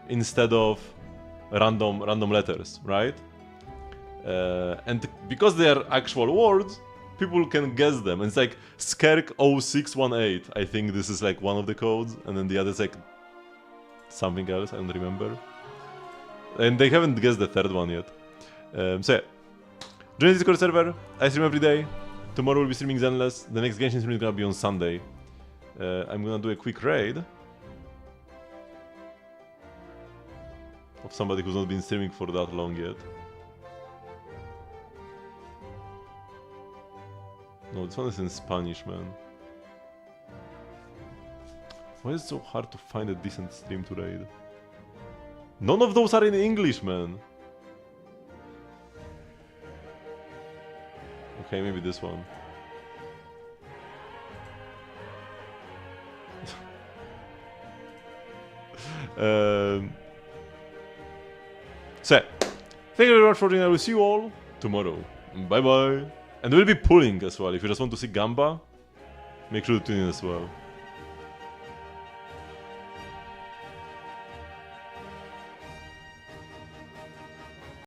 instead of random letters, right? And because they are actual words, people can guess them. And it's like Skerk 0618. I think this is like one of the codes, and then the other is like something else. I don't remember. And they haven't guessed the third one yet. So yeah, join the Discord server. I stream every day. Tomorrow we'll be streaming Zenless. The next Genshin stream is gonna be on Sunday. I'm gonna do a quick raid of somebody who's not been streaming for that long yet. No, this one is in Spanish, man. Why is it so hard to find a decent stream to raid? None of those are in English, man. Okay, maybe this one. So, thank you very much for watching. I will see you all tomorrow. Bye bye. And we'll be pulling as well. If you just want to see Gamba, make sure to tune in as well.